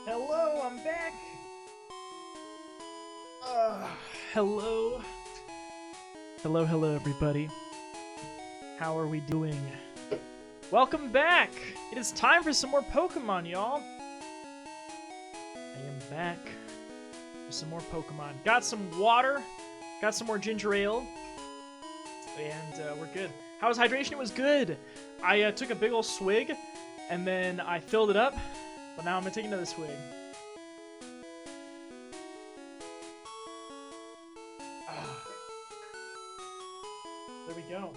Hello, I'm back. Hello. Hello, everybody. How are we doing? Welcome back! It is time for some more Pokemon, y'all. I am back for some more Pokemon. Got some water, got some more ginger ale, and we're good. How was hydration? It was good. I took a big ol' swig, and then I filled it up, but now I'm gonna take another swig. There we go.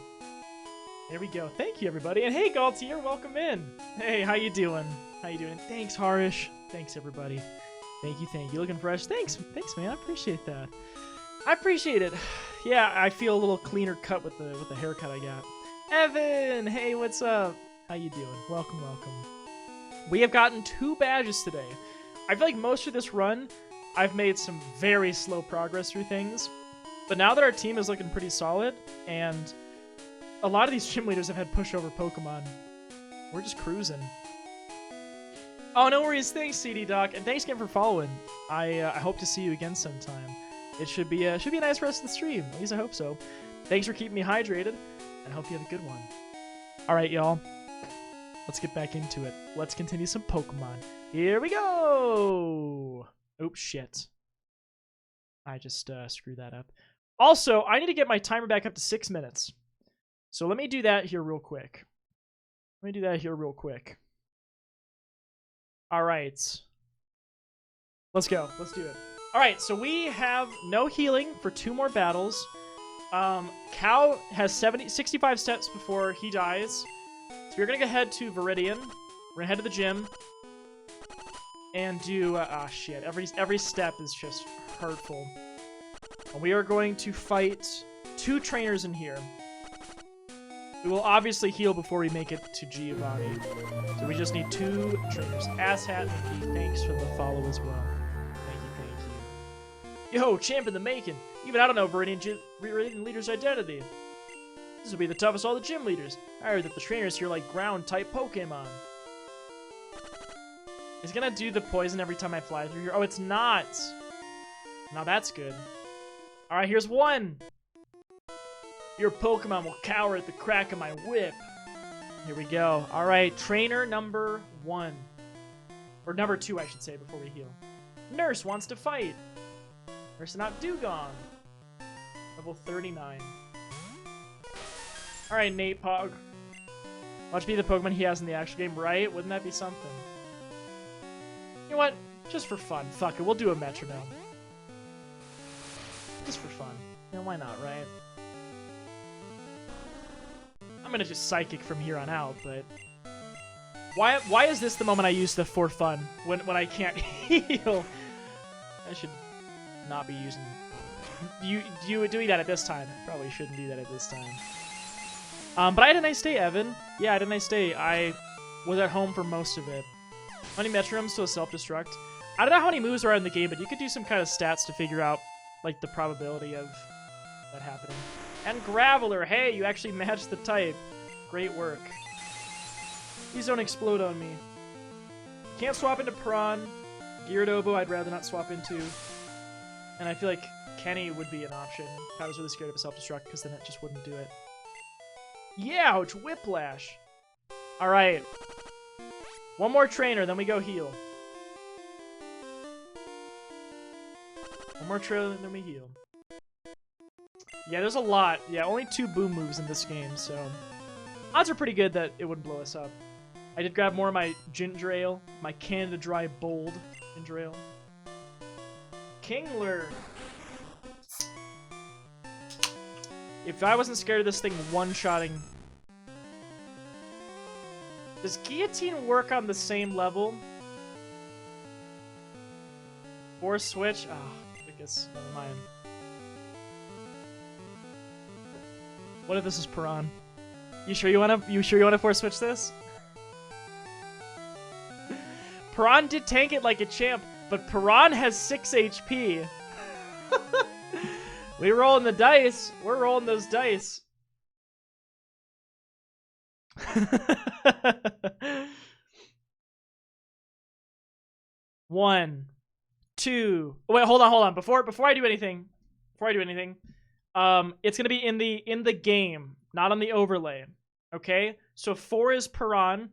There we go. Thank you, everybody. And hey, Galtier, welcome in. Hey, how you doing? How you doing? Thanks, Harish. Thanks, everybody. Thank you. Looking fresh. Thanks, man. I appreciate that. I appreciate it. Yeah, I feel a little cleaner cut with the haircut I got. Evan, hey, what's up? How you doing? Welcome. We have gotten 2 badges today. I feel like most of this run, I've made some very slow progress through things. But now that our team is looking pretty solid, and a lot of these gym leaders have had pushover Pokemon, we're just cruising. Oh, no worries. Thanks, CD Doc, and thanks again for following. I hope to see you again sometime. It should be a nice rest of the stream. At least I hope so. Thanks for keeping me hydrated, and I hope you have a good one. All right, y'all. Let's get back into it. Let's continue some Pokemon. Here we go! Oops, shit. I just screwed that up. Also, I need to get my timer back up to 6 minutes. So let me do that here real quick. All right. Let's go. Let's do it. All right, so we have no healing for 2 more battles. Cal has 65 steps before he dies. So we're going to go head to Viridian. We're going to head to the gym. And do... shit. Every step is just hurtful. And we are going to fight 2 trainers in here. We will obviously heal before we make it to Giovanni. So we just need 2 trainers. Asshat and Mickey, thanks for the follow as well. Thank you. Yo, champ in the making. Even I don't know Viridian leader's identity. This will be the toughest of all the gym leaders. I heard that the trainers here like ground-type Pokemon. It's gonna do the poison every time I fly through here. Oh, it's not. Now that's good. Alright, here's 1. Your Pokemon will cower at the crack of my whip. Here we go. Alright, trainer number 1. Or number 2, I should say, before we heal. Nurse wants to fight. Nurse not Dugong. Level 39. Alright, Nate Pog. Watch be the Pokemon he has in the actual game, right? Wouldn't that be something? You know what? Just for fun. Fuck it, we'll do a metronome. Just for fun. You know, why not, right? I'm gonna just Psychic from here on out, but... Why is this the moment I use the for fun when I can't heal? I should not be using... You doing that at this time. Probably shouldn't do that at this time. But I had a nice day, Evan. Yeah, I had a nice day. I was at home for most of it. How many metronomes to a self-destruct? I don't know how many moves there are in the game, but you could do some kind of stats to figure out, like, the probability of that happening. And Graveler, hey, you actually matched the type. Great work. Please don't explode on me. Can't swap into Prawn. Gyaradobo, I'd rather not swap into. And I feel like Kenny would be an option if I was really scared of a self-destruct, because then it just wouldn't do it. Yeah, ouch, Whiplash. Alright. 1 more trainer, then we go heal. 1 more trainer, then we heal. Yeah, there's a lot. Yeah, only 2 boom moves in this game, so... Odds are pretty good that it wouldn't blow us up. I did grab more of my ginger ale. My Canada Dry Bold ginger ale. Kingler! If I wasn't scared of this thing one-shotting... Does Guillotine work on the same level? Force Switch? Oh, I guess, never mind. What if this is Piran? You sure you wanna Force Switch this? Piran did tank it like a champ, but Piran has 6 HP. We're rolling the dice. We're rolling those dice. 1, 2. Wait, hold on. Before I do anything, it's gonna be in the game, not on the overlay. Okay, so 4 is Piran,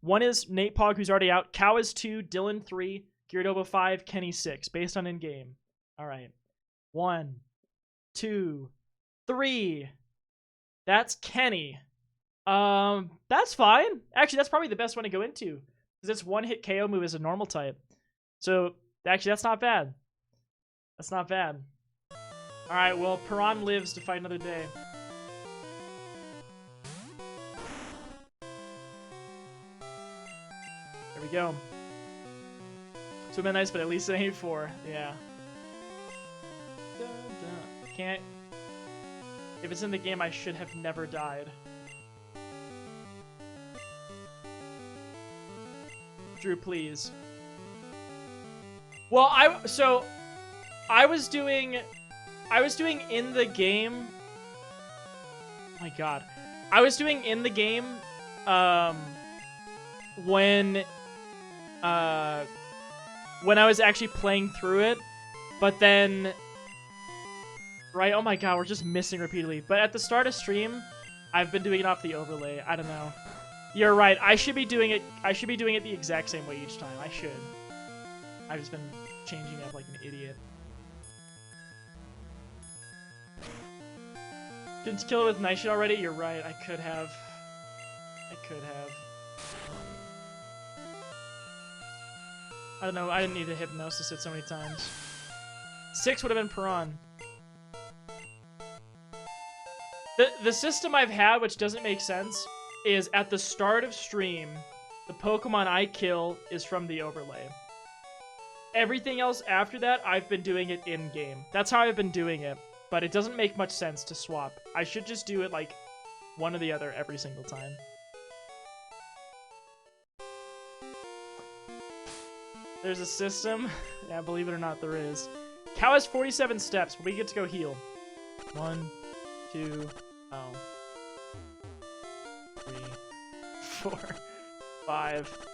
1 is Nate Pog, who's already out. Cow is 2, Dylan 3, Gyaradoba 5, Kenny 6, based on in game. All right, 1, 2, 3. That's Kenny. That's fine. Actually, that's probably the best one to go into because it's 1-hit KO move as a normal type. So actually, that's not bad. That's not bad. All right, well, Piran lives to fight another day. There we go. It's been nice, but at least it ain't 4. Yeah. Can't. If it's in the game, I should have never died. Drew, please. Well, I was doing in the game. Oh my god. I was doing in the game when I was actually playing through it, but then right, oh my god, we're just missing repeatedly. But at the start of stream, I've been doing it off the overlay. I don't know. You're right. I should be doing it the exact same way each time. I should. I've just been changing it up like an idiot. Didn't kill it with Night Shot already? You're right. I could have. I don't know. I didn't need to hypnosis it so many times. 6 would have been Piran. The system I've had, which doesn't make sense, is at the start of stream, the Pokemon I kill is from the overlay. Everything else after that, I've been doing it in-game. That's how I've been doing it, but it doesn't make much sense to swap. I should just do it like one or the other every single time. There's a system? Yeah, believe it or not, there is. Cow has 47 steps, but we get to go heal. 1, 2, 3, 4, 5.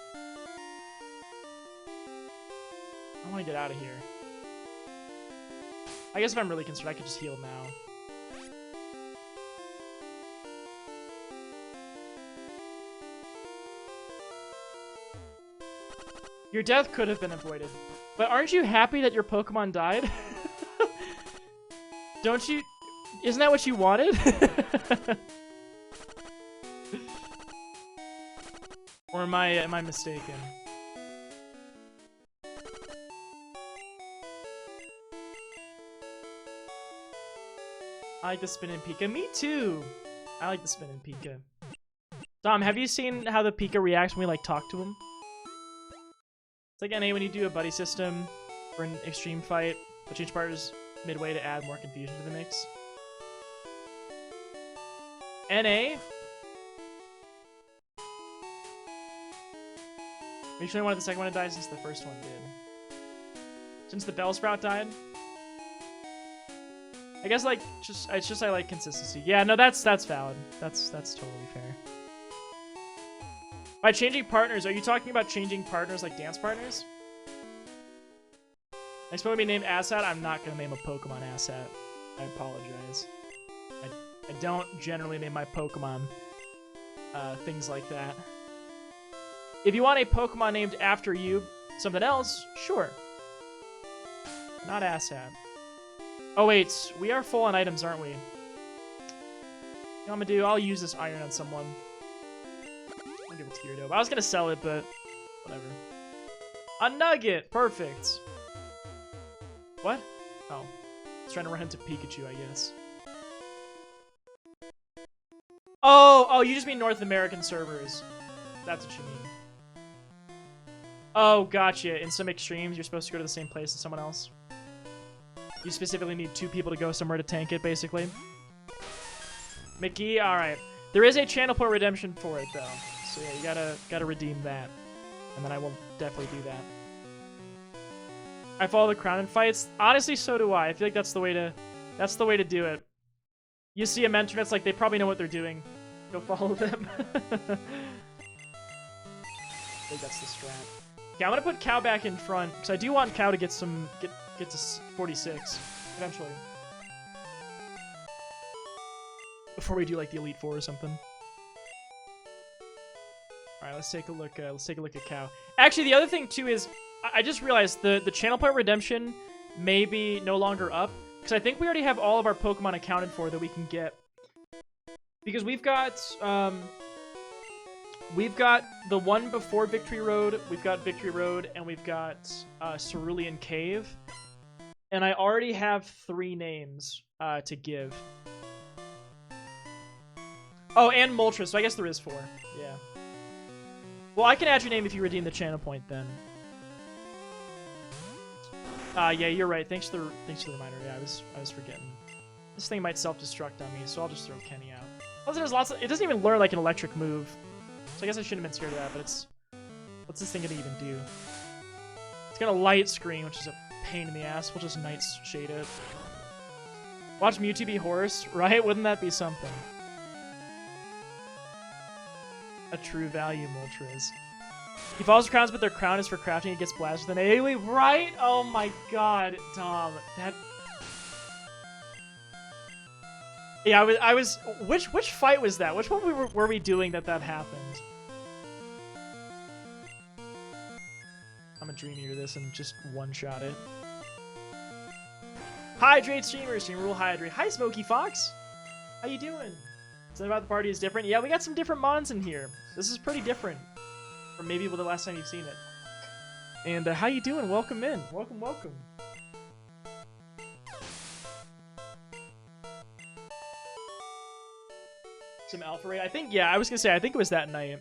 I want to get out of here. I guess if I'm really concerned, I could just heal now. Your death could have been avoided. But aren't you happy that your Pokemon died? Don't you... Isn't that what you wanted? Or am I mistaken? I like the spin and Pika. Me too! I like the spin and Pika. Dom, have you seen how the Pika reacts when we like talk to him? It's like NA when you do a buddy system for an extreme fight, but change partners midway to add more confusion to the mix. NA? Make sure I wanted the second one to die since the first one did. Since the Bellsprout died? I guess like it's just I like consistency. Yeah, no, that's valid. That's totally fair. By changing partners, are you talking about changing partners like dance partners? Next one to be named Asshat. I'm not gonna name a Pokemon Asshat. I apologize. I don't generally name my Pokemon things like that. If you want a Pokemon named after you, something else, sure. Not Asshat. Oh wait, we are full on items, aren't we? You know what I'm gonna do? I'll use this iron on someone. I'll give it to Gyaradoba. I was gonna sell it, but whatever. A nugget! Perfect. What? Oh. I was trying to run into Pikachu, I guess. Oh, you just mean North American servers. That's what you mean. Oh, gotcha. In some extremes, you're supposed to go to the same place as someone else. You specifically need 2 people to go somewhere to tank it, basically. Mickey, alright. There is a channel point redemption for it, though. So yeah, you gotta redeem that. And then I will definitely do that. I follow the Crown in fights. Honestly, so do I. I feel like that's the way to do it. You see a mentor that's like, they probably know what they're doing. Go follow them. I think that's the strat. Okay, I'm gonna put Cow back in front because I do want Cow to get to 46 eventually. Before we do like the Elite Four or something. All right, let's take a look. Let's take a look at Cow. Actually, the other thing too is I just realized the channel point redemption may be no longer up because I think we already have all of our Pokemon accounted for that we can get. Because we've got the one before Victory Road, we've got Victory Road, and we've got Cerulean Cave, and I already have 3 names to give. Oh, and Moltres, so I guess there is 4. Yeah. Well, I can add your name if you redeem the channel point then. Yeah, you're right. Thanks for the reminder. Yeah, I was forgetting. This thing might self-destruct on me, so I'll just throw Kenny out. Also, there's lots of, it doesn't even learn like an electric move. So I guess I shouldn't have been scared of that, but it's... What's this thing gonna even do? It's gonna light screen, which is a pain in the ass. We'll just Night Shade it. Watch Mewtwo be horse, right? Wouldn't that be something? A true value, Moltres. He follows crowns, but their crown is for crafting. It gets blasted with an AoE, right? Oh my god, Dom. That... Yeah, I was. Which fight was that? Which one were we doing that happened? I'm a Dream Eater this and just one-shot it. Hydrate streamer rule hydrate. Hi Smoky Fox, how you doing? Something about the party is different. Yeah, we got some different mons in here. This is pretty different from maybe the last time you've seen it. And how you doing? Welcome in. Welcome. Some Alpha Ray. I think, yeah, I was gonna say, I think it was that night.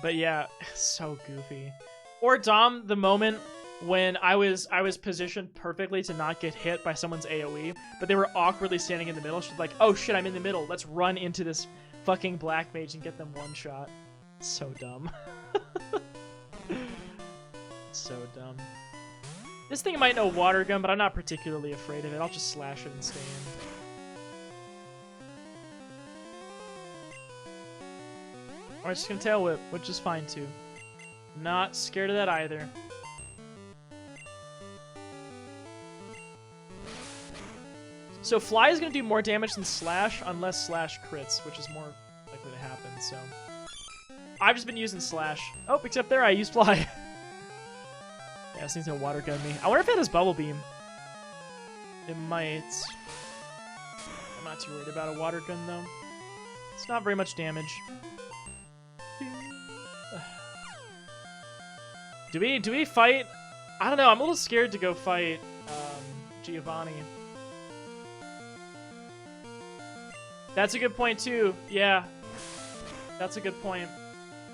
But yeah, so goofy. Or Dom, the moment when I was positioned perfectly to not get hit by someone's AoE, but they were awkwardly standing in the middle. She's like, oh shit, I'm in the middle. Let's run into this fucking Black Mage and get them one shot. So dumb. So dumb. This thing might know Water Gun, but I'm not particularly afraid of it. I'll just slash it and stay in. Or just gonna Tail Whip, which is fine too. Not scared of that either. So Fly is gonna do more damage than Slash, unless Slash crits, which is more likely to happen, so... I've just been using Slash. Oh, except there I used Fly. Yeah, this thing's gonna Water Gun me. I wonder if it has Bubble Beam. It might. I'm not too worried about a Water Gun, though. It's not very much damage. Do we fight? I don't know. I'm a little scared to go fight Giovanni. That's a good point too. Yeah, that's a good point.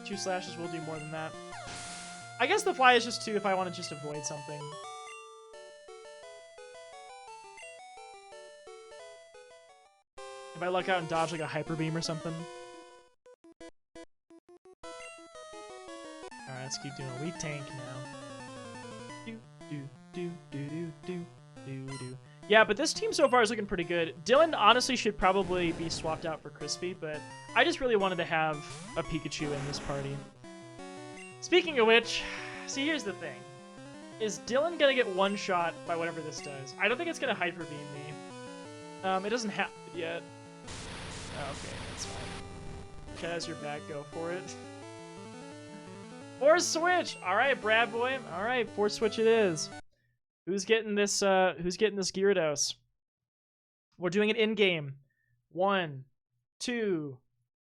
2 slashes will do more than that. I guess the Fly is just 2 if I want to just avoid something. If I luck out and dodge like a Hyper Beam or something. Alright, let's keep doing it. We tank now. Yeah, but this team so far is looking pretty good. Dylan honestly should probably be swapped out for Crispy, but I just really wanted to have a Pikachu in this party. Speaking of which, see, here's the thing. Is Dylan gonna get one shot by whatever this does? I don't think it's gonna Hyper Beam me. It doesn't happen yet. Oh, okay, that's fine. Okay, that's your back. Go for it. Force Switch! Alright, Brad boy. Alright, Force Switch it is. Who's getting this Gyarados? We're doing it in-game. 1, 2,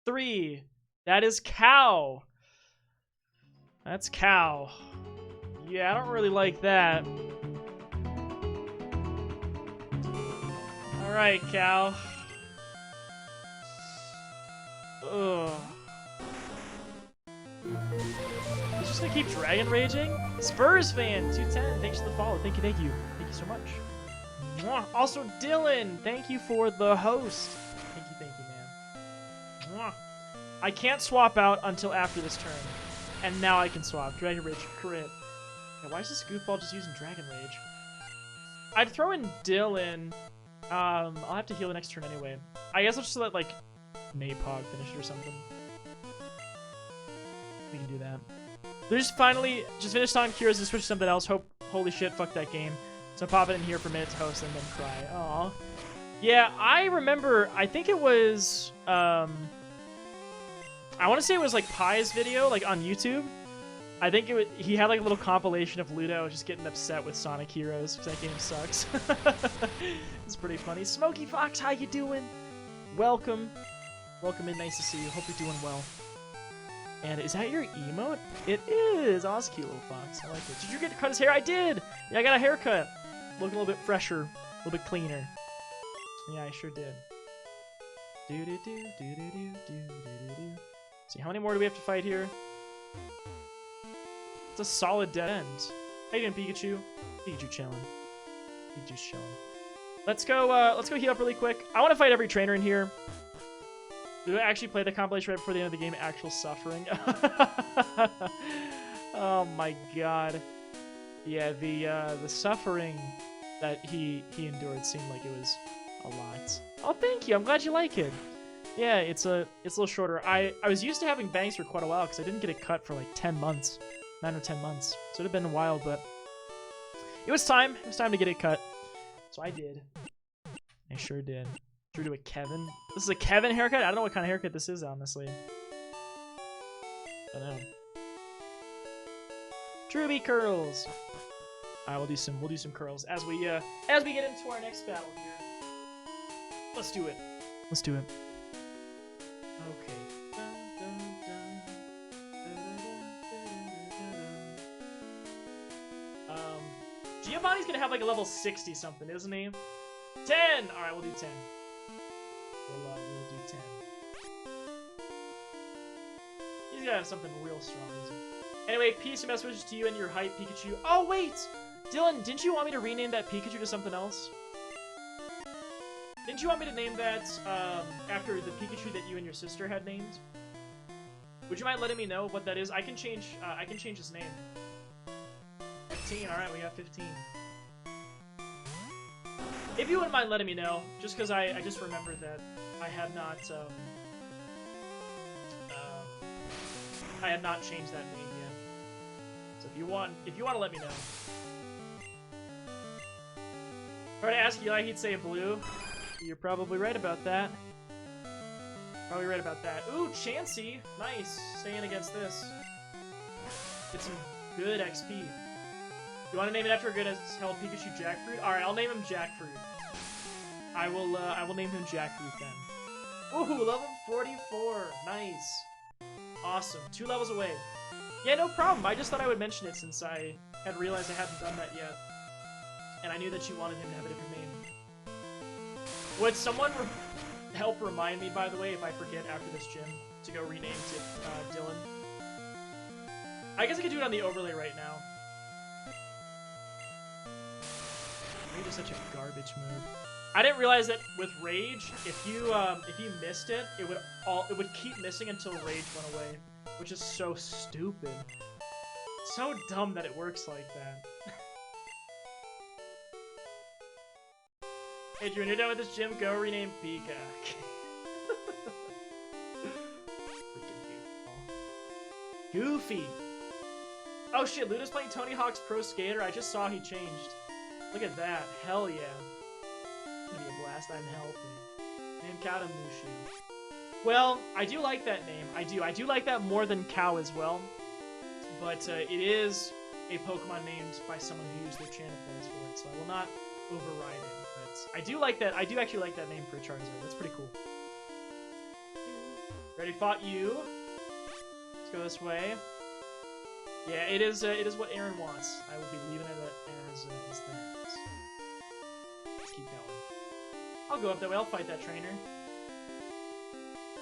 3. That is Cow. That's Cow. Yeah, I don't really like that. Alright, Cow. Ugh. He's just gonna keep Dragon Raging? Spurs fan, 210. Thanks for the follow. Thank you. Thank you so much. Mwah. Also, Dylan, thank you for the host. Thank you, man. Mwah. I can't swap out until after this turn. And now I can swap. Dragon Rage crit. Yeah, why is this goofball just using Dragon Rage? I'd throw in Dylan. I'll have to heal the next turn anyway. I guess I'll just let, like, Napog finish it or something. we can do that. They just finally just finished on Cures and switch to something else. Holy shit, fuck that game. So pop it in here for a minute to host and then cry. Aw. Yeah, I remember, I think it was, I want to say it was like Pi's video, like on YouTube. I think he had like a little compilation of Ludo just getting upset with Sonic Heroes because that game sucks. It's pretty funny. Smokey Fox, how you doing? Welcome. Welcome in, nice to see you. Hope you're doing well. And is that your emote? It is. Oh, that's cute, little fox. I like it. Did you get to cut his hair? I did! Yeah, I got a haircut. Looking a little bit fresher, a little bit cleaner. Yeah, I sure did. See, how many more do we have to fight here? It's a solid dead end. How you doing, Pikachu? Pikachu chilling. Pikachu's chilling. Let's go heal up really quick. I want to fight every trainer in here. Did I actually play the compilation right before the end of the game? Actual suffering. Oh my god. Yeah, the suffering that he endured seemed like it was a lot. Oh, thank you. I'm glad you like it. Yeah, it's a little shorter. I was used to having bangs for quite a while because I didn't get it cut for like 10 months. 9 or 10 months. So it would have been a while, but it was time. It was time to get it cut. So I did. I sure did. Drew to a Kevin. This is a Kevin haircut? I don't know what kind of haircut this is, honestly. I don't know. Drewby curls. Alright, we'll do some curls as we get into our next battle here. Let's do it. Let's do it. Okay. Giovanni's gonna have like a level 60 something, isn't he? 10! Alright, we'll do 10. We'll do 10. He's gotta have something real strong, isn't he? Anyway, peace and messages to you and your hype, Pikachu. Oh, wait! Dylan, didn't you want me to rename that Pikachu to something else? Didn't you want me to name that after the Pikachu that you and your sister had named? Would you mind letting me know what that is? I can change his name. 15, alright, we got 15. If you wouldn't mind letting me know, just because I just remembered that I had not changed that name yet. So if you want to let me know. If I were to ask Eli, he'd say blue. You're probably right about that. Probably right about that. Ooh, Chansey, nice. Staying against this. Get some good XP. You want to name it after a good as hell Pikachu Jackfruit? Alright, I'll name him Jackfruit. I will name him Jackfruit then. Ooh, level 44. Nice. Awesome. 2 levels away. Yeah, no problem. I just thought I would mention it since I had realized I hadn't done that yet. And I knew that you wanted him to have a different name. Would someone help remind me, by the way, if I forget after this gym, to go rename to Dylan? I guess I could do it on the overlay right now. Rage is such a garbage move. I didn't realize that with Rage, if you missed it, it would keep missing until Rage went away, which is so stupid. So dumb that it works like that. Adrian, you're done with this gym. Go rename Pika. Freaking Goofy. Oh shit, Luda's playing Tony Hawk's Pro Skater. I just saw he changed. Look at that. Hell yeah. It's gonna be a blast. I'm helping. Name Katamushi. Well, I do like that name. I do like that more than Cow as well. But it is a Pokemon named by someone who used their channel plays for it, so I will not override it. But I do like that. I do actually like that name for a Charizard. That's pretty cool. Ready, fought you. Let's go this way. Yeah, it is what Aaron wants. I will be leaving it as that. Let's keep going. I'll go up that way. I'll fight that trainer.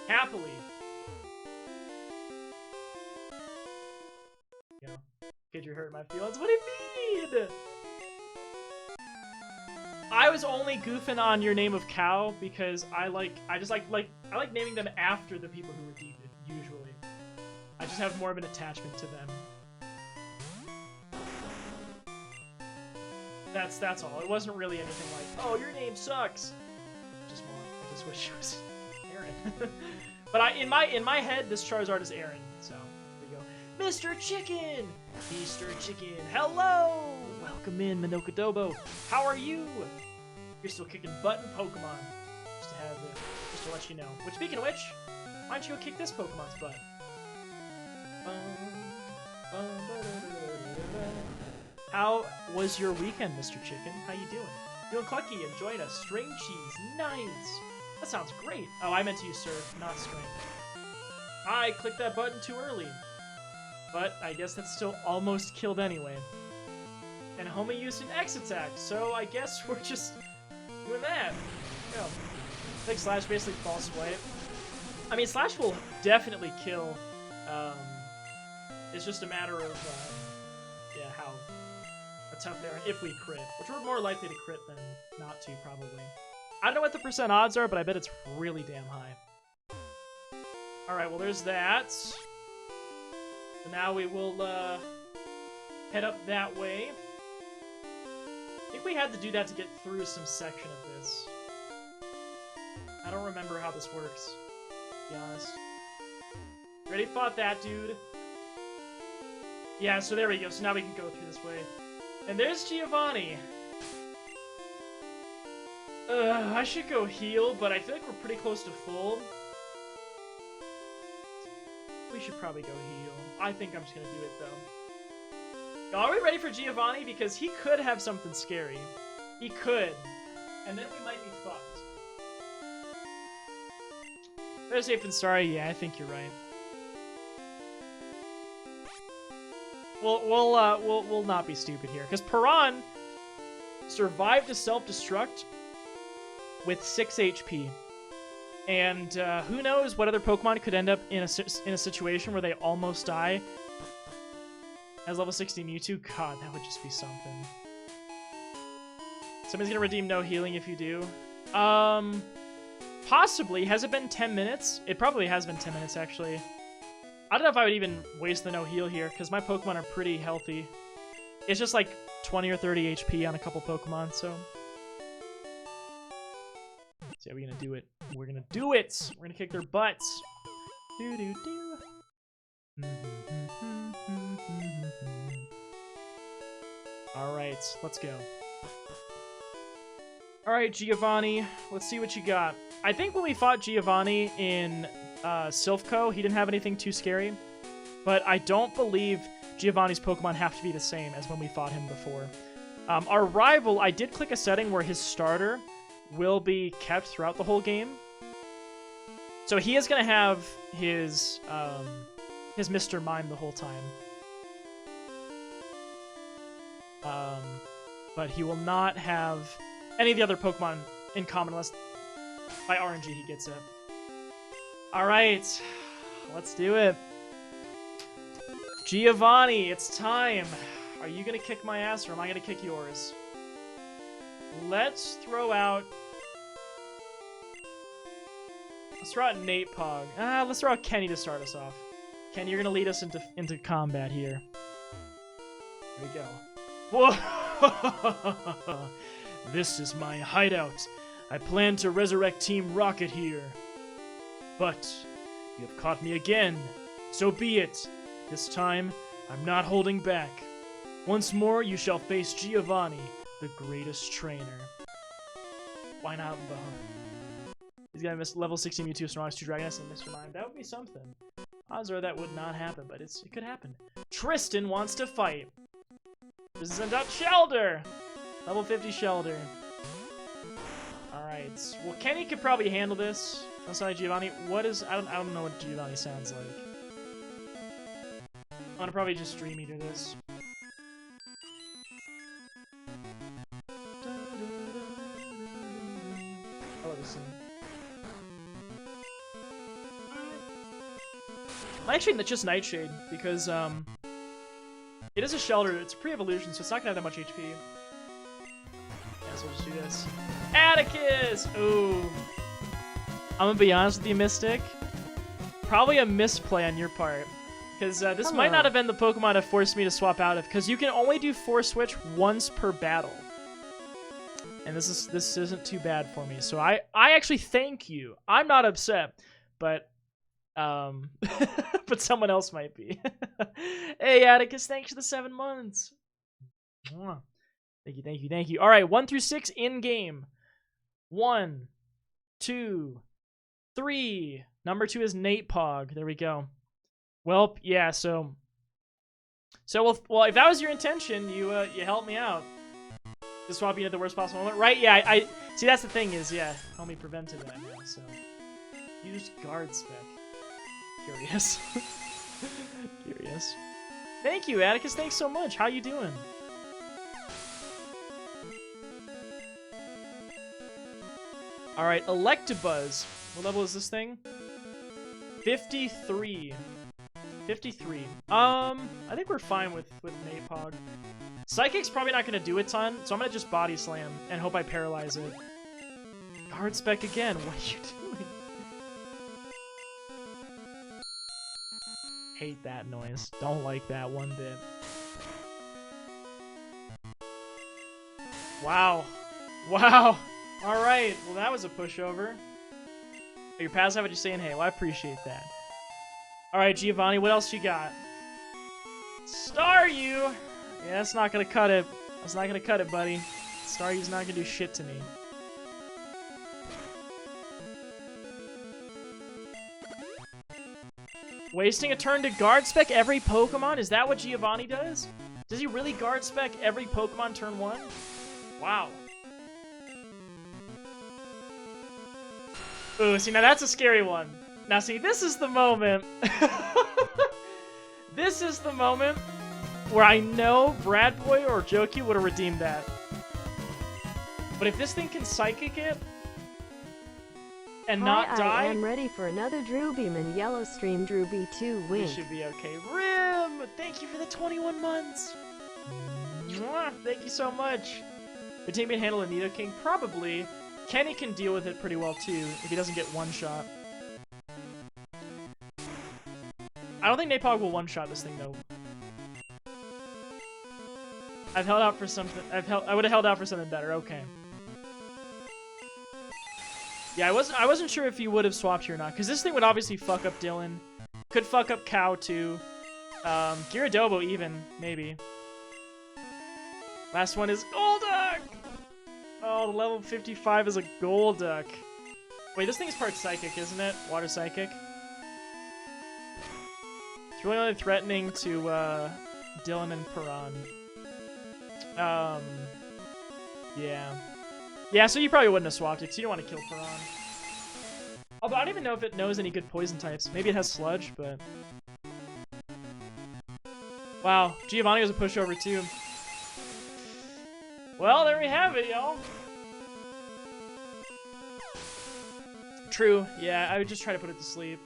Happily. Yeah. Kid, you're hurting my feelings. What do you mean? I was only goofing on your name of Cow because I like naming them after the people who were defeated, usually. I just have more of an attachment to them. That's all. It wasn't really anything like, oh, your name sucks. Just more like, I just wish it was Aaron. But in my head, this Charizard is Aaron, so there you go. Mr. Chicken! Mr. Chicken, hello! Welcome in, Minokadobo. How are you? You're still kicking butt in Pokemon. Just to let you know. Which, speaking of which, why don't you go kick this Pokemon's butt? How was your weekend, Mr. Chicken? How you doing? Doing clucky, enjoying a string cheese. Nice! That sounds great. Oh, I meant to use serve, not string. I clicked that button too early. But I guess that's still almost killed anyway. And Homie used an X attack, so I guess we're just doing that. Yeah. I think Slash basically false swipe. I mean, Slash will definitely kill. It's just a matter of, yeah, how tough they are if we crit. Which we're more likely to crit than not to, probably. I don't know what the % odds are, but I bet it's really damn high. Alright, well, there's that. So now we will head up that way. I think we had to do that to get through some section of this. I don't remember how this works, to be honest. Already fought that dude. Yeah, so there we go. So now we can go through this way. And there's Giovanni. I should go heal, but I feel like we're pretty close to full. We should probably go heal. I think I'm just gonna do it, though. Are we ready for Giovanni? Because he could have something scary. He could. And then we might be fucked. Better safe than sorry. Yeah, I think you're right. We'll not be stupid here. Because Piran survived a self-destruct with 6 HP. And who knows what other Pokemon could end up in a situation where they almost die. As level 60 Mewtwo, God, that would just be something. Somebody's gonna redeem no healing if you do. Possibly. Has it been 10 minutes? It probably has been 10 minutes, actually. I don't know if I would even waste the no heal here, because my Pokemon are pretty healthy. It's just like 20 or 30 HP on a couple Pokemon, so... So yeah, we're gonna do it. We're gonna do it! We're gonna kick their butts! Do-do-do. Alright, let's go. Alright, Giovanni, let's see what you got. I think when we fought Giovanni in Silphco, he didn't have anything too scary. But I don't believe Giovanni's Pokemon have to be the same as when we fought him before. Our rival, I did click a setting where his starter will be kept throughout the whole game. So he is going to have his Mr. Mime the whole time. But he will not have any of the other Pokemon in common unless by RNG he gets it. Alright, let's do it. Giovanni, it's time. Are you going to kick my ass or am I going to kick yours? Let's throw out... Nate Pog. Let's throw out Kenny to start us off. Kenny, you're going to lead us into combat here. Here we go. Whoa! This is my hideout. I plan to resurrect Team Rocket here. But you have caught me again. So be it. This time, I'm not holding back. Once more, you shall face Giovanni, the greatest trainer. Why not Baha? He's gonna miss level 60 Mewtwo, Snorlax, 2 Dragoness, and Mr. Mime. That would be something. Odds are that would not happen, but it could happen. Tristan wants to fight. This is a Shelter! Level 50 Shelter. Alright. Well, Kenny could probably handle this. I'm sorry, Giovanni. What is... I don't know what Giovanni sounds like. I'm gonna probably just Dream Eater this. I love this scene. Actually, it's just Nightshade, because, it is a Shelter. It's a pre-evolution, so it's not gonna have that much HP. Yeah, so we'll just do this. Atticus! Ooh. I'm gonna be honest with you, Mystic. Probably a misplay on your part. Because this might not have been the Pokemon that forced me to swap out of, because you can only do Force Switch once per battle. And this isn't too bad for me. So I actually thank you. I'm not upset, but But someone else might be. Hey, Atticus, thanks for the 7 months. Mwah. Thank you, thank you, thank you. All right, 1 through 6 in game. 1, 2, 3. Number 2 is Nate Pog. There we go. Well, yeah. So well, if that was your intention, you helped me out. Just swapping at the worst possible moment, right? Yeah. I see. That's the thing is, yeah, homie prevented that now. So used guard spec. Curious. Curious. Thank you, Atticus. Thanks so much. How you doing? All right, Electabuzz. What level is this thing? 53. 53. I think we're fine with Napog. Psychic's probably not going to do a ton, so I'm going to just Body Slam and hope I paralyze it. Guard spec again. What are you doing? Hate that noise. Don't like that one bit. Wow. Wow. Alright. Well, that was a pushover. Your pass have what you're saying, hey. Well, I appreciate that. Alright, Giovanni, what else you got? Staryu! Yeah, that's not gonna cut it. That's not gonna cut it, buddy. Staryu's not gonna do shit to me. Wasting a turn to guard spec every Pokemon? Is that what Giovanni does? Does he really guard spec every Pokemon turn 1? Wow. Ooh, see, now that's a scary one. Now, see, this is the moment. This is the moment where I know Brad Boy or Joki would have redeemed that. But if this thing can Psychic it and not die... I am ready for another Drewbeam Yellow stream. Drewbee2 win. This should be okay. Rim! Thank you for the 21 months. Mwah, thank you so much. The team can handle a Nidoking? Probably. Kenny can deal with it pretty well, too, if he doesn't get one-shot. I don't think Napog will one-shot this thing, though. I've held out for something... I would have held out for something better. Okay. Yeah, I wasn't sure if he would have swapped here or not, because this thing would obviously fuck up Dylan. Could fuck up Cow, too. Gyaradobo, even. Maybe. Last one is Golduck! Oh, the level 55 is a Golduck. Wait, this thing is part Psychic, isn't it? Water Psychic. It's really only threatening to Dylan and Piran. Yeah. Yeah, so you probably wouldn't have swapped it, because you don't want to kill Piran. Although I don't even know if it knows any good poison types. Maybe it has Sludge, but... Wow, Giovanni was a pushover too. Well, there we have it, y'all. True, yeah, I would just try to put it to sleep.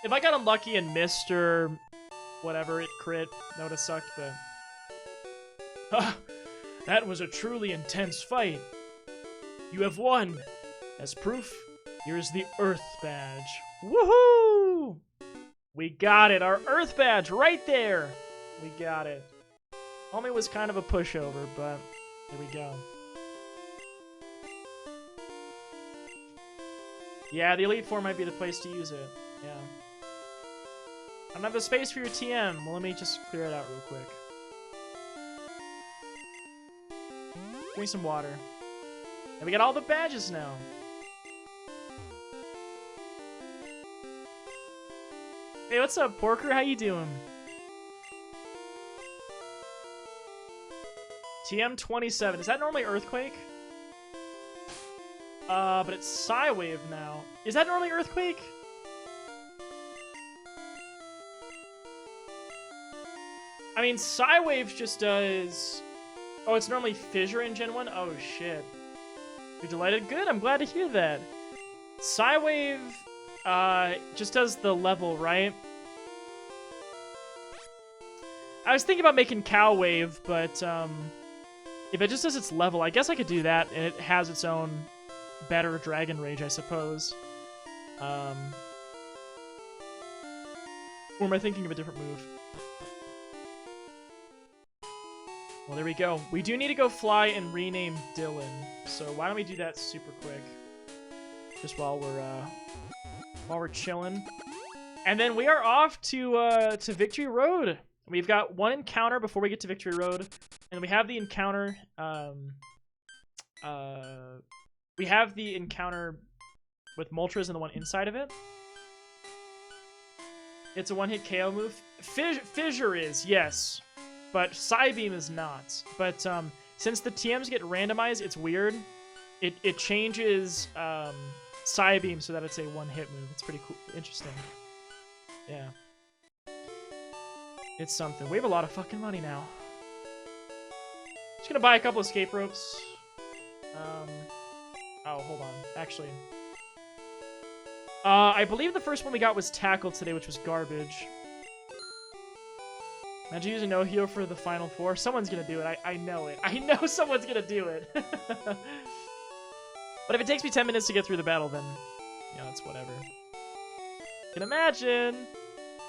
If I got unlucky and missed or whatever, it crit, that would have sucked, but... That was a truly intense fight. You have won. As proof, here's the Earth Badge. Woohoo! We got it, our Earth Badge right there. We got it. Homie was kind of a pushover, but here we go. Yeah, the Elite Four might be the place to use it. Yeah. I don't have the space for your TM. Well, let me just clear it out real quick. Give me some water. And we got all the badges now. Hey, what's up, Porker? How you doing? TM27. Is that normally Earthquake? But it's Psywave now. Is that normally Earthquake? I mean, Psywave just does... Oh, it's normally Fissure in Gen 1? Oh, shit. You're delighted? Good, I'm glad to hear that. Psywave, just does the level, right? I was thinking about making Cow Wave, but, if it just does its level, I guess I could do that, and it has its own better Dragon Rage, I suppose. Or am I thinking of a different move? Well, there we go. We do need to go fly and rename Dylan, so why don't we do that super quick? Just while we're chilling. And then we are off to Victory Road. We've got one encounter before we get to Victory Road, and we have the encounter. We have the encounter with Moltres and the one inside of it. It's a one-hit KO move. Fissure is, yes, but Psybeam is not. But since the TMs get randomized, it's weird. It changes Psybeam so that it's a one-hit move. It's pretty cool, interesting. Yeah. It's something. We have a lot of fucking money now. Just gonna buy a couple escape ropes. Oh, hold on. Actually, I believe the first one we got was Tackle today, which was garbage. Imagine using no heal for the final 4. Someone's gonna do it. I know it. I know someone's gonna do it. But if it takes me 10 minutes to get through the battle, then, you know, it's whatever. You can imagine.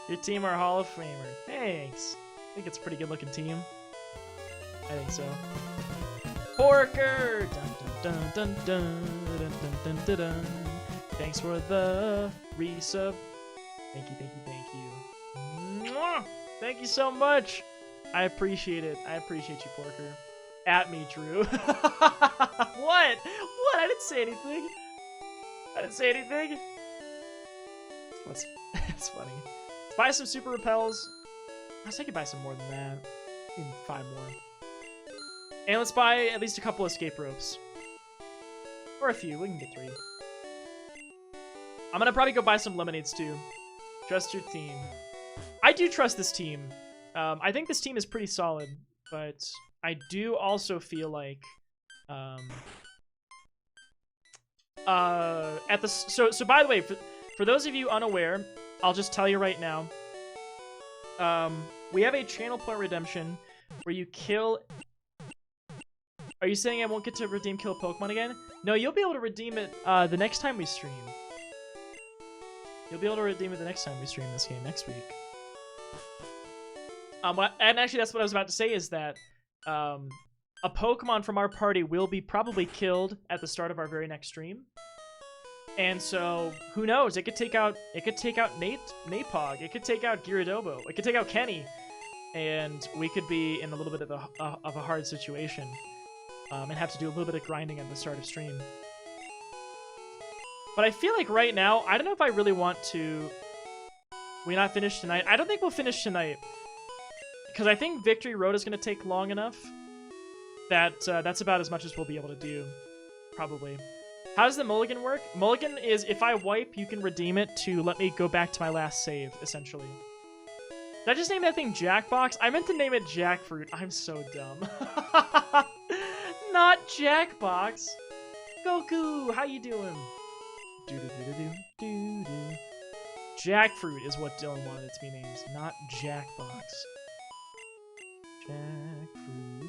Your team are Hall of Famer. Thanks. I think it's a pretty good looking team. I think so. Porker! Dun dun dun dun dun dun dun dun. Thanks for the resub. Thank you, thank you, thank you. Mwah! Thank you so much. I appreciate it. I appreciate you, Porker. At me, Drew. What? What? I didn't say anything. I didn't say anything. It's funny. Let's buy some super repels. I was thinking buy some more than that. Maybe 5 more. And let's buy at least a couple escape ropes. Or a few. We can get 3. I'm gonna probably go buy some lemonades too. Trust your team. I do trust this team. I think this team is pretty solid, but I do also feel like at the so by the way, for those of you unaware, I'll just tell you right now. We have a channel point redemption where you kill. Are you saying I won't get to redeem kill Pokemon again? No, you'll be able to redeem it the next time we stream. You'll be able to redeem it the next time we stream this game next week. And actually, that's what I was about to say is that a Pokemon from our party will be probably killed at the start of our very next stream. And so, who knows? It could take out Napog. It could take out Gyaradobo. It could take out Kenny. And we could be in a little bit of a hard situation. And have to do a little bit of grinding at the start of stream. But I feel like right now, I don't know if I really want to... We not finish tonight? I don't think we'll finish tonight. Because I think Victory Road is going to take long enough that that's about as much as we'll be able to do. Probably. How does the mulligan work? Mulligan is if I wipe, you can redeem it to let me go back to my last save, essentially. Did I just name that thing Jackbox? I meant to name it Jackfruit. I'm so dumb. Not Jackbox. Goku, how you doing? Jackfruit is what Dylan wanted it to be named, not Jackbox. Jackfruit.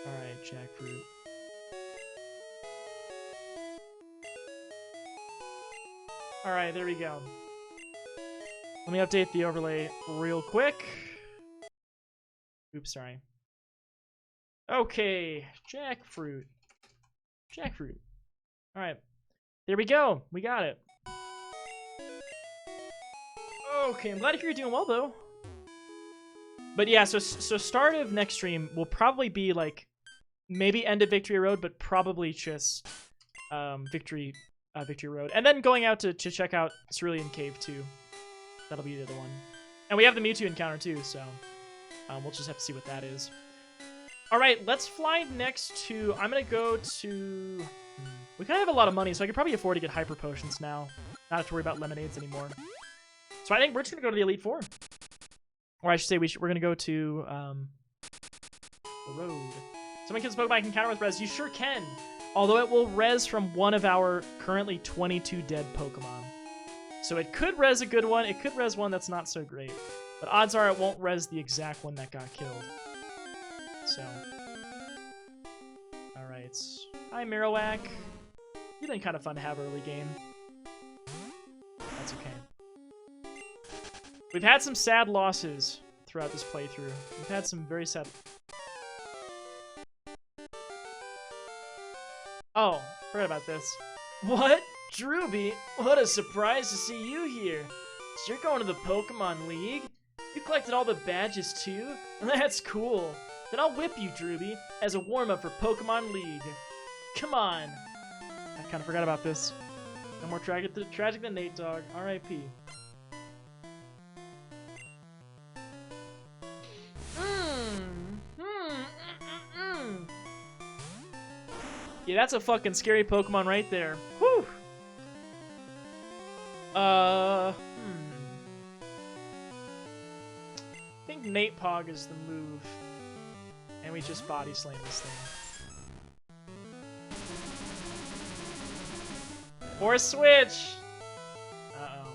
Alright, Jackfruit. Alright, there we go. Let me update the overlay real quick. Oops, sorry. Okay, Jackfruit. Jackfruit. Alright. There we go. We got it. Okay, I'm glad to hear you're doing well, though. But yeah, so start of next stream will probably be, like, maybe end of Victory Road, but probably just Victory Road. And then going out to check out Cerulean Cave, too. That'll be the other one. And we have the Mewtwo encounter, too, so we'll just have to see what that is. Alright, let's fly next to... I'm going to go to... We kind of have a lot of money, so I could probably afford to get Hyper Potions now. Not have to worry about Lemonades anymore. So I think we're just going to go to the Elite Four. Or I should say we're going to go to the road. Someone kills Pokemon I can counter with Res. You sure can. Although it will Res from one of our currently 22 dead Pokemon. So it could Res a good one. It could Res one that's not so great. But odds are it won't Res the exact one that got killed. So. Alright. Hi, Marowak. You've been kind of fun to have early game. That's okay. We've had some sad losses throughout this playthrough. We've had some very sad... Oh, forgot about this. What? Drewby, what a surprise to see you here. So you're going to the Pokemon League? You collected all the badges too? That's cool. Then I'll whip you, Drewby, as a warm-up for Pokemon League. Come on. I kind of forgot about this. No more tragic than Nate Dogg. R.I.P. Yeah, that's a fucking scary Pokemon right there. Whew. I think Nate Pog is the move. And we just body slam this thing. Or switch! Uh-oh.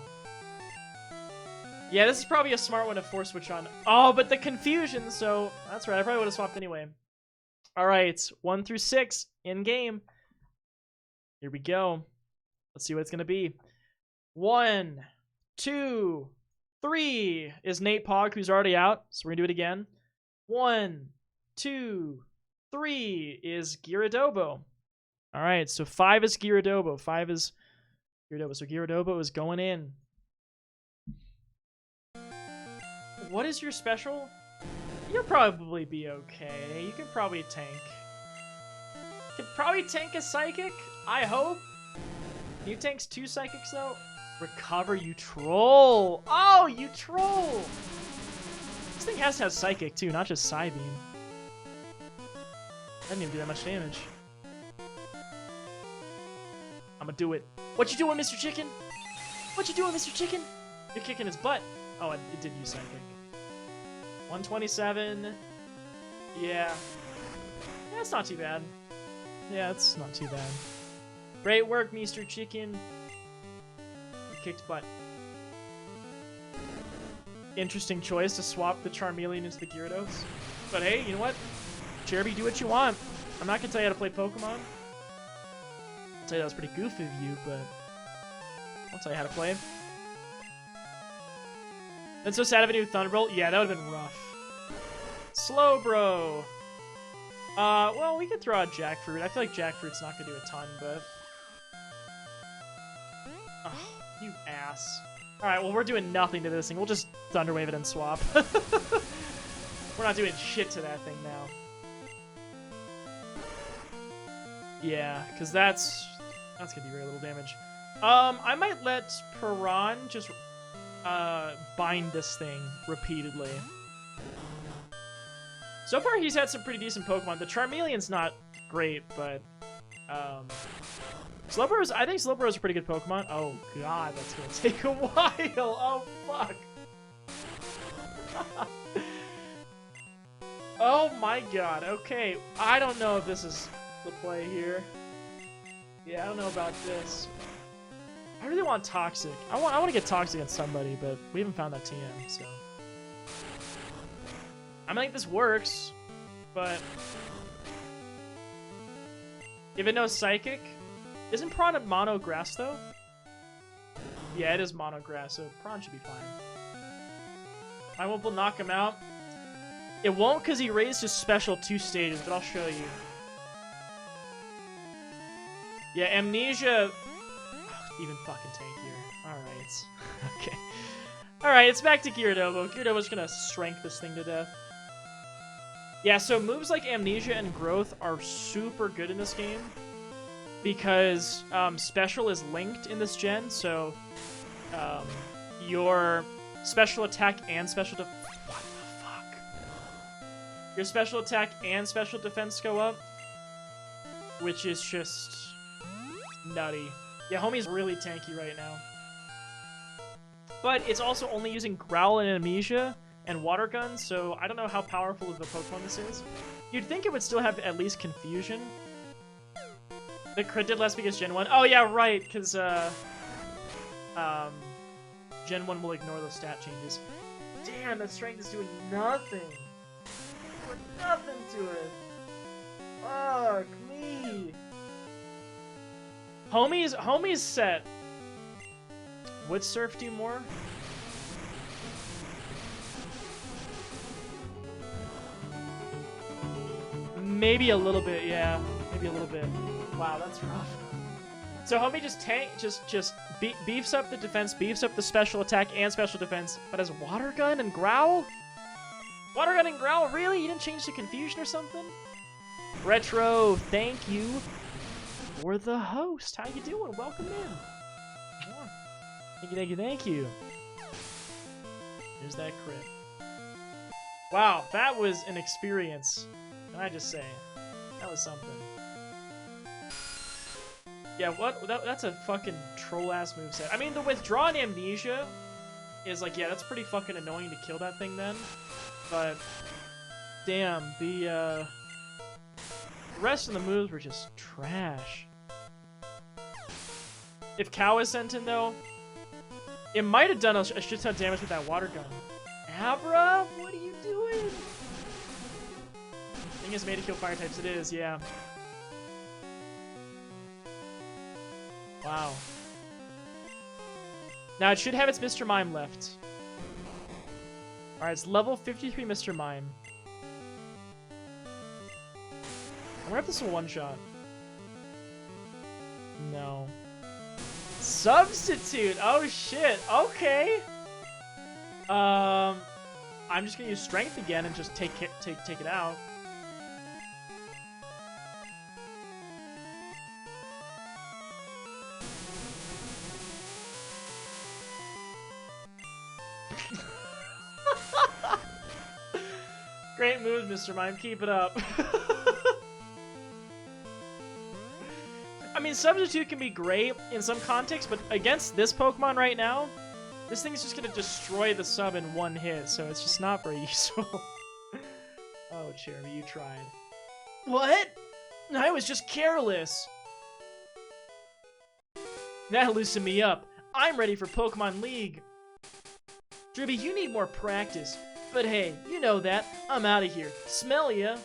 Yeah, this is probably a smart one to force switch on. Oh, but the confusion, so... That's right, I probably would have swapped anyway. Alright, 1 through 6 in game. Here we go. Let's see what it's gonna be. 1, 2, 3 is Nate Pog, who's already out, so we're gonna do it again. 1, 2, 3 is Gyaradobo. Alright, so 5 is Gyaradobo. 5 is Gyaradobo. So Gyaradobo is going in. What is your special? You'll probably be okay. You can probably tank. You can probably tank a Psychic, I hope. You tanks 2 Psychics, though? Recover, you troll! Oh, you troll! This thing has to have Psychic, too, not just Psybeam. That didn't even do that much damage. I'm gonna do it. What you doing, Mr. Chicken? What you doing, Mr. Chicken? You're kicking his butt. Oh, it did use Psychic. 127. Yeah. Yeah, it's not too bad. Yeah, it's not too bad. Great work, Mr. Chicken. You kicked butt. Interesting choice to swap the Charmeleon into the Gyarados. But hey, you know what? Cherubi, do what you want. I'm not gonna tell you how to play Pokemon. I'll tell you that was pretty goofy of you, but I'll tell you how to play. That's so sad of a new Thunderbolt. Yeah, that would have been rough. Slowbro. Well, we could throw out Jackfruit. I feel like Jackfruit's not gonna do a ton, but... Oh, you ass. Alright, well, we're doing nothing to this thing. We'll just Thunder Wave it and swap. We're not doing shit to that thing now. Yeah, because that's gonna do very little damage. I might let Piran just bind this thing repeatedly. So far, he's had some pretty decent Pokemon. The Charmeleon's not great, but Slowbro's. I think Slowbro's a pretty good Pokemon. Oh god, that's gonna take a while. Oh fuck. Oh my god. Okay, I don't know if this is the play here. Yeah, I don't know about this. I really want Toxic. I want to get Toxic against somebody, but we haven't found that TM, so. I think this works, but if it knows Psychic, isn't Prawn a Mono Grass though? Yeah, it is Mono Grass, so Prawn should be fine. I will knock him out. It won't because he raised his special 2 stages, but I'll show you. Yeah, Amnesia. Even fucking tankier. Alright. Okay. Alright, it's back to Gyaradobo. Gyaradobo's gonna strength this thing to death. Yeah, so moves like Amnesia and Growth are super good in this game. Because Special is linked in this gen, so your special attack and special what the fuck? Your special attack and special defense go up. Which is just nutty. Yeah, homie's really tanky right now. But it's also only using Growl and Amnesia and Water Gun, so I don't know how powerful of a Pokemon this is. You'd think it would still have at least Confusion. The crit did less because Gen 1... Oh yeah, right, because Gen 1 will ignore those stat changes. Damn, that strength is doing nothing. Doing nothing to it. Fuck me. Homie's set. Would Surf do more? Maybe a little bit, yeah. Maybe a little bit. Wow, that's rough. So homie beefs up the defense, beefs up the special attack and special defense, but has water gun and growl? Water gun and growl, really? You didn't change the confusion or something? Retro, thank you for the host. How you doing? Welcome in. Yeah. Thank you, thank you, thank you. Here's that crit. Wow, that was an experience. Can I just say? That was something. Yeah, that's a fucking troll-ass moveset. I mean, the withdraw and amnesia is like, yeah, that's pretty fucking annoying to kill that thing then. But, damn, the rest of the moves were just trash. If Cow is sent in, though, it might have done a shit ton of damage with that water gun. Abra? What are you doing? Thing is made to kill fire types. It is, yeah. Wow. Now it should have its Mr. Mime left. Alright, it's level 53 Mr. Mime. I wonder if this will one-shot. No. Substitute! Oh shit, okay! I'm just gonna use Strength again and just take it out. Great move, Mr. Mime. Keep it up. I mean, Substitute can be great in some contexts, but against this Pokemon right now, this thing's just gonna destroy the sub in one hit, so it's just not very useful. Oh, Cherry, you tried. What? I was just careless. That loosened me up. I'm ready for Pokemon League. Drewby, you need more practice. But hey, you know that. I'm out of here. Smell ya.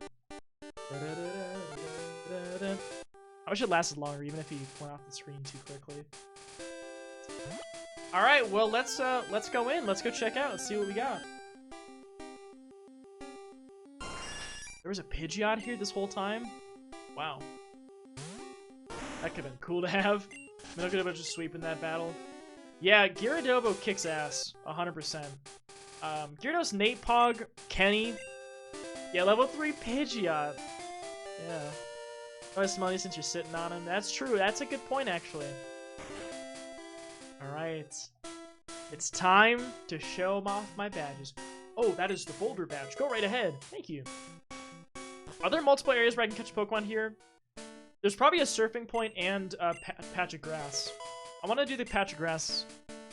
I wish it lasted longer, even if he went off the screen too quickly. All right, well let's go in. Let's go check out. Let's see what we got. There was a Pidgeot here this whole time. Wow, that could have been cool to have. I could have just sweeping that battle. Yeah, Gyaradobo kicks ass, 100%. Gyarados, Nate Pog, Kenny. Yeah, level 3 Pidgeot. Yeah. Oh, smell you since you're sitting on him. That's true. That's a good point, actually. Alright. It's time to show off my badges. Oh, that is the Boulder badge. Go right ahead. Thank you. Are there multiple areas where I can catch Pokemon here? There's probably a surfing point and a patch of grass. I want to do the patch of grass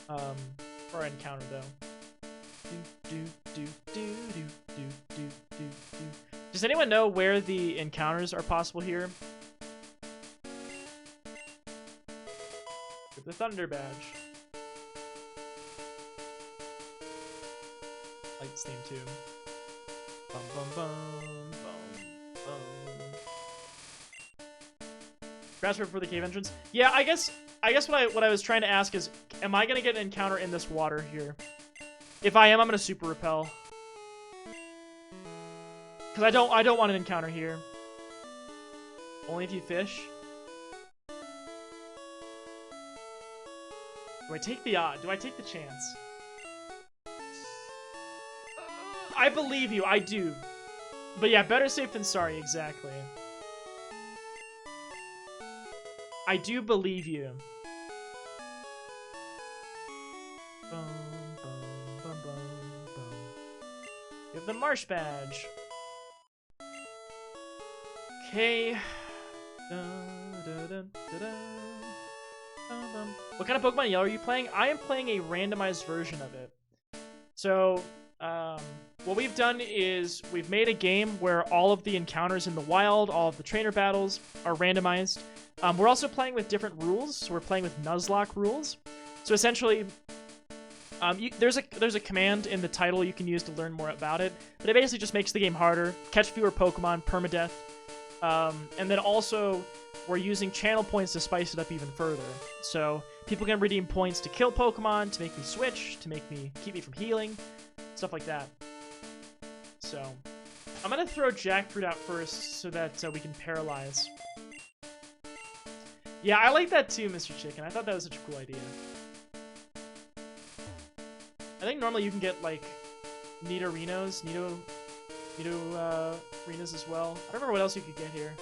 for our encounter, though. Does anyone know where the encounters are possible here? With the Thunder badge. Like this theme too. Bum bum bum bum bum. Grass river for the cave entrance. Yeah, I guess what I was trying to ask is, am I gonna get an encounter in this water here? If I am, I'm gonna super repel. Cause I don't want an encounter here. Only if you fish. Do I take the odd? Do I take the chance? I believe you, I do. But yeah, better safe than sorry, exactly. I do believe you. Bum, bum, bum, bum, bum. You have the Marsh badge. Okay. What kind of Pokemon Yellow are you playing? I am playing a randomized version of it. So, what we've done is we've made a game where all of the encounters in the wild, all of the trainer battles are randomized. We're also playing with different rules. So we're playing with Nuzlocke rules. So essentially, there's a command in the title you can use to learn more about it, but it basically just makes the game harder, catch fewer Pokemon, permadeath, and then also we're using channel points to spice it up even further. So people can redeem points to kill Pokemon, to make me switch, to keep me from healing, stuff like that. So I'm gonna throw Jackfruit out first so that we can paralyze. Yeah, I like that too, Mr. Chicken. I thought that was such a cool idea. I think normally you can get like Nidorinos, Nido arenas as well. I don't remember what else you could get here.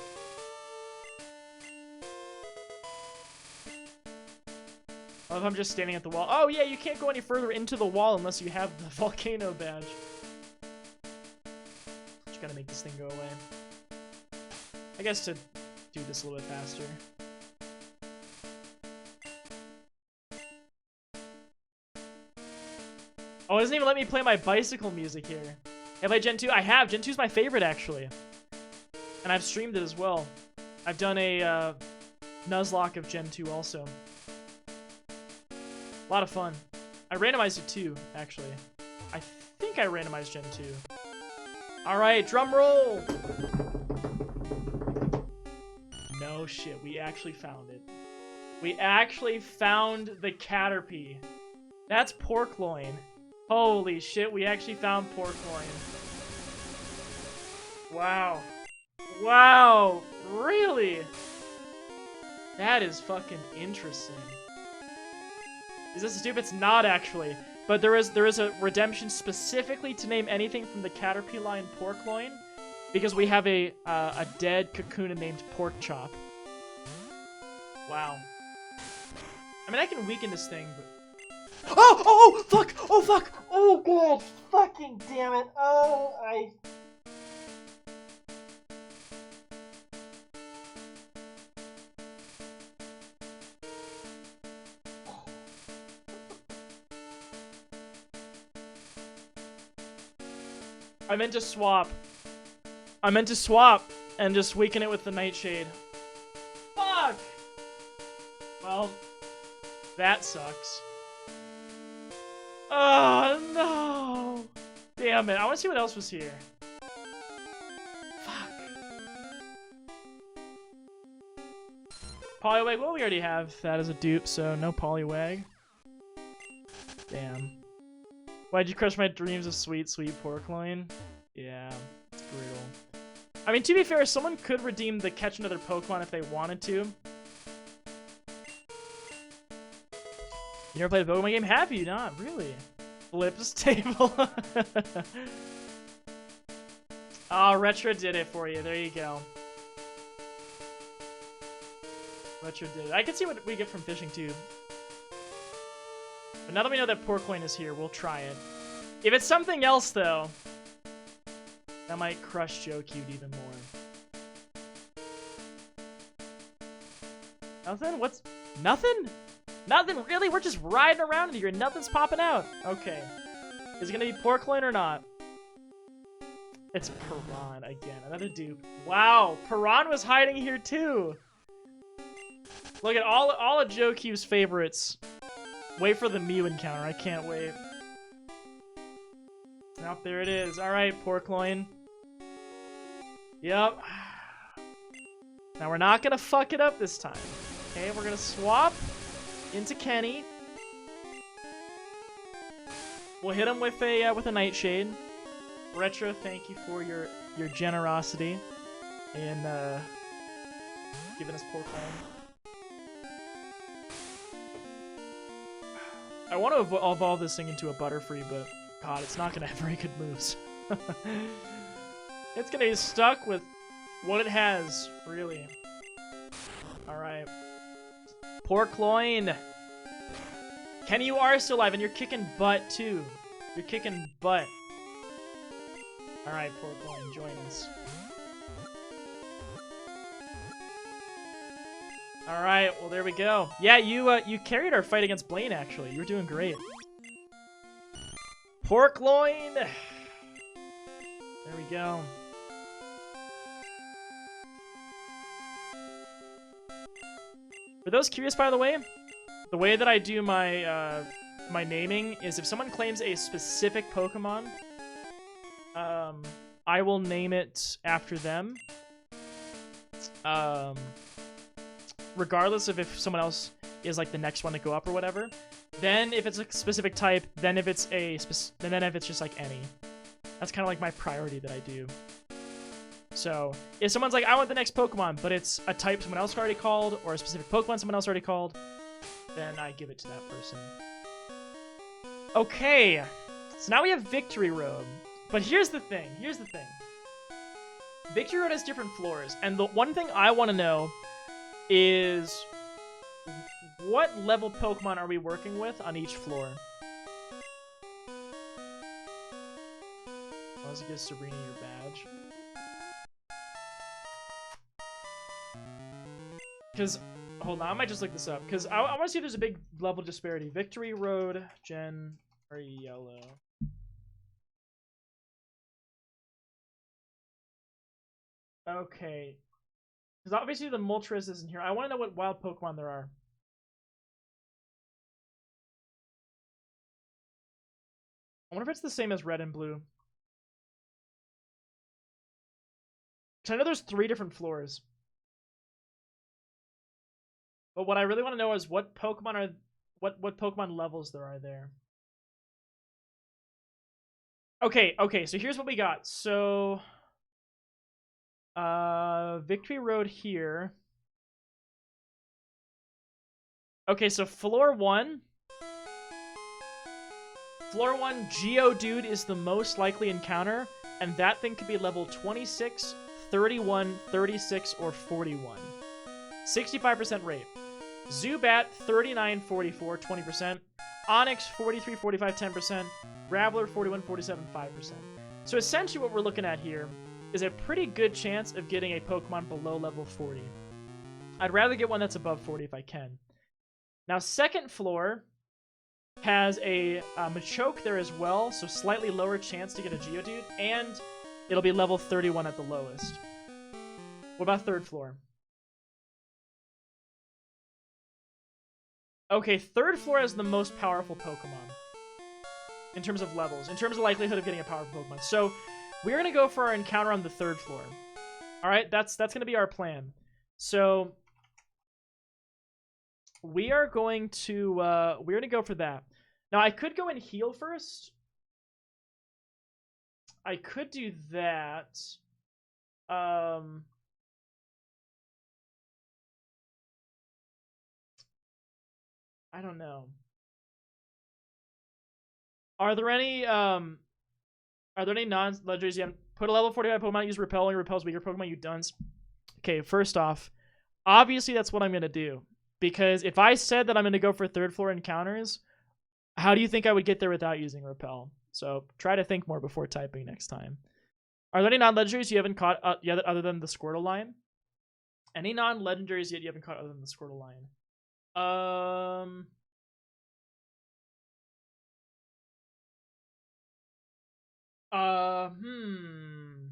Oh, if I'm just standing at the wall. Oh yeah, you can't go any further into the wall unless you have the volcano badge. Just gotta make this thing go away. I guess to do this a little bit faster. Oh, it doesn't even let me play my bicycle music here. Have I Gen 2? I have. Gen 2 is my favorite, actually. And I've streamed it as well. I've done a Nuzlocke of Gen 2 also. A lot of fun. I randomized it too, actually. I think I randomized Gen 2. Alright, drum roll! No shit, we actually found it. We actually found the Caterpie. That's pork loin. Holy shit, we actually found pork loin. Wow. Wow, really? That is fucking interesting. Is this stupid? It's not actually. But there is a redemption specifically to name anything from the Caterpie line pork loin, because we have a dead Kakuna named Pork Chop. Wow. I mean, I can weaken this thing, but... Oh, fuck! Oh, fuck! Oh, god! Fucking damn it! Oh, I meant to swap. I meant to swap and just weaken it with the Nightshade. Fuck! Well, that sucks. Oh, no! Damn it. I want to see what else was here. Fuck. Poliwag. Well, we already have that as a dupe, so no Poliwag. Damn. Why'd you crush my dreams of sweet, sweet pork loin? Yeah, it's brutal. I mean, to be fair, someone could redeem the catch another Pokemon if they wanted to. You never played a Pokemon game? Have you not? Really? Flips table. Oh, Retro did it for you. There you go. Retro did it. I can see what we get from fishing too. But now that we know that pork loin is here, we'll try it. If it's something else, though, that might crush Joe Cute even more. Nothing? What's... Nothing? Nothing? Really? We're just riding around in here and nothing's popping out. Okay. Is it gonna be pork loin or not? It's Piran again. Another dupe. Wow. Piran was hiding here too. Look at all of Joe Q's favorites. Wait for the Mew encounter. I can't wait. Now there it is. Alright, pork loin. Yep. Now we're not gonna fuck it up this time. Okay, we're gonna swap into Kenny. We'll hit him with a Nightshade. Retro, thank you for your generosity in giving us pork loin. I want to evolve this thing into a Butterfree, but god, it's not gonna have very good moves. It's gonna be stuck with what it has, really. Alright. Pork loin! Kenny, you are still alive, and you're kicking butt, too. You're kicking butt. Alright, pork loin, join us. Alright, well, there we go. Yeah, you carried our fight against Blaine, actually. You were doing great. Pork loin! There we go. For those curious, by the way that I do my my naming is if someone claims a specific Pokemon, I will name it after them. Regardless of if someone else is like the next one to go up or whatever. Then if it's a specific type, then if it's just like any. That's kind of like my priority that I do. So if someone's like, I want the next Pokemon, but it's a type someone else already called, or a specific Pokemon someone else already called, then I give it to that person. Okay, so now we have Victory Road. But here's the thing. Victory Road has different floors, and the one thing I want to know is what level Pokemon are we working with on each floor? Let's give Sabrina your badge. Because, hold on, I might just look this up. Because I want to see if there's a big level disparity. Victory Road, Gen, or Yellow. Okay. Because obviously the Moltres isn't here. I want to know what wild Pokemon there are. I wonder if it's the same as Red and Blue. Because I know there's 3 different floors. But what I really want to know is what Pokemon are... What Pokemon levels there are there. Okay, so here's what we got. So... Victory Road here. Okay, so floor 1. Floor 1, Geodude is the most likely encounter, and that thing could be level 26, 31, 36, or 41. 65% rate. Zubat, 39, 44, 20%. Onix, 43, 45, 10%. Graveler, 41, 47, 5%. So essentially what we're looking at here is a pretty good chance of getting a Pokemon below level 40. I'd rather get one that's above 40 if I can. Now, second floor has a Machoke there as well, so slightly lower chance to get a Geodude, and it'll be level 31 at the lowest. What about third floor? Okay, third floor has the most powerful Pokemon in terms of levels, in terms of likelihood of getting a powerful Pokemon. So we're going to go for our encounter on the third floor. All right, that's going to be our plan. So we are going to go for that. Now I could go and heal first. I could do that. I don't know. Are there any non-legendaries? Yeah, put a level 45 Pokemon, use Repel, only repels weaker Pokemon, you dunce. Okay, first off, obviously that's what I'm going to do. Because if I said that I'm going to go for third floor encounters, how do you think I would get there without using Repel? So try to think more before typing next time. Are there any non-legendaries you haven't caught yet other than the Squirtle line? Any non-legendaries yet you haven't caught other than the Squirtle line?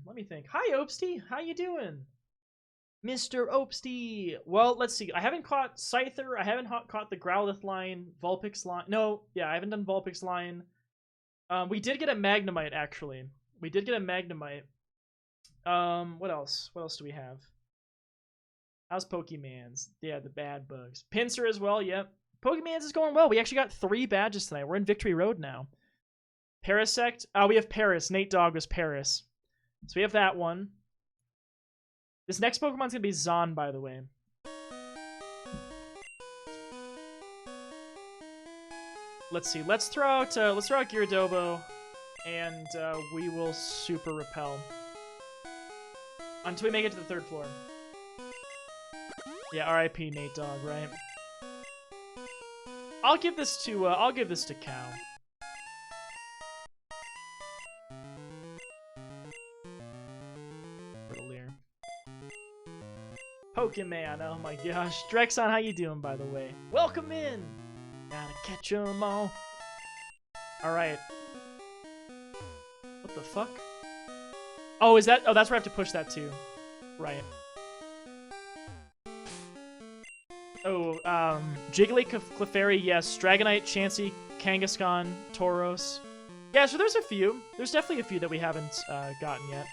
Let me think. Hi, Opsty. How you doing? Mr. Opsty. Well, let's see. I haven't caught Scyther. I haven't caught the Growlithe line, Vulpix line. No, yeah, I haven't done Vulpix line. We did get a Magnemite, actually. We did get a Magnemite. What else? What else do we have? How's Pokemans? Yeah, the bad bugs. Pinsir as well, yep. Pokemans is going well. We actually got 3 badges tonight. We're in Victory Road now. Parasect. Oh, we have Paris. Nate Dogg was Paris. So we have that one. This next Pokemon's going to be Zon, by the way. Let's see. Let's throw out Gyaradobo, and we will Super Repel until we make it to the third floor. Yeah, R.I.P. Nate Dogg, right? I'll give this to Cow. Pokemon, oh my gosh. Drexon, how you doing, by the way? Welcome in! Gotta catch 'em all. Alright. What the fuck? Oh, is that... Oh, that's where I have to push that too. Right. Oh, Jiggly, Clefairy, yes. Dragonite, Chansey, Kangaskhan, Tauros. Yeah, so there's a few. There's definitely a few that we haven't gotten yet.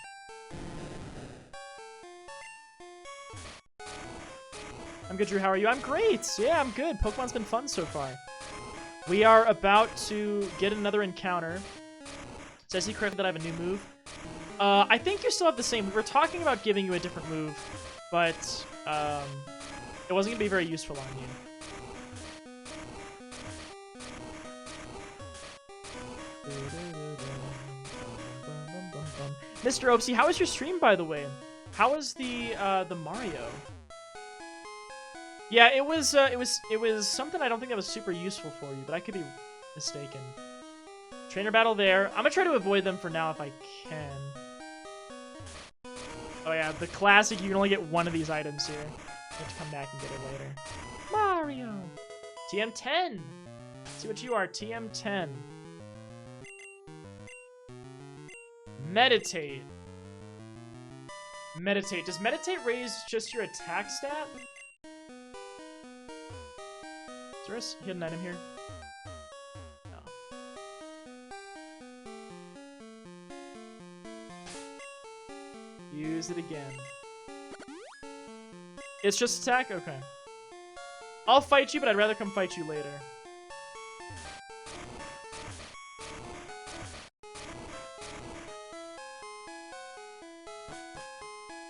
I'm good, Drew. How are you? I'm great. Yeah, I'm good. Pokemon's been fun so far. We are about to get another encounter. Says he correctly that I have a new move. I think you still have the same. We were talking about giving you a different move, but it wasn't gonna be very useful on you. Mr. Opsy, how was your stream, by the way? How was the Mario? Yeah, it was something I don't think that was super useful for you, but I could be mistaken. Trainer battle there. I'm gonna try to avoid them for now if I can. Oh yeah, the classic, you can only get one of these items here. You have to come back and get it later. Mario! TM10! See what you are, TM10. Meditate. Meditate. Does meditate raise just your attack stat? Is there a hidden item here? No. Use it again. It's just attack? Okay. I'll fight you, but I'd rather come fight you later.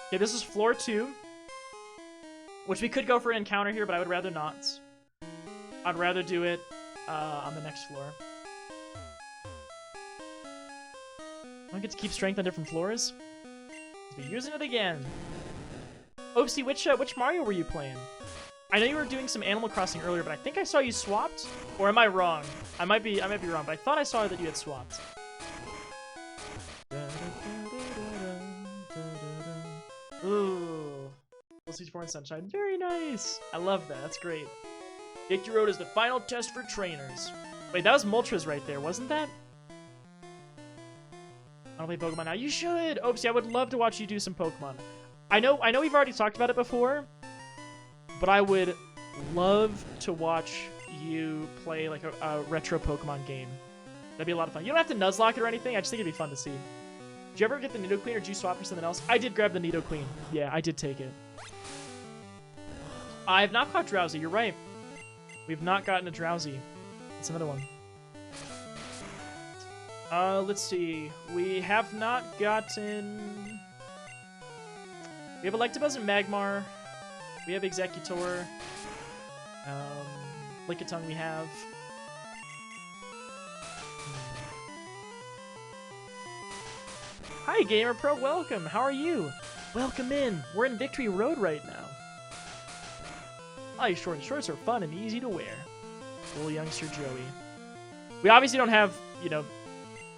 Okay, this is floor 2. Which we could go for an encounter here, but I would rather not. I'd rather do it on the next floor. I don't get to keep strength on different floors. Let's be using it again. Opsy, which Mario were you playing? I know you were doing some Animal Crossing earlier, but I think I saw you swapped. Or am I wrong? I might be wrong, but I thought I saw that you had swapped. Ooh. We'll 4 in Sunshine. Very nice. I love that. That's great. Victory Road is the final test for trainers. Wait, that was Moltres right there, wasn't that? I don't play Pokemon now. You should! Opsy, I would love to watch you do some Pokemon. I know we've already talked about it before, but I would love to watch you play like a retro Pokemon game. That'd be a lot of fun. You don't have to Nuzlocke it or anything. I just think it'd be fun to see. Did you ever get the Nidoqueen, or did you swap for something else? I did grab the Nidoqueen. Yeah, I did take it. I have not caught Drowsy. You're right. We've not gotten a Drowsy. That's another one. Let's see. We have not gotten... We have Electabuzz and Magmar. We have Executor. Lickitung we have. Hi, Gamer Pro. Welcome. How are you? Welcome in. We're in Victory Road right now. Oh, shorts are fun and easy to wear. Little youngster Joey. We obviously don't have, you know,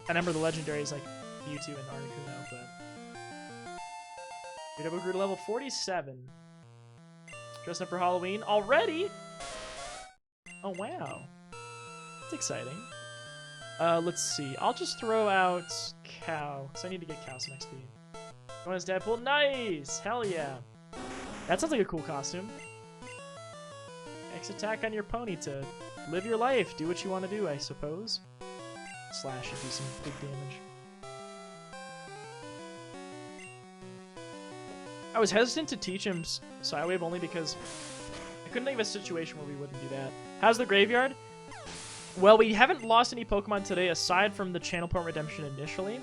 a number of the legendaries like Mewtwo and Articuno, but... We grew to level 47. Dressing up for Halloween already? Oh, wow. That's exciting. Let's see. I'll just throw out Cow, because I need to get Cow some XP. Going as Deadpool. Nice! Hell yeah. That sounds like a cool costume. X attack on your pony to live your life. Do what you want to do, I suppose. Slash should do some big damage. I was hesitant to teach him Psywave only because I couldn't think of a situation where we wouldn't do that. How's the graveyard? Well, we haven't lost any Pokemon today aside from the Channel Point Redemption initially.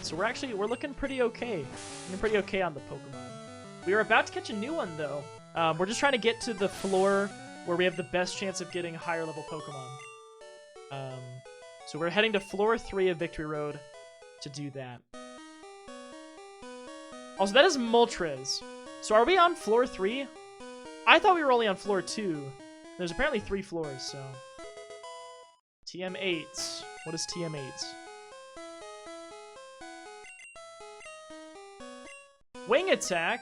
So we're looking pretty okay. Looking pretty okay on the Pokemon. We are about to catch a new one though. We're just trying to get to the floor where we have the best chance of getting higher level Pokemon. So we're heading to floor 3 of Victory Road to do that. Also, that is Moltres. So are we on floor 3? I thought we were only on floor 2. There's apparently 3 floors, so... TM8. What is TM8? Wing attack?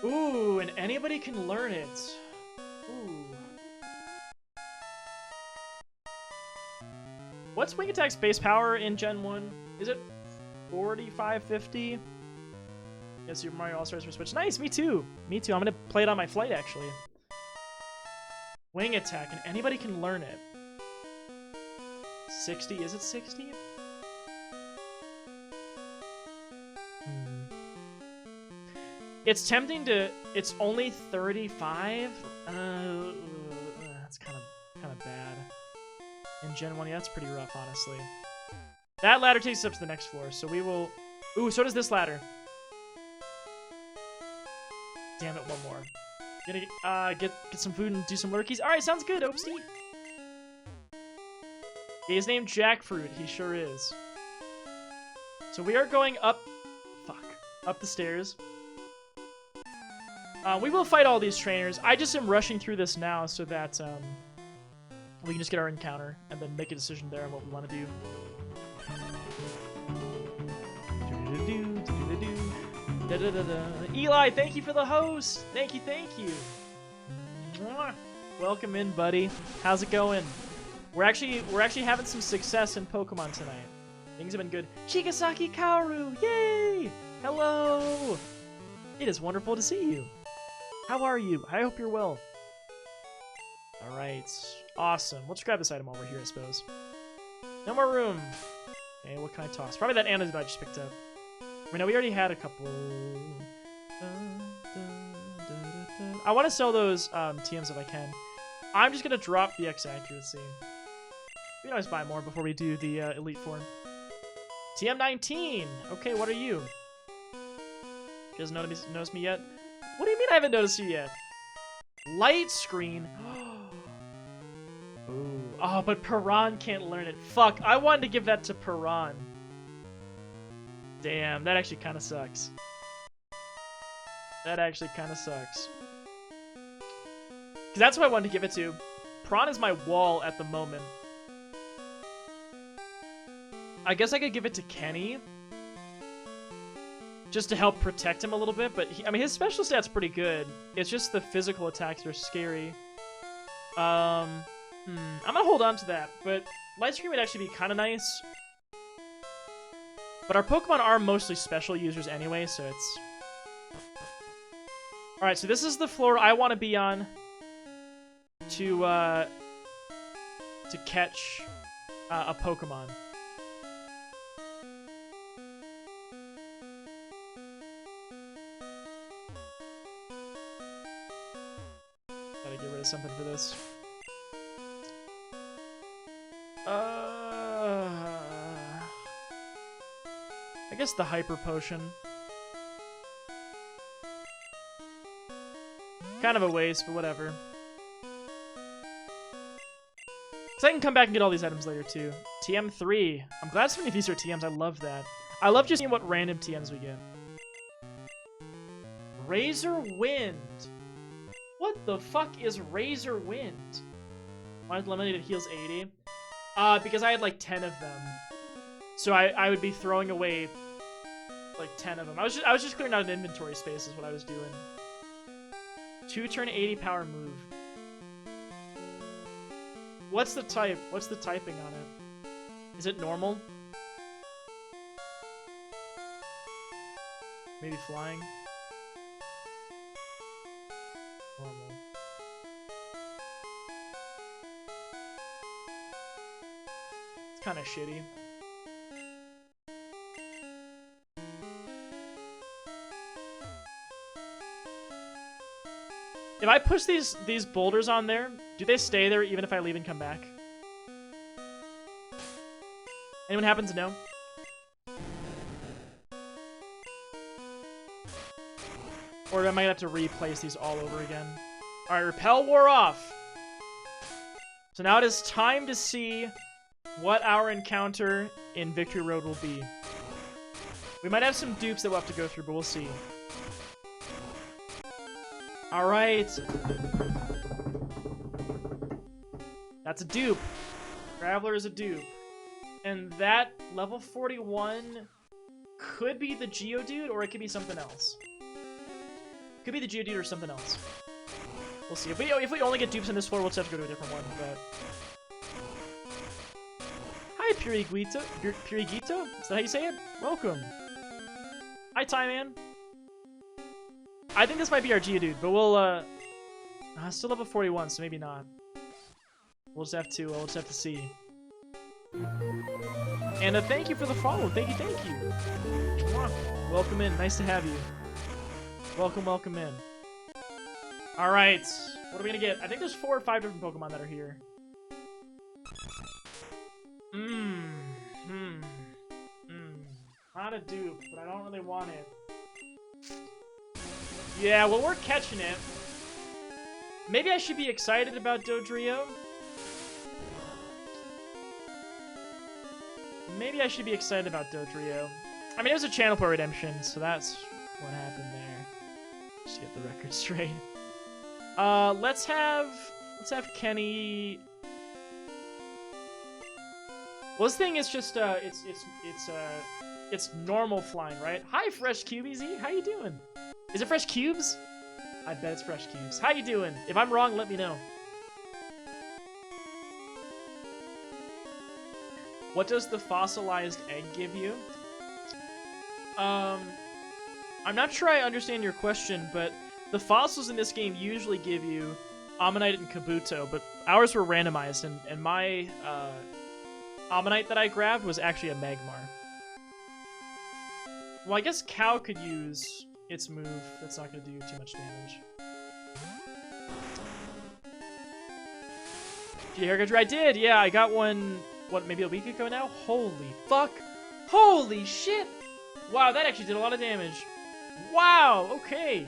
Ooh, and anybody can learn it. Ooh. What's Wing attack's base power in Gen 1? Is it 45, 50? Yeah, Super Mario All-Stars for Switch. Nice, me too. Me too. I'm gonna play it on my flight, actually. Wing attack, and anybody can learn it. 60? Is it 60? It's tempting to... It's only 35? That's kind of bad. In Gen 1, yeah, that's pretty rough, honestly. That ladder takes us up to the next floor, so we will... Ooh, so does this ladder. Damn it, one more. Gonna get some food and do some lurkies. Alright, sounds good, Oopsie. He's named Jackfruit. He sure is. So we are going up... Fuck. Up the stairs. We will fight all these trainers. I just am rushing through this now so that we can just get our encounter and then make a decision there on what we want to do. Eli, thank you for the host. Thank you, thank you. Welcome in, buddy. How's it going? We're actually having some success in Pokemon tonight. Things have been good. Chigasaki Kaoru, yay! Hello. It is wonderful to see you. How are you? I hope you're well. All right, awesome. Let's grab this item over here, I suppose. No more room. Okay, what can I toss? Probably that antidote I just picked up. I mean, we already had a couple. I want to sell those TMs if I can. I'm just going to drop the X accuracy. We can always buy more before we do the Elite Four. TM19! Okay, what are you? You guys notice me yet? What do you mean I haven't noticed you yet? Light screen? Ooh. Oh, but Piran can't learn it. Fuck, I wanted to give that to Piran. Damn, that actually kind of sucks. That actually kind of sucks. Because that's who I wanted to give it to. Piran is my wall at the moment. I guess I could give it to Kenny. Just to help protect him a little bit, but I mean, his special stat's pretty good. It's just the physical attacks are scary. I'm gonna hold on to that, but Light Screen would actually be kind of nice. But our Pokemon are mostly special users anyway, so it's... Alright, so this is the floor I want to be on to catch a Pokemon. Gotta get rid of something for this. I guess the Hyper Potion. Kind of a waste, but whatever. So I can come back and get all these items later too. TM3. I'm glad so many of these are TMs. I love that. I love just seeing what random TMs we get. Razor Wind. What the fuck is Razor Wind? Mine's eliminated heals 80. Because I had like 10 of them. So I would be throwing away like 10 of them. I was just clearing out an inventory space is what I was doing. 2-turn 80 power move. What's the type? What's the typing on it? Is it normal? Maybe flying? Normal. It's kind of shitty. If I push these boulders on there, do they stay there even if I leave and come back? Anyone happen to know? Or am I gonna have to replace these all over again? Alright, Repel wore off. So now it is time to see what our encounter in Victory Road will be. We might have some dupes that we'll have to go through, but we'll see. Alright. That's a dupe. Graveler is a dupe. And that level 41 could be the Geodude, or it could be something else. Could be the Geodude or something else. We'll see. If we only get dupes in this floor, we'll just have to go to a different one, but... Hi, Purigito. Purigito? Is that how you say it? Welcome. Hi, Tyman. I think this might be our Geodude, but we'll, still level 41, so maybe not. We'll just have to see. And thank you for the follow. Thank you. Mwah. Welcome in. Nice to have you. Welcome in. Alright. What are we gonna get? I think there's 4 or 5 different Pokemon that are here. kind of dupe, but I don't really want it. Yeah, well, we're catching it. Maybe I should be excited about Dodrio. Maybe I should be excited about Dodrio. I mean, it was a channel port redemption, so that's what happened there. Just to get the record straight. Let's have Kenny. Well, this thing is just it's normal flying, right? Hi, Fresh QBZ. How you doing? Is it Fresh Cubes? I bet it's Fresh Cubes. How you doing? If I'm wrong, let me know. What does the fossilized egg give you? I'm not sure I understand your question, but the fossils in this game usually give you Ammonite and Kabuto, but ours were randomized, and my Ammonite that I grabbed was actually a Magmar. Well, I guess Cow could use its move. That's not going to do too much damage. Did you hear Drew? I did, yeah. I got one, what, maybe a week ago now? Holy fuck. Holy shit. Wow, that actually did a lot of damage. Wow, okay.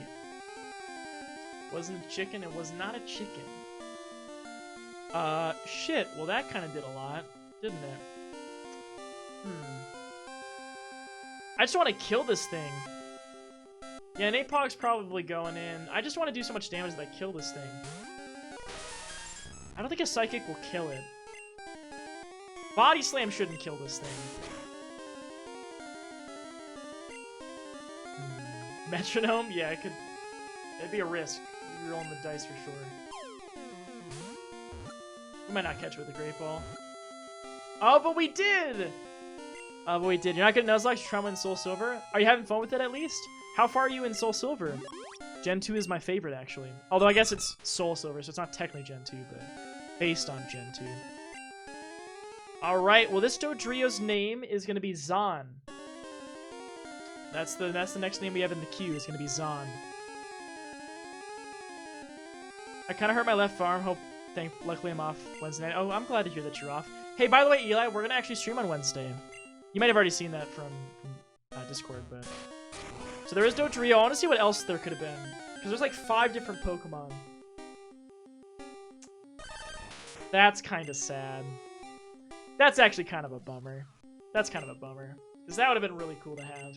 Wasn't a chicken. It was not a chicken. Shit. Well, that kind of did a lot, didn't it? I just want to kill this thing. Yeah, Napog's probably going in. I just want to do so much damage that I kill this thing. I don't think a Psychic will kill it. Body Slam shouldn't kill this thing. Metronome? Yeah, it could... It'd be a risk. You're rolling the dice for sure. We might not catch it with a Great Ball. Oh, but we did! Oh, but we did. You're not good at Nuzlocke, Trauma, and Soul Silver? Are you having fun with it at least? How far are you in Soul Silver? Gen 2 is my favorite, actually. Although I guess it's Soul Silver, so it's not technically Gen 2, but based on Gen 2. Alright, well this Dodrio's name is going to be Zon. That's the next name we have in the queue, is going to be Zon. I kind of hurt my left arm, luckily I'm off Wednesday night. Oh, I'm glad to hear that you're off. Hey, by the way, Eli, we're going to actually stream on Wednesday. You might have already seen that from Discord, but... So there is Dodrio. I want to see what else there could have been. Because there's like 5 different Pokemon. That's kind of sad. That's actually kind of a bummer. That's kind of a bummer. Because that would have been really cool to have.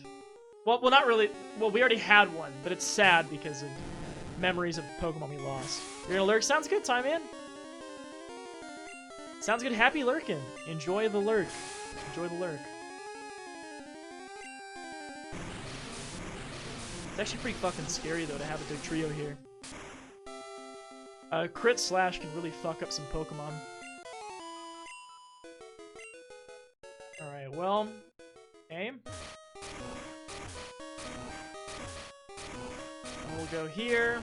Well, not really. Well, we already had one. But it's sad because of memories of Pokemon we lost. You're going to lurk? Sounds good, Time Man. Sounds good. Happy lurking. Enjoy the lurk. Enjoy the lurk. It's actually pretty fucking scary, though, to have a Dodrio here. Crit Slash can really fuck up some Pokemon. Alright, well... Okay. We'll go here.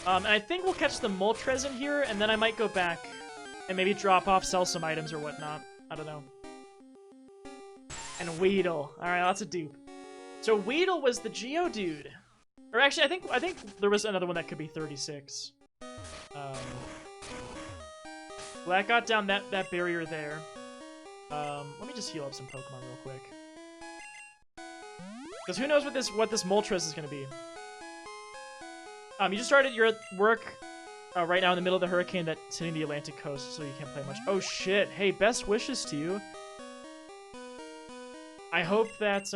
And I think we'll catch the Moltres in here, and then I might go back and maybe drop off, sell some items or whatnot. I don't know. And Weedle. Alright, lots of dupe. So Weedle was the Geodude. Or actually, I think there was another one that could be 36. Well, that got down that barrier there. Let me just heal up some Pokemon real quick. Because who knows what this Moltres is going to be. You just started your work right now in the middle of the hurricane that's hitting the Atlantic coast, so you can't play much. Oh shit! Hey, best wishes to you. I hope that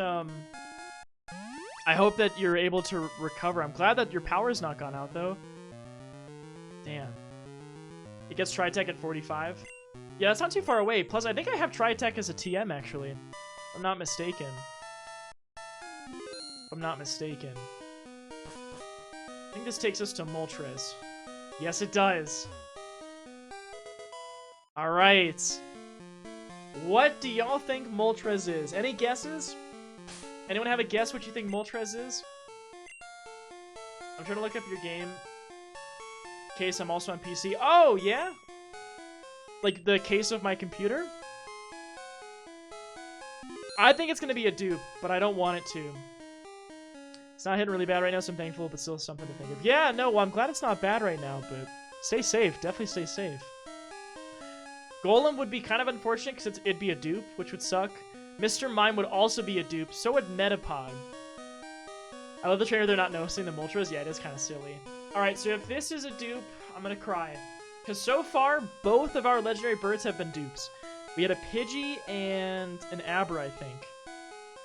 you're able to recover. I'm glad that your power's not gone out, though. Damn. It gets Tri-Tech at 45. Yeah, that's not too far away. Plus, I think I have Tri-Tech as a TM, actually. If I'm not mistaken. If I'm not mistaken. I think this takes us to Moltres. Yes, it does. Alright. What do y'all think Moltres is? Any guesses? Anyone have a guess what you think Moltres is? I'm trying to look up your game. In case I'm also on PC. Oh, yeah? Like the case of my computer? I think it's going to be a dupe, but I don't want it to. It's not hitting really bad right now, so I'm thankful, but still something to think of. Yeah, no, well, I'm glad it's not bad right now, but stay safe. Definitely stay safe. Golem would be kind of unfortunate because it'd be a dupe, which would suck. Mr. Mime would also be a dupe. So would Metapod. I love the trainer they're not noticing the Moltres. Yeah, it is kind of silly. Alright, so if this is a dupe, I'm gonna cry. Because so far, both of our legendary birds have been dupes. We had a Pidgey and an Abra, I think.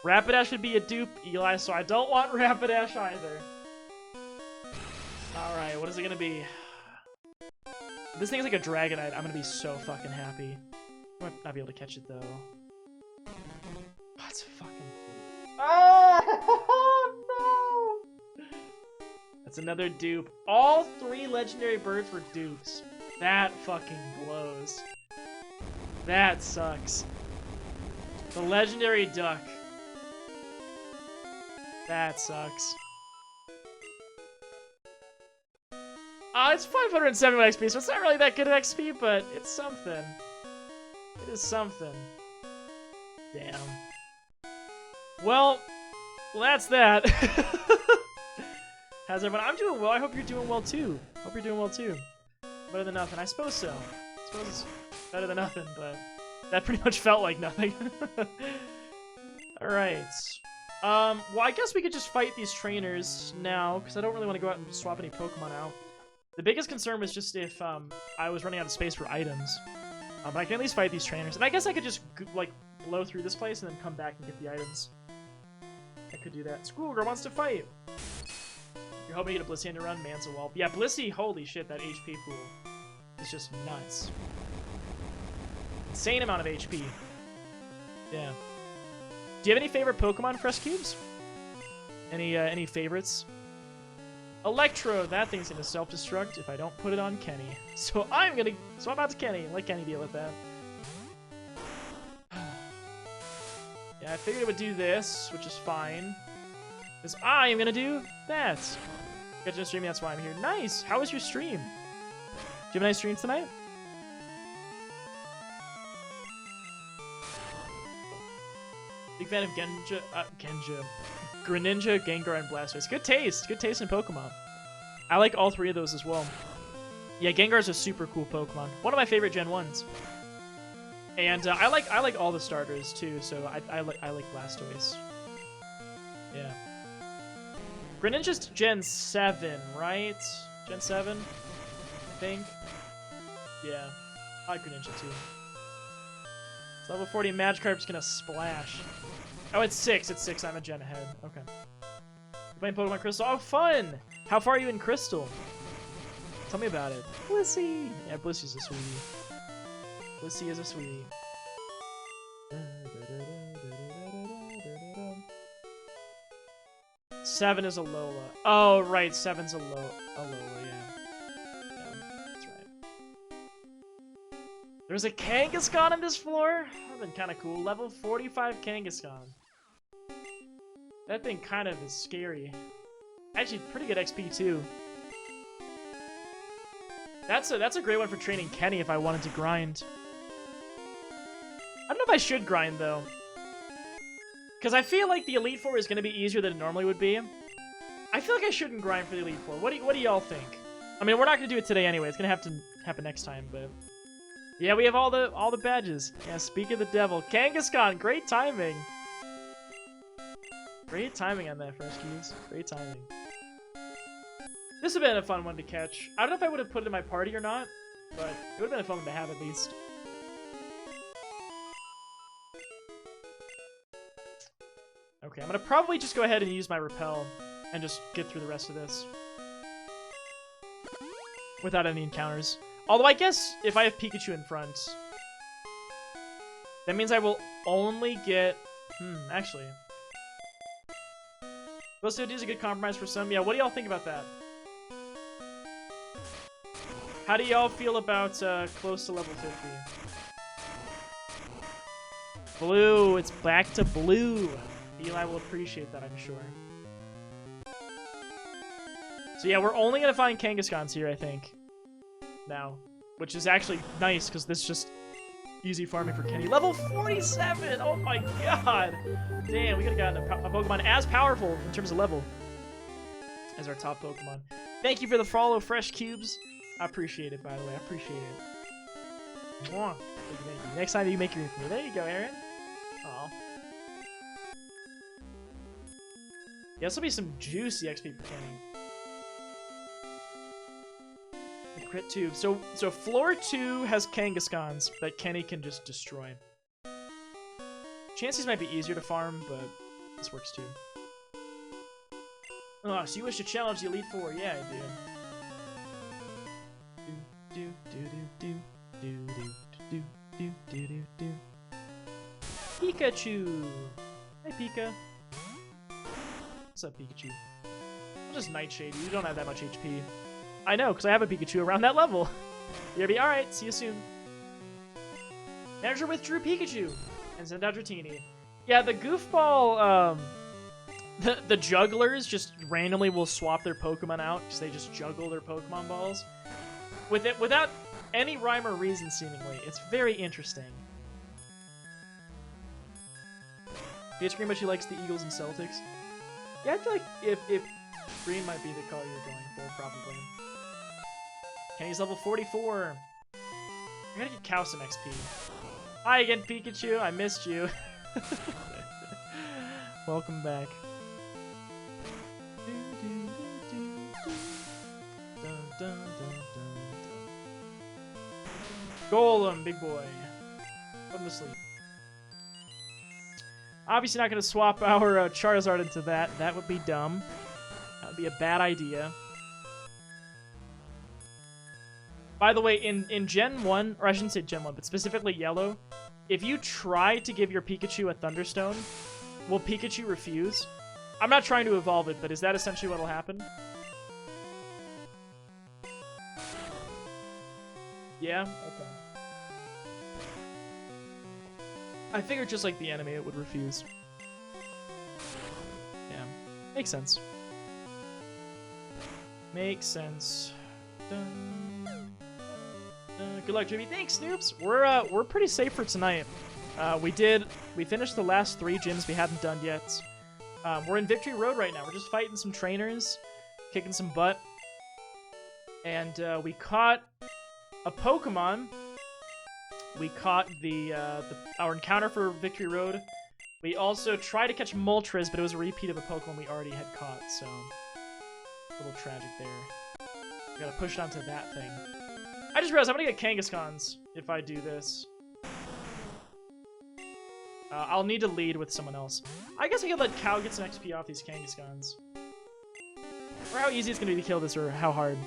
Rapidash would be a dupe, Eli, so I don't want Rapidash either. Alright, what is it gonna be? If this thing's like a Dragonite, I'm gonna be so fucking happy. I might not be able to catch it, though. That's fucking... Oh, no! That's another dupe. All 3 legendary birds were dupes. That fucking blows. That sucks. The legendary duck. That sucks. It's 571 XP, so it's not really that good of XP, but it's something. It is something. Damn. Well, that's that. How's everyone? I'm doing well. I hope you're doing well too. Hope you're doing well too. Better than nothing. I suppose so. I suppose it's better than nothing, but that pretty much felt like nothing. Alright. Well, I guess we could just fight these trainers now, because I don't really want to go out and swap any Pokemon out. The biggest concern was just if I was running out of space for items. But I can at least fight these trainers. And I guess I could just, like, blow through this place and then come back and get the items. I could do that. Schoolgirl wants to fight! You're hoping to get a Blissey on your run? Man's a wall. Yeah, Blissey, holy shit, that HP pool is just nuts. Insane amount of HP. Yeah. Do you have any favorite Pokemon, Fresh Cubes? Any favorites? Electro, that thing's gonna self-destruct if I don't put it on Kenny. So I'm gonna swap out to Kenny and let Kenny deal with that. Yeah, I figured it would do this, which is fine. Because I am gonna do that. Got you streaming, that's why I'm here. Nice! How was your stream? Did you have a nice stream tonight? Big fan of Greninja, Gengar, and Blastoise. Good taste. Good taste in Pokemon. I like all 3 of those as well. Yeah, Gengar's a super cool Pokemon. One of my favorite Gen 1s. And I like all the starters too, so I like Blastoise. Yeah. Greninja's Gen 7, right? Gen 7? I think. Yeah. I like Greninja too. It's level 40 Magikarp's gonna splash. Oh, it's 6. It's 6. I'm a gen ahead. Okay. You're playing Pokemon Crystal? Oh, fun! How far are you in Crystal? Tell me about it. Blissey! Yeah, Blissey's a sweetie. Blissey is a sweetie. 7 is a Lola. Oh, right. 7's a Lola, yeah. Yeah, that's right. There's a Kangaskhan on this floor? That'd been kind of cool. Level 45 Kangaskhan. That thing kind of is scary. Actually, pretty good XP, too. That's a great one for training Kenny if I wanted to grind. I don't know if I should grind, though. Because I feel like the Elite Four is going to be easier than it normally would be. I feel like I shouldn't grind for the Elite Four. What do y'all think? I mean, we're not going to do it today anyway. It's going to have to happen next time, but... Yeah, we have all the badges. Yeah, speak of the devil. Kangaskhan, great timing. Great timing on that, Fresh Keys. Great timing. This would have been a fun one to catch. I don't know if I would have put it in my party or not, but it would have been a fun one to have at least. Okay, I'm going to probably just go ahead and use my Repel and just get through the rest of this. Without any encounters. Although I guess if I have Pikachu in front, that means I will only get... actually. Those two is a good compromise for some. Yeah, what do y'all think about that? How do y'all feel about close to level 50? Blue, it's back to blue. Eli will appreciate that, I'm sure. So yeah, we're only going to find Kangaskhan's here, I think. Now. Which is actually nice, because this is just easy farming for Kenny. Level 47! Oh my god! Damn, we could have gotten a Pokemon as powerful in terms of level as our top Pokemon. Thank you for the follow, Fresh Cubes. I appreciate it, by the way. I appreciate it. Mwah. Thank you. Next time you make your for me. There you go, Aaron. Aw. Yeah, this will be some juicy XP for Kenny. The crit tube. So floor 2 has Kangaskhan's that Kenny can just destroy. Chances might be easier to farm, but this works too. Oh, so you wish to challenge the Elite Four? Yeah, I do. Pikachu! Hey, Pika. What's up, Pikachu? I'll just Nightshade you. You don't have that much HP. I know, because I have a Pikachu around that level. You'll be alright. See you soon. Manager withdrew Pikachu and sent out Dratini. Yeah, the goofball, the jugglers just randomly will swap their Pokemon out because they just juggle their Pokemon balls. Without any rhyme or reason, seemingly. It's very interesting. It's pretty much he likes the Eagles and Celtics. Yeah, I feel like if green might be the color you're going for, probably. Kenny's level 44. I gotta get Cow some XP. Hi again, Pikachu. I missed you. Welcome back. Golem, big boy. Put him to sleep. Obviously not going to swap our Charizard into that. That would be dumb. That would be a bad idea. By the way, in Gen 1, or I shouldn't say Gen 1, but specifically Yellow, if you try to give your Pikachu a Thunderstone, will Pikachu refuse? I'm not trying to evolve it, but is that essentially what will happen? Yeah? Okay. I figured just like the enemy, it would refuse. Yeah. Makes sense. Makes sense. Dun, dun. Good luck, Jimmy. Thanks, Snoops. We're pretty safe for tonight. We finished the last 3 gyms we hadn't done yet. We're in Victory Road right now. We're just fighting some trainers, kicking some butt. And we caught a Pokemon. We caught our encounter for Victory Road. We also tried to catch Moltres, but it was a repeat of a Pokemon we already had caught, so a little tragic there. We gotta push it onto that thing. I just realized I'm gonna get Kangaskhan's if I do this. I'll need to lead with someone else. I guess I could let Cow get some XP off these Kangaskhan's. Or how easy it's gonna be to kill this, or how hard.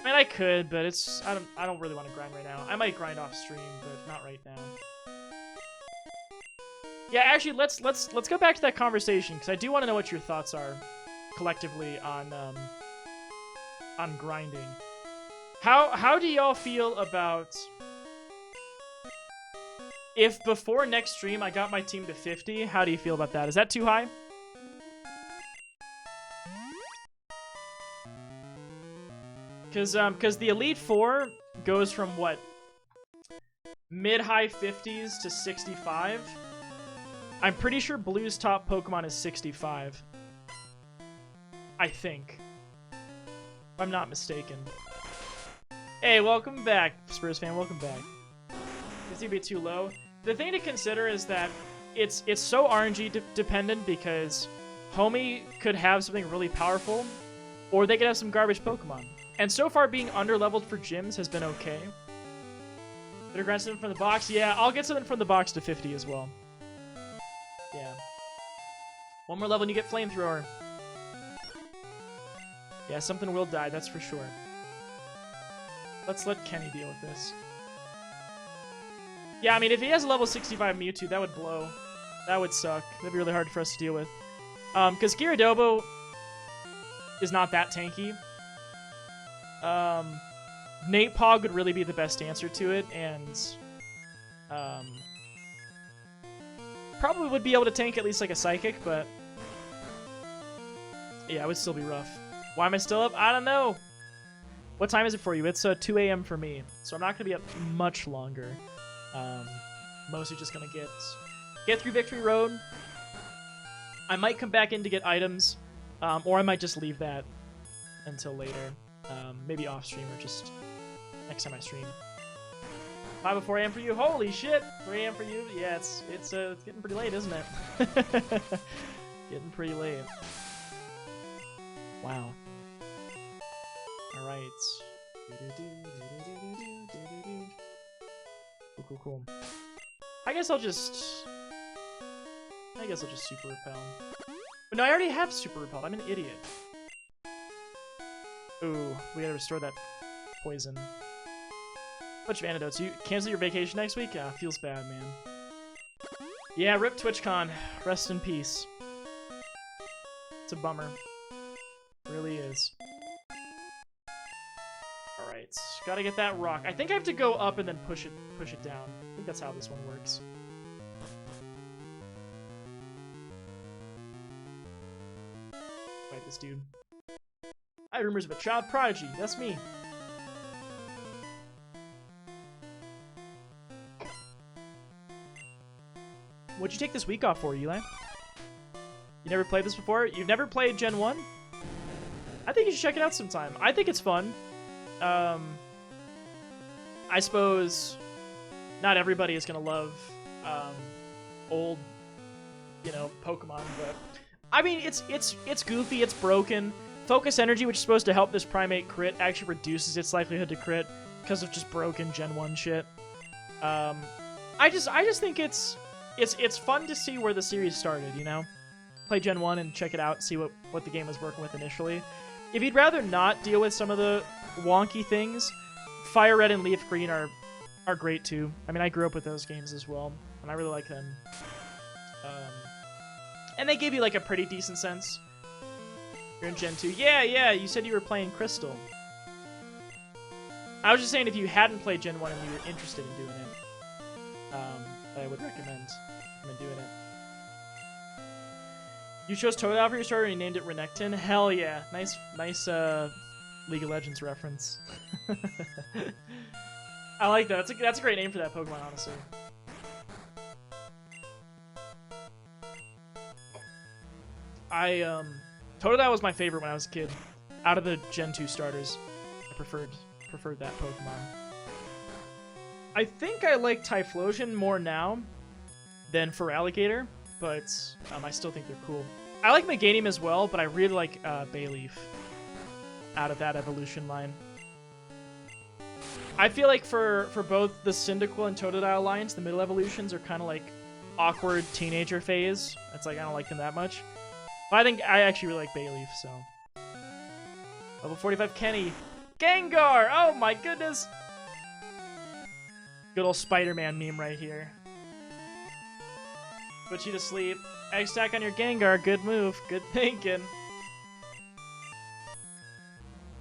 I mean, I could, but I don't really want to grind right now. I might grind off stream, but not right now. Yeah, actually, let's go back to that conversation because I do want to know what your thoughts are collectively on grinding. How do y'all feel about if before next stream I got my team to 50? How do you feel about that? Is that too high? Because the Elite Four goes from, what, mid-high 50s to 65? I'm pretty sure Blue's top Pokemon is 65. I think. If I'm not mistaken. Hey, welcome back, Spurs fan, welcome back. It's gonna be too low. The thing to consider is that it's so RNG dependent because Homie could have something really powerful, or they could have some garbage Pokemon. And so far, being underleveled for gyms has been okay. Better grind something from the box. Yeah, I'll get something from the box to 50 as well. Yeah. One more level and you get Flamethrower. Yeah, something will die, that's for sure. Let's let Kenny deal with this. Yeah, I mean, if he has a level 65 Mewtwo, that would blow. That would suck. That'd be really hard for us to deal with. Because Gyaradobo is not that tanky. Nate Pog would really be the best answer to it, and probably would be able to tank at least like a Psychic, but yeah, it would still be rough. Why am I still up? I don't know. What time is it for you? It's 2 a.m. for me, so I'm not going to be up much longer. Mostly just going to get through Victory Road. I might come back in to get items, or I might just leave that until later. Maybe off stream or just next time I stream. 5:04 a.m. for you. Holy shit! 3 a.m. for you. Yeah, it's getting pretty late, isn't it? Getting pretty late. Wow. All right. Cool. I guess I'll just super repel. But no, I already have super repelled. I'm an idiot. Ooh, we gotta restore that poison. Bunch of antidotes. You cancel your vacation next week? Feels bad, man. Yeah, rip TwitchCon. Rest in peace. It's a bummer. It really is. Alright, gotta get that rock. I think I have to go up and then push it down. I think that's how this one works. Fight this dude. I had rumors of a child prodigy. That's me. What'd you take this week off for, Eli? You never played this before? You've never played Gen 1? I think you should check it out sometime. I think it's fun. I suppose not everybody is gonna love old, Pokemon, but I mean it's goofy, it's broken. Focus Energy, which is supposed to help this Primate crit, actually reduces its likelihood to crit because of just broken Gen 1 shit. I just think it's fun to see where the series started, Play Gen 1 and check it out, see what the game was working with initially. If you'd rather not deal with some of the wonky things, Fire Red and Leaf Green are great too. I mean, I grew up with those games as well, and I really like them. And they give you like a pretty decent sense. You're in Gen 2. Yeah, you said you were playing Crystal. I was just saying if you hadn't played Gen 1 and you were interested in doing it, I would recommend doing it. You chose Totodile for your starter and you named it Renekton? Hell yeah. Nice League of Legends reference. I like that. That's a great name for that Pokemon, honestly. Totodile was my favorite when I was a kid. Out of the Gen 2 starters, I preferred that Pokemon. I think I like Typhlosion more now than Feraligatr, but I still think they're cool. I like Meganium as well, but I really like Bayleaf out of that evolution line. I feel like for both the Cyndaquil and Totodile lines, the middle evolutions are kind of like awkward teenager phase. It's like I don't like them that much. But I think I actually really like Bayleaf, so. Level 45 Kenny. Gengar! Oh my goodness! Good old Spider-Man meme right here. Put you to sleep. X-Stack on your Gengar. Good move. Good thinking.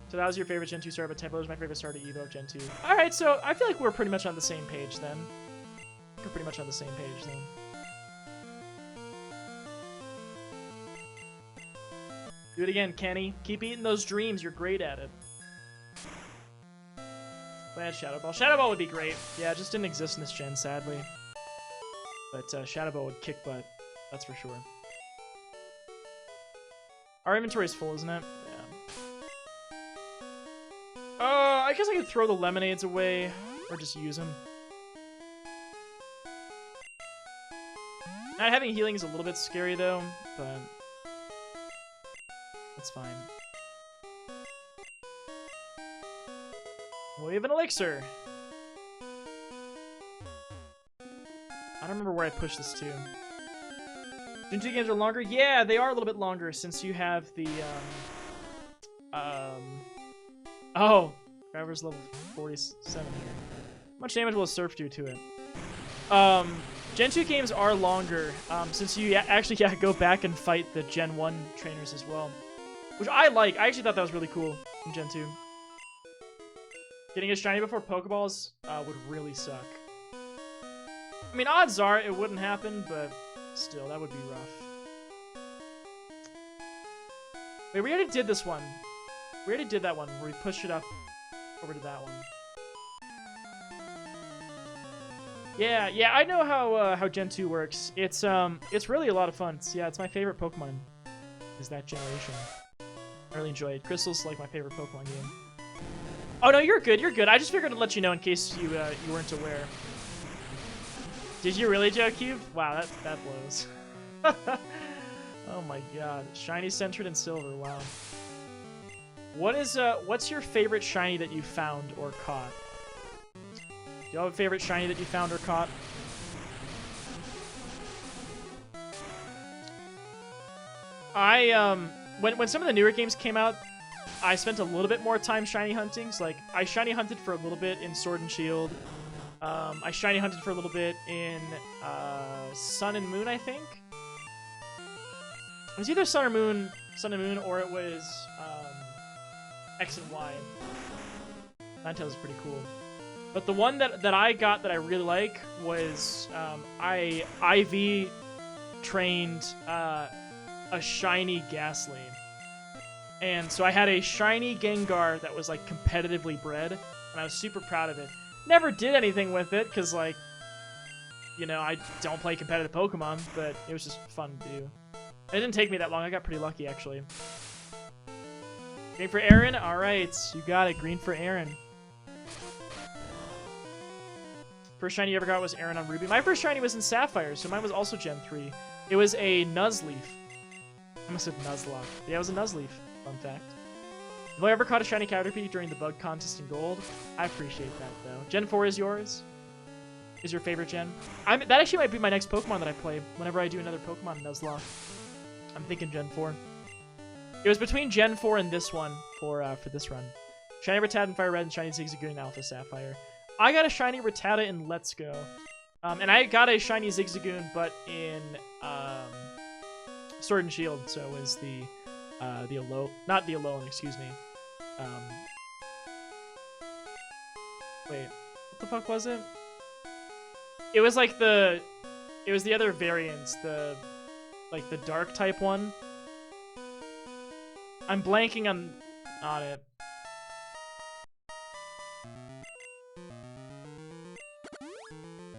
So that was your favorite Gen 2 starter, but Tempo was my favorite starter Evo of Gen 2. Alright, so I feel like we're pretty much on the same page then. We're pretty much on the same page then. Do it again, Kenny. Keep eating those dreams. You're great at it. Bad Shadow Ball. Shadow Ball would be great. Yeah, it just didn't exist in this gen, sadly. But Shadow Ball would kick butt. That's for sure. Our inventory's full, isn't it? Yeah. I guess I could throw the lemonades away. Or just use them. Not having healing is a little bit scary, though. But that's fine. We have an elixir. I don't remember where I pushed this to. Gen 2 games are longer? Yeah, they are a little bit longer since you have the, oh, Graver's level 47 here. How much damage will a Surf do to it? Gen 2 games are longer, since you actually go back and fight the Gen 1 trainers as well. Which I like. I actually thought that was really cool in Gen 2. Getting a shiny before Pokeballs would really suck. I mean, odds are it wouldn't happen, but still, that would be rough. Wait, we already did this one. We already did that one where we pushed it up over to that one. Yeah, I know how Gen 2 works. It's really a lot of fun. It's my favorite Pokemon is that generation. I really enjoy it. Crystal's like my favorite Pokemon game. Oh, no, you're good. You're good. I just figured to let you know in case you you weren't aware. Did you really, Joe Cube? Wow, that blows. Oh my god. Shiny, centered, and silver. Wow. What's your favorite shiny that you found or caught? Do you have a favorite shiny that you found or caught? When some of the newer games came out, I spent a little bit more time shiny hunting. So, like, I shiny hunted for a little bit in Sword and Shield. I shiny hunted for a little bit in Sun and Moon, I think. It was either Sun and Moon, or it was X and Y. Ninetales is pretty cool. But the one that I got that I really like was I IV trained a shiny Ghastly. And so I had a shiny Gengar that was like competitively bred, and I was super proud of it. Never did anything with it, because, like, you know, I don't play competitive Pokemon, but it was just fun to do. It didn't take me that long. I got pretty lucky, actually. Green for Aaron? Alright, you got it. Green for Aaron. First shiny you ever got was Aaron on Ruby. My first shiny was in Sapphire, so mine was also Gen 3. It was a Nuzleaf. I almost said Nuzlocke. Yeah, it was a Nuzleaf. Fun fact. Have I ever caught a shiny Caterpie during the bug contest in Gold? I appreciate that, though. Gen 4 is yours? Is your favorite gen? That actually might be my next Pokemon that I play whenever I do another Pokemon Nuzlocke. I'm thinking Gen 4. It was between Gen 4 and this one for this run. Shiny Rattata in Fire Red and Shiny Zigzagoon in Alpha Sapphire. I got a Shiny Rattata in Let's Go. And I got a Shiny Zigzagoon, but in Sword and Shield, so it was the not the Alolan, excuse me. Wait, what the fuck was it? It was like it was the other variants, the dark type one. I'm blanking on it.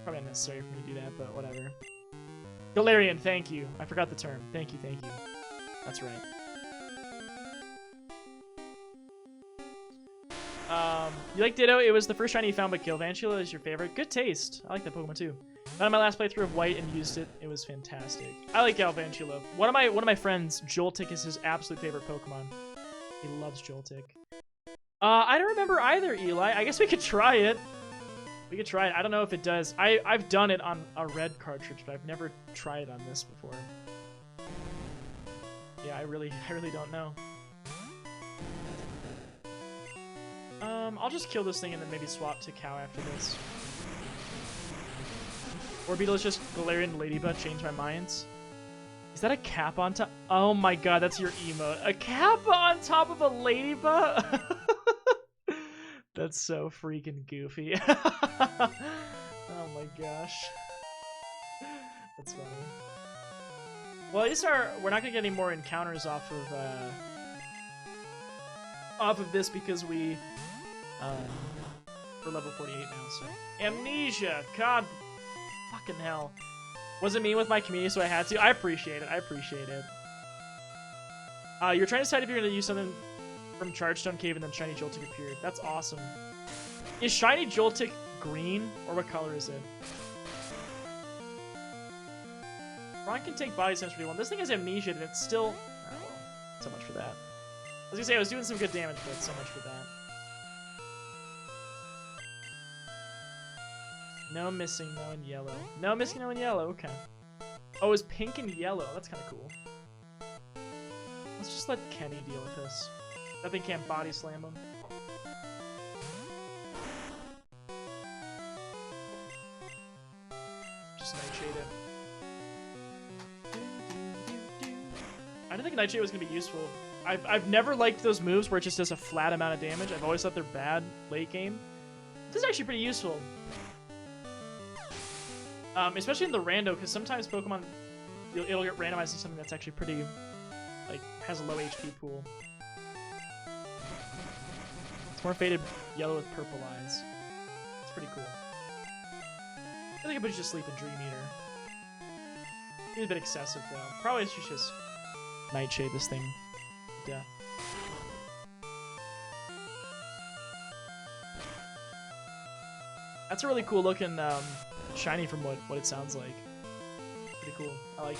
Probably unnecessary for me to do that, but whatever. Galarian, thank you. I forgot the term. Thank you, thank you. That's right. You like Ditto? It was the first shiny you found, but Galvantula is your favorite. Good taste. I like that Pokemon too. Found my last playthrough of White and used it. It was fantastic. I like Galvantula. One of my friends, Joltik, is his absolute favorite Pokemon. He loves Joltik. I don't remember either, Eli. I guess we could try it. We could try it. I don't know if it does. I've done it on a red cartridge, but I've never tried it on this before. Yeah, I really don't know. I'll just kill this thing and then maybe swap to Cow after this. Or Beetle just Galarian Ladybug, change my minds. Is that a cap on top? Oh my god, that's your emote. A cap on top of a Ladybug? That's so freaking goofy. Oh my gosh. That's funny. Well, at least we're not gonna get any more encounters off of this because we're level 48 now, so. Amnesia! God fucking hell. Wasn't me with my community, so I had to. I appreciate it. I appreciate it. You're trying to decide if you're gonna use something from Chargestone Cave and then Shiny Joltik appeared. That's awesome. Is Shiny Joltik green, or what color is it? Ron can take Body Sense for D1. This thing has Amnesia, and it's still... Oh, well, so much for that. I was gonna say, I was doing some good damage, but so much for that. No missing, no in yellow. No missing, no in yellow, okay. Oh, it was pink and yellow. That's kind of cool. Let's just let Kenny deal with this. That thing can't body slam him. Just Nightshade it. I didn't think Nightshade was going to be useful. I've never liked those moves where it just does a flat amount of damage. I've always thought they're bad late game. This is actually pretty useful. Especially in the rando, because sometimes Pokemon, it'll get randomized to something that's actually pretty, like, has a low HP pool. It's more faded yellow with purple eyes. It's pretty cool. I think I put you to sleep in Dream Eater. It's a bit excessive, though. Probably should just Nightshade this thing to death. That's a really cool looking shiny from what it sounds like. Pretty cool. I like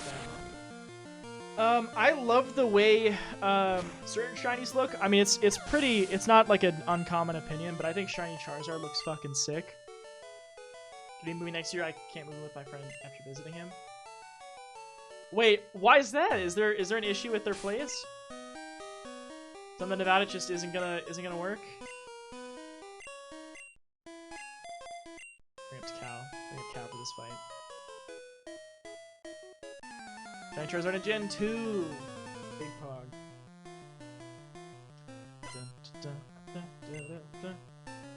that. I love the way certain shinies look. I mean, it's pretty. It's not like an uncommon opinion, but I think shiny Charizard looks fucking sick. Could he move next year? I can't move with my friend after visiting him. Wait, why is that? Is there an issue with their place? Something about it just isn't gonna work. Bring up to Cal. Bring up Cal for this fight. Shiny Charizard in Gen 2. Big Pog.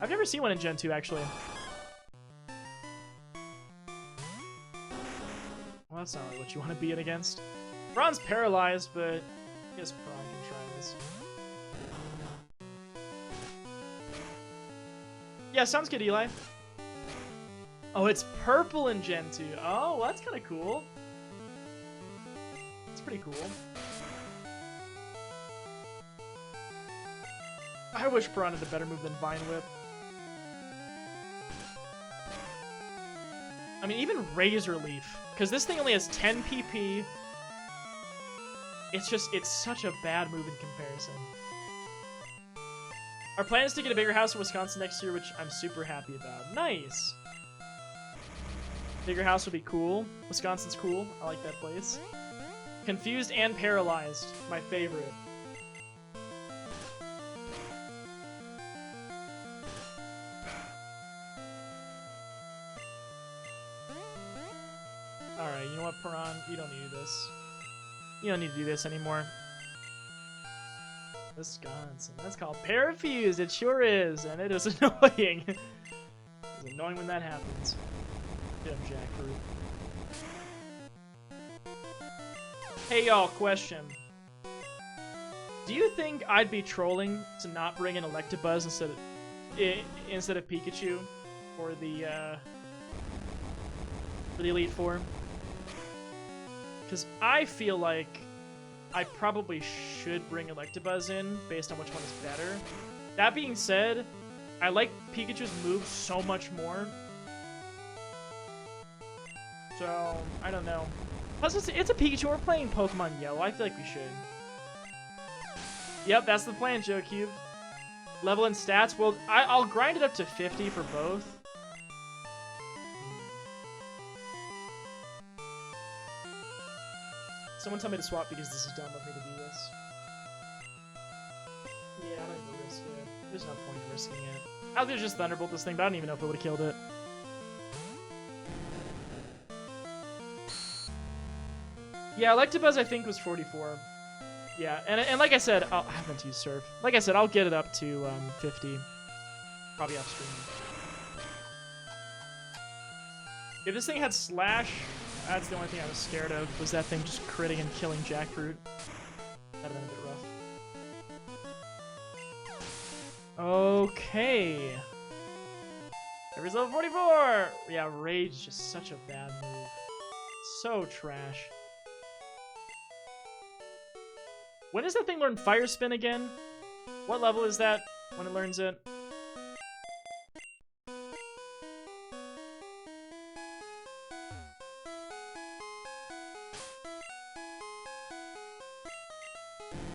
I've never seen one in Gen 2 actually. Well, that's not really what you want to be it against. Braun's paralyzed, but I guess Braun can try this. Yeah, sounds good, Eli. Oh, it's purple in Gen 2. Oh, well, that's kind of cool. That's pretty cool. I wish Braun had a better move than Vine Whip. I mean, even Razor Leaf. Because this thing only has 10 PP. It's such a bad move in comparison. Our plan is to get a bigger house in Wisconsin next year, which I'm super happy about. Nice! Bigger house would be cool. Wisconsin's cool. I like that place. Confused and paralyzed. My favorite. Alright, you know what, Piran? You don't need to do this. You don't need to do this anymore. Wisconsin. That's called Parafused. It sure is, and it is annoying. It's annoying when that happens. Get him, Jackfruit. Hey y'all, question. Do you think I'd be trolling to not bring in Electabuzz instead of Pikachu for the Elite Four? Because I feel like I probably should bring Electabuzz in based on which one is better. That being said, I like Pikachu's moves so much more. So, I don't know. Plus, it's a Pikachu. We're playing Pokemon Yellow. I feel like we should. Yep, that's the plan, Joe Cube. Level and stats. Well, I'll grind it up to 50 for both. Someone tell me to swap because this is dumb of me to do this. Yeah, I don't even risk it. There's no point in risking it. I was gonna just Thunderbolt this thing, but I don't even know if it would have killed it. Yeah, Electabuzz I think was 44. Yeah, and like I said, I haven't used Surf. Like I said, I'll get it up to 50. Probably off stream. If this thing had Slash, that's the only thing I was scared of, was that thing just critting and killing Jackfruit. That'd have been a bit rough. Okay. Everybody's level 44! Yeah, Rage is just such a bad move. So trash. When does that thing learn Fire Spin again? What level is that when it learns it?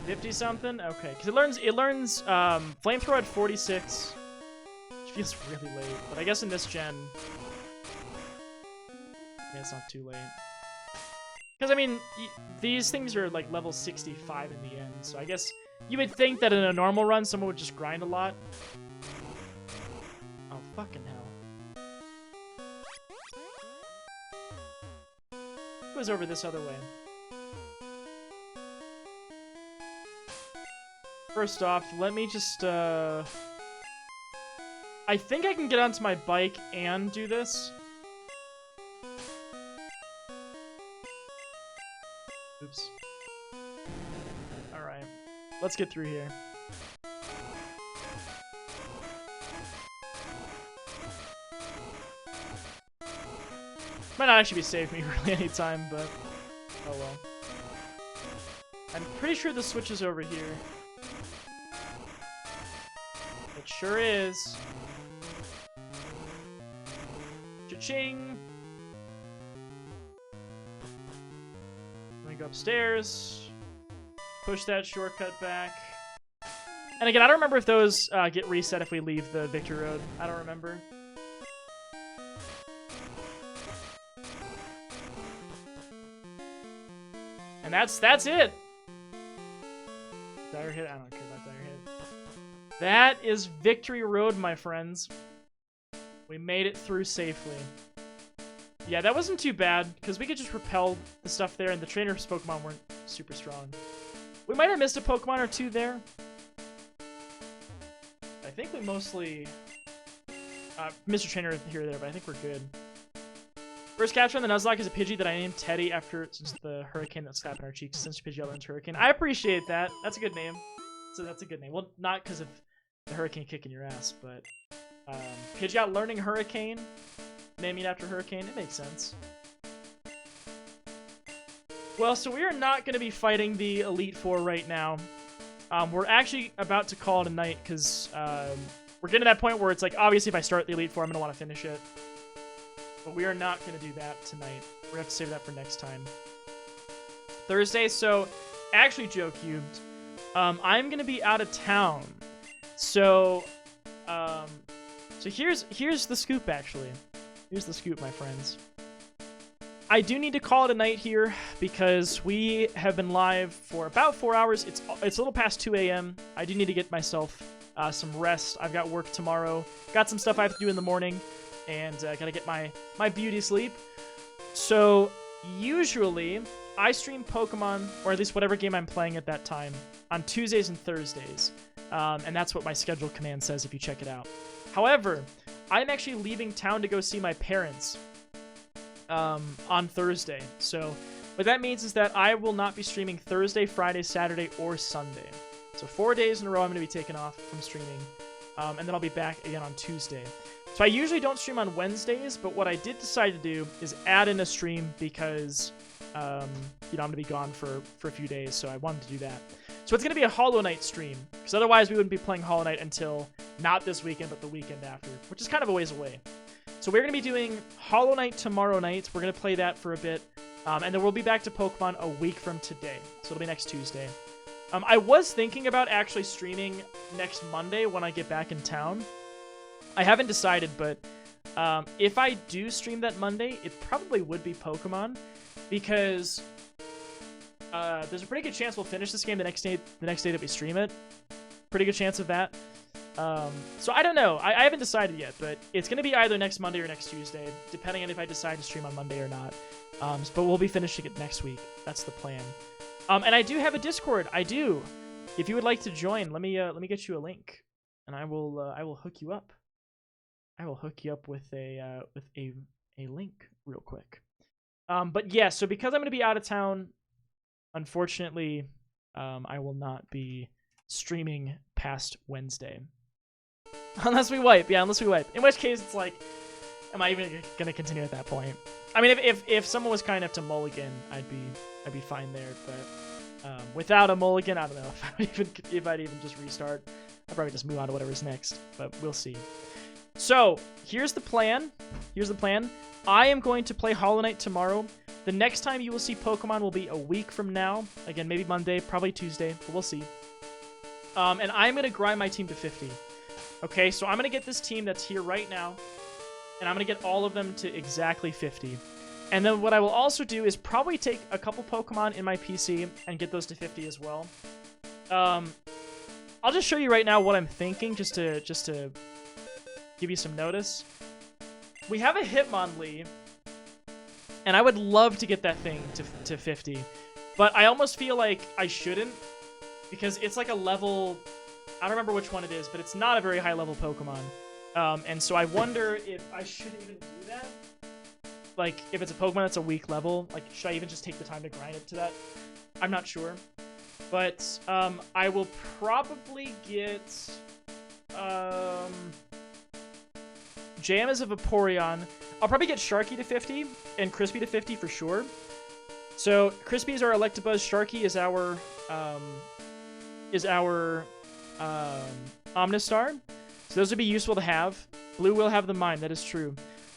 $50-something? Okay, because it learns Flamethrower at 46, which feels really late. But I guess in this gen, yeah, it's not too late. Because I mean, these things are like level 65 in the end, so I guess you would think that in a normal run, someone would just grind a lot. Oh fucking hell! It goes over this other way. First off, let me just, I think I can get onto my bike and do this. Oops. Alright. Let's get through here. Might not actually be saving me really anytime, but oh well. I'm pretty sure the switch is over here. It sure is. Cha-ching. Let me go upstairs. Push that shortcut back. And again, I don't remember if those get reset if we leave the Victory Road. I don't remember. And that's it. Dire hit? I don't care about dire hit. That is Victory Road, my friends. We made it through safely. Yeah, that wasn't too bad, because we could just repel the stuff there, and the trainer's Pokemon weren't super strong. We might have missed a Pokemon or two there. I think we mostly... Mr. Trainer here or there, but I think we're good. First capture on the Nuzlocke is a Pidgey that I named Teddy after since the hurricane that's slapping our cheeks since Pidgey learned Hurricane. I appreciate that. That's a good name. So that's a good name. Well, not because of the hurricane kicking your ass, but Pidgeot learning Hurricane, naming it after Hurricane, it makes sense. Well, so we are not going to be fighting the Elite Four right now. We're actually about to call it a night because we're getting to that point where it's like, obviously if I start the Elite Four, I'm going to want to finish it. But we are not going to do that tonight. We're going to have to save that for next time. Thursday, so actually, Joe Cubed, I'm going to be out of town. So, here's the scoop, actually. Here's the scoop, my friends. I do need to call it a night here because we have been live for about 4 hours. It's a little past 2 a.m. I do need to get myself some rest. I've got work tomorrow. Got some stuff I have to do in the morning. And gotta get my beauty sleep. So, usually, I stream Pokemon, or at least whatever game I'm playing at that time, on Tuesdays and Thursdays. And that's what my schedule command says if you check it out. However, I'm actually leaving town to go see my parents on Thursday. So, what that means is that I will not be streaming Thursday, Friday, Saturday, or Sunday. So, 4 days in a row I'm going to be taken off from streaming. And then I'll be back again on Tuesday. So I usually don't stream on Wednesdays, but what I did decide to do is add in a stream because, I'm going to be gone for a few days, so I wanted to do that. So it's going to be a Hollow Knight stream, because otherwise we wouldn't be playing Hollow Knight until not this weekend, but the weekend after, which is kind of a ways away. So we're going to be doing Hollow Knight tomorrow night. We're going to play that for a bit, and then we'll be back to Pokemon a week from today. So it'll be next Tuesday. I was thinking about actually streaming next Monday when I get back in town. I haven't decided, but if I do stream that Monday, it probably would be Pokemon, because there's a pretty good chance we'll finish this game the next day that we stream it. Pretty good chance of that. So I don't know. I haven't decided yet, but it's going to be either next Monday or next Tuesday, depending on if I decide to stream on Monday or not. But we'll be finishing it next week. That's the plan. And I do have a Discord. I do. If you would like to join, let me get you a link, and I will hook you up. I will hook you up with a link real quick. But yeah, so because I'm going to be out of town, unfortunately, I will not be streaming past Wednesday. Unless we wipe. Yeah, unless we wipe. In which case, it's like, am I even going to continue at that point? I mean, if someone was kind enough to mulligan, I'd be fine there. But without a mulligan, I don't know if I'd even just restart. I'd probably just move on to whatever's next. But we'll see. So, here's the plan. I am going to play Hollow Knight tomorrow. The next time you will see Pokemon will be a week from now. Again, maybe Monday, probably Tuesday, but we'll see. And I'm going to grind my team to 50. Okay, so I'm going to get this team that's here right now, and I'm going to get all of them to exactly 50. And then what I will also do is probably take a couple Pokemon in my PC and get those to 50 as well. I'll just show you right now what I'm thinking, just to give you some notice. We have a Hitmonlee, and I would love to get that thing to 50, but I almost feel like I shouldn't, because it's like a level, I don't remember which one it is, but it's not a very high level Pokemon, and so I wonder if I should even do that. Like, if it's a Pokemon that's a weak level, like, should I even just take the time to grind it to that? I'm not sure, but I will probably get Jam is a Vaporeon. I'll probably get Sharky to 50 and Crispy to 50 for sure. So Crispy is our Electabuzz. Sharky is our Omnistar. So those would be useful to have. Blue will have the mine. That is true.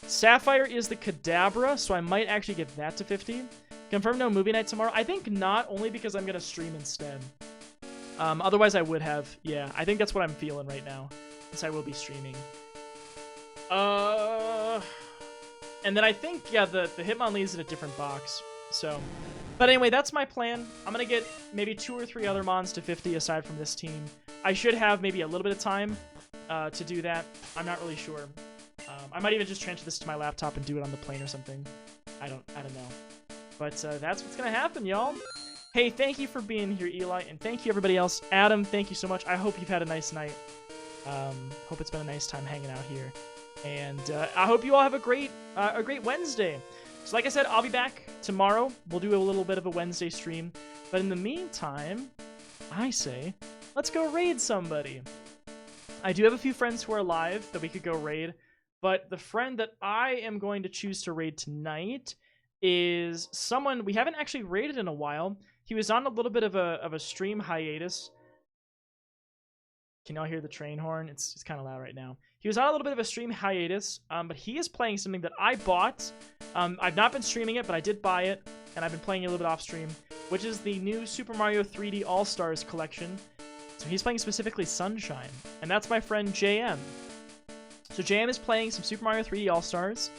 Sapphire is the Kadabra, so I might actually get that to 50. Confirm no movie night tomorrow. I think not, only because I'm gonna stream instead. Otherwise I would have. Yeah, I think that's what I'm feeling right now, since I will be streaming. And then I think, yeah, the Hitmonlee is in a different box. So, but anyway, that's my plan. I'm gonna get maybe 2 or 3 other mons to 50 aside from this team. I should have maybe a little bit of time to do that. I'm not really sure. I might even just transfer this to my laptop and do it on the plane or something. I don't know. But that's what's gonna happen, y'all. Hey, thank you for being here, Eli, and thank you everybody else. Adam, thank you so much. I hope you've had a nice night. Hope it's been a nice time hanging out here. And I hope you all have a great Wednesday. So like I said, I'll be back tomorrow. We'll do a little bit of a Wednesday stream. But in the meantime, I say, let's go raid somebody. I do have a few friends who are live that we could go raid. But the friend that I am going to choose to raid tonight is someone we haven't actually raided in a while. He was on a little bit of a stream hiatus. Can y'all hear the train horn? It's kind of loud right now. He was on a little bit of a stream hiatus, but he is playing something that I bought. I've not been streaming it, but I did buy it, and I've been playing it a little bit off stream, which is the new Super Mario 3D All-Stars collection. So he's playing specifically Sunshine, and that's my friend JM. So JM is playing some Super Mario 3D All-Stars.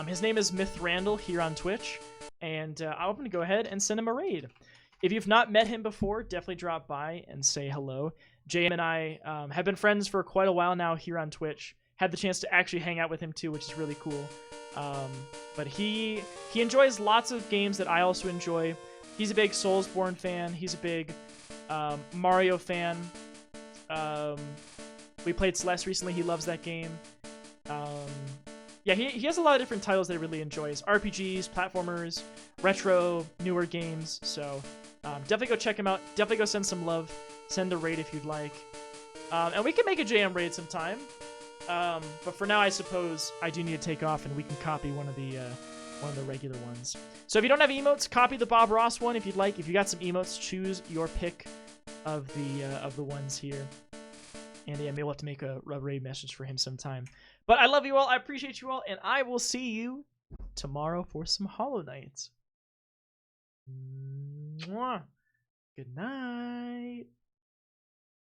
His name is Myth Randall here on Twitch, and I'm going to go ahead and send him a raid. If you've not met him before, definitely drop by and say hello. JM and I have been friends for quite a while now here on Twitch. Had the chance to actually hang out with him too, which is really cool. But he enjoys lots of games that I also enjoy. He's a big Soulsborne fan. He's a big Mario fan. We played Celeste recently. He loves that game. Yeah, he has a lot of different titles that he really enjoys. RPGs, platformers, retro, newer games. So definitely go check him out. Definitely go send some love. Send a raid if you'd like. And we can make a JM raid sometime. But for now, I suppose I do need to take off, and we can copy one of the regular ones. So if you don't have emotes, copy the Bob Ross one if you'd like. If you got some emotes, choose your pick of the ones here. And yeah, maybe we'll have to make a raid message for him sometime. But I love you all. I appreciate you all, and I will see you tomorrow for some Hollow Knights. Mwah. Good night.